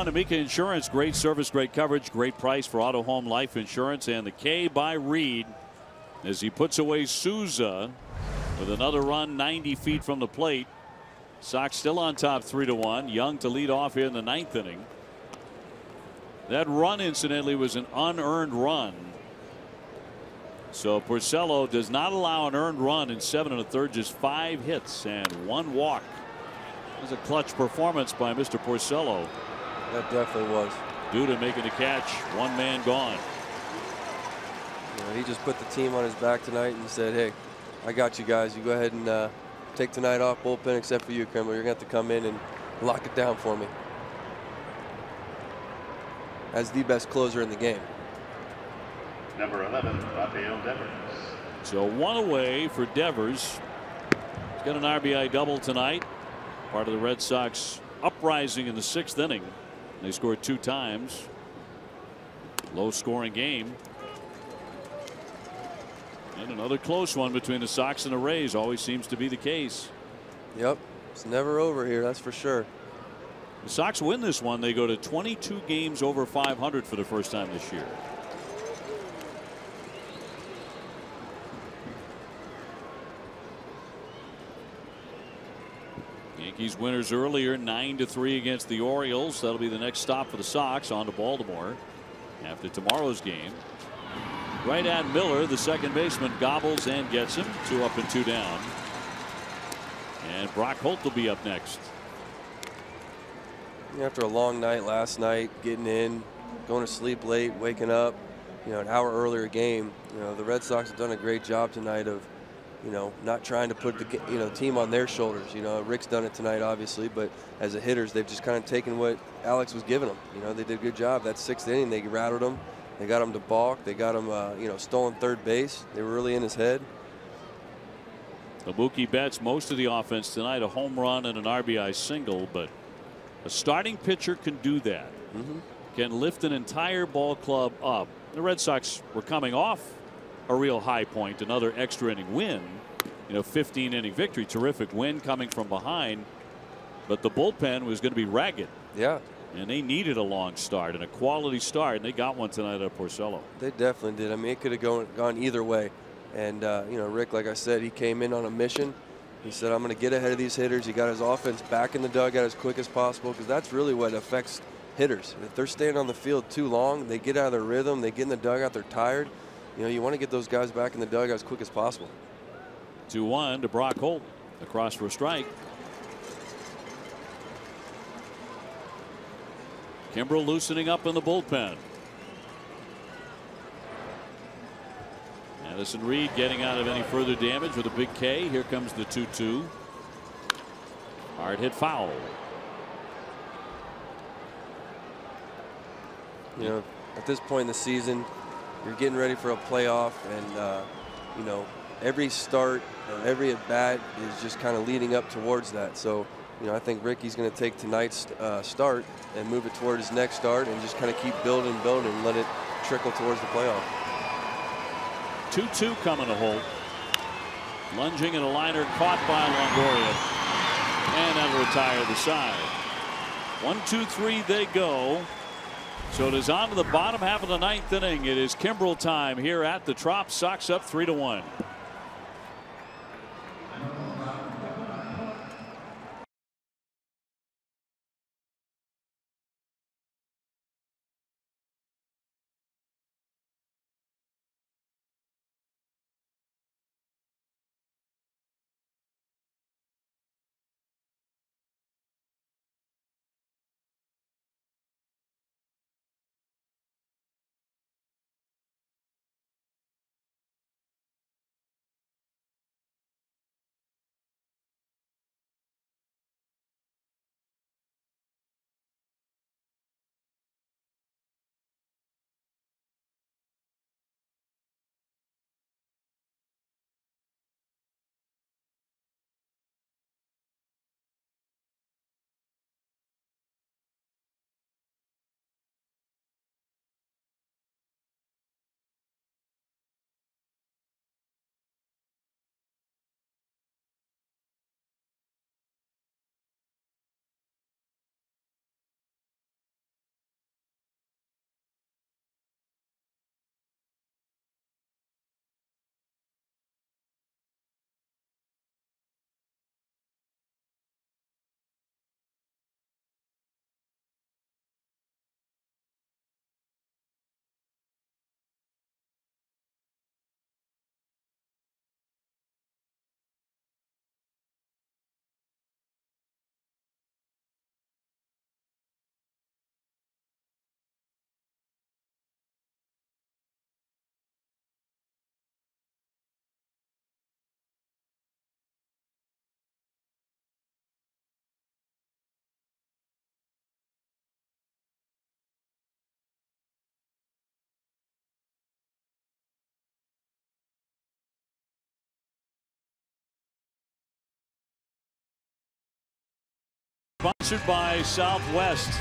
Amica Insurance, great service, great coverage, great price for auto, home, life insurance. And the K by Reed as he puts away Souza with another run 90 feet from the plate. Sox still on top 3-1. Young to lead off here in the 9th inning. That run, incidentally, was an unearned run. So Porcello does not allow an earned run in 7 1/3, just 5 hits and 1 walk. It was a clutch performance by Mr. Porcello. That definitely was. Duda making the catch. 1 man gone. You know, he just put the team on his back tonight and said, hey, I got you guys. You go ahead and take tonight off bullpen, except for you, Kimble. You're going to have to come in and lock it down for me. As the best closer in the game. Number 11, Rafael Devers. So 1 away for Devers. He's got an RBI double tonight. Part of the Red Sox uprising in the 6th inning. They scored 2 times. Low scoring game. And another close one between the Sox and the Rays. Always seems to be the case. Yep. It's never over here, that's for sure. The Sox win this one. They go to 22 games over 500 for the first time this year. Yankees winners earlier 9-3 against the Orioles. That'll be the next stop for the Sox on to Baltimore. after tomorrow's game. Right at Miller, the second baseman, gobbles and gets him. 2 up and 2 down. And Brock Holt will be up next. After a long night last night, getting in, going to sleep late, waking up, an hour earlier game, the Red Sox have done a great job tonight of, not trying to put the team on their shoulders. Rick's done it tonight, obviously, but as a hitters, they've just kind of taken what Alex was giving them. They did a good job. That 6th inning, they rattled him. They got him to balk. They got him, stolen third base. They were really in his head. The Mookie Betts most of the offense tonight, a home run and an RBI single, but a starting pitcher can do that. Can lift an entire ball club up. The Red Sox were coming off a real high point, another extra inning win, 15 inning victory, terrific win coming from behind, but the bullpen was going to be ragged. Yeah. And they needed a long start and a quality start, and they got one tonight at Porcello. They definitely did. I mean, it could have gone either way. And, Rick, like I said, he came in on a mission. He said, I'm going to get ahead of these hitters. He got his offense back in the dugout as quick as possible, because that's really what affects hitters. If they're staying on the field too long, they get out of their rhythm, they get in the dugout, they're tired. You want to get those guys back in the dugout as quick as possible. 2-1 to Brock Holt, across for a strike. Kimbrel loosening up in the bullpen. Addison Reed getting out of any further damage with a big K. Here comes the 2-2. Hard hit foul. At this point in the season, you're getting ready for a playoff, and every start or every at bat is just kind of leading up towards that. So I think Ricky's going to take tonight's start and move it toward his next start and just kind of keep building and let it trickle towards the playoff. 2-2 coming to Holt. Lunging in a liner caught by Longoria. And that'll retire the side. 1-2-3 they go. So it is on to the bottom half of the 9th inning. It is Kimbrel time here at the Trop. Sox up 3-1. Sponsored by Southwest.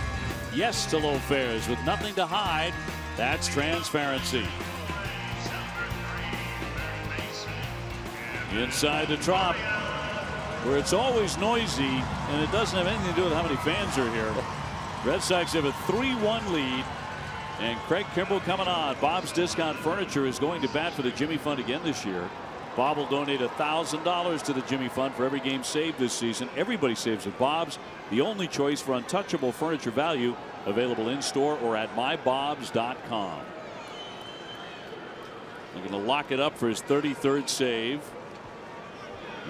Yes to low fares with nothing to hide. That's transparency. Inside the Trop, where it's always noisy, and it doesn't have anything to do with how many fans are here. Red Sox have a 3-1 lead, and Craig Kimbrel coming on. Bob's Discount Furniture is going to bat for the Jimmy Fund again this year. Bob will donate $1,000 to the Jimmy Fund for every game saved this season. Everybody saves at Bob's, the only choice for untouchable furniture value Available in store or at mybobs.com. They're going to lock it up for his 33rd save.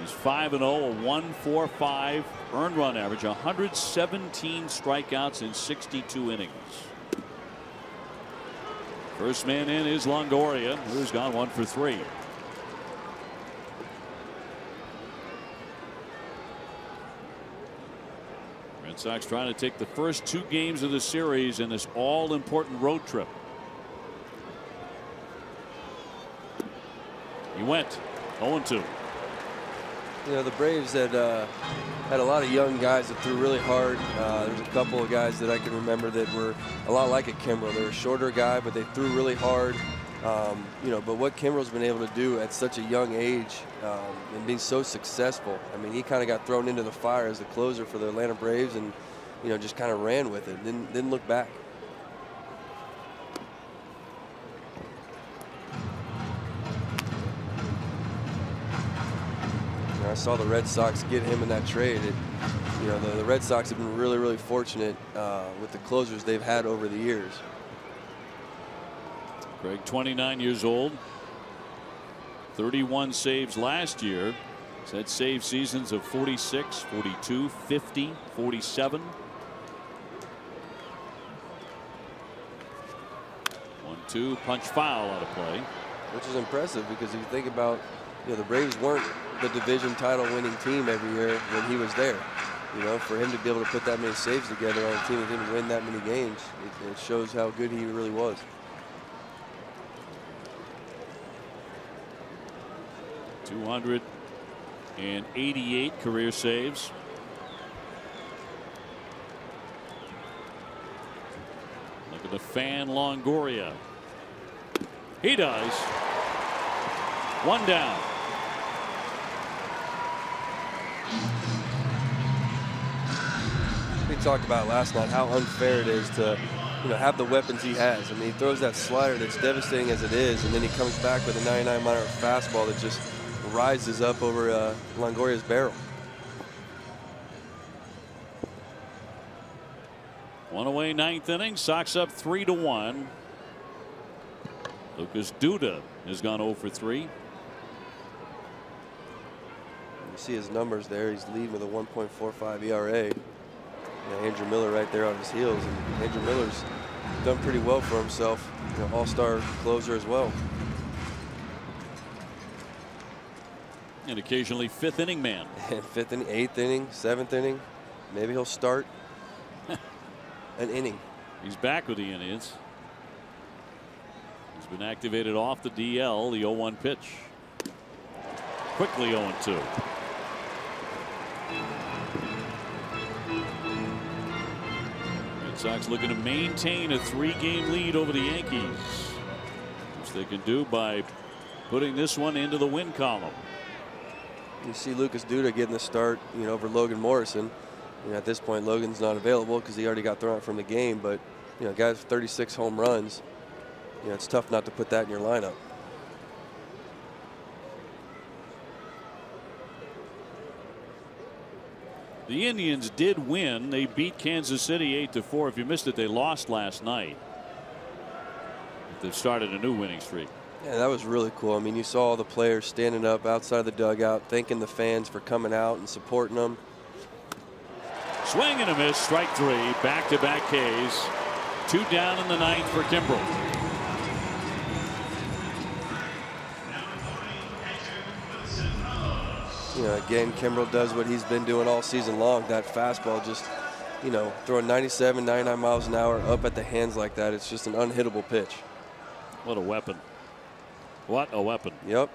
He's 5-0, a 1.45 earned run average, 117 strikeouts in 62 innings. First man in is Longoria, who's gone 1 for 3. Red Sox trying to take the first 2 games of the series in this all-important road trip. He went 0-2. You know, the Braves had a lot of young guys that threw really hard. There's a couple of guys that I can remember that were a lot like a Kimbrel. They're a shorter guy, but they threw really hard. You know, but what Kimbrel's been able to do at such a young age and being so successful, I mean, he kind of got thrown into the fire as the closer for the Atlanta Braves, and you know, just kind of ran with it. Didn't look back. I saw the Red Sox get him in that trade. You know, the Red Sox have been really, really fortunate with the closers they've had over the years. Greg, 29 years old, 31 saves last year. He's had save seasons of 46, 42, 50, 47. 1-2 punch foul out of play. Which is impressive because if you think about, you know, the Braves weren't the division title winning team every year when he was there. You know, for him to be able to put that many saves together on a team that didn't win that many games, it shows how good he really was. .288 career saves. Look at the fan Longoria. He does. 1 down. We talked about last night how unfair it is to, you know, have the weapons he has. I mean, he throws that slider that's devastating as it is, and then he comes back with a 99-mile fastball that just rises up over Longoria's barrel. 1 away, 9th inning. Sox up 3-1. Lucas Duda has gone 0 for 3. You see his numbers there. He's leading with a 1.45 ERA. You know, Andrew Miller right there on his heels, and Andrew Miller's done pretty well for himself. You know, all-star closer as well. And occasionally 5th inning man. And 5th inning, 8th inning, 7th inning. Maybe he'll start an inning. He's back with the Indians. He's been activated off the DL. The 0-1 pitch. Quickly 0-2. Red Sox looking to maintain a 3-game lead over the Yankees, which they can do by putting this one into the win column. You see Lucas Duda getting the start, you know, over Logan Morrison. You know, at this point, Logan's not available because he already got thrown out from the game. But you know, guys with 36 home runs, you know, it's tough not to put that in your lineup. The Indians did win. They beat Kansas City 8-4. If you missed it, they lost last night. They've started a new winning streak. Yeah, that was really cool. I mean, you saw all the players standing up outside the dugout, thanking the fans for coming out and supporting them. Swing and a miss, strike 3, back-to-back Ks. 2 down in the 9th for Kimbrel. You know, again, Kimbrel does what he's been doing all season long. That fastball just, you know, throwing 97, 99 miles an hour up at the hands like that. It's just an unhittable pitch. What a weapon. What a weapon. Yep.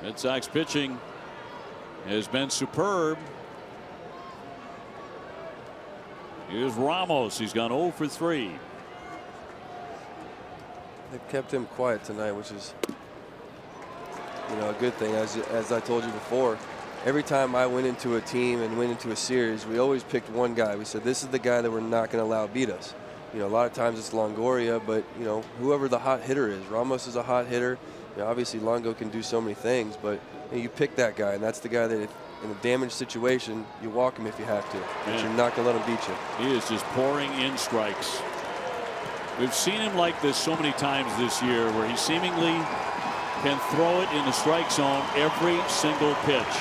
Red Sox pitching has been superb. Here's Ramos. He's gone 0 for 3. They've kept him quiet tonight, which is, you know, a good thing. As I told you before, every time I went into a team and went into a series, we always picked one guy. We said, this is the guy that we're not going to allow beat us. You know, a lot of times it's Longoria, but, you know, whoever the hot hitter is. Ramos is a hot hitter. You know, obviously Longo can do so many things, but you know, you pick that guy, and that's the guy that in a damaged situation, you walk him if you have to. But you're not going to let him beat you. He is just pouring in strikes. We've seen him like this so many times this year, where he seemingly can throw it in the strike zone every single pitch.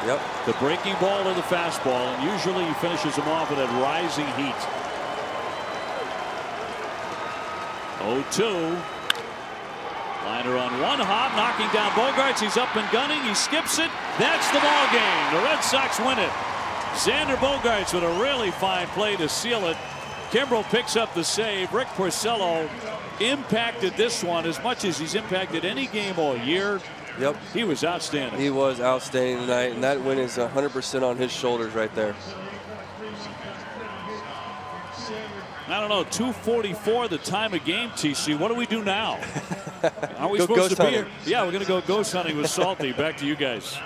Yep. The breaking ball or the fastball, and usually he finishes them off with that rising heat. 0-2. Liner on one hop, knocking down Bogaerts. He's up and gunning. He skips it. That's the ball game. The Red Sox win it. Xander Bogaerts with a really fine play to seal it. Kimbrel picks up the save. Rick Porcello impacted this one as much as he's impacted any game all year. Yep. He was outstanding. He was outstanding tonight, and that win is 100% on his shoulders right there. I don't know, 2:44 the time of game, TC. What do we do now? Are we Go supposed to be hunting. here? Yeah, we're going to go ghost hunting with Salty. Back to you guys.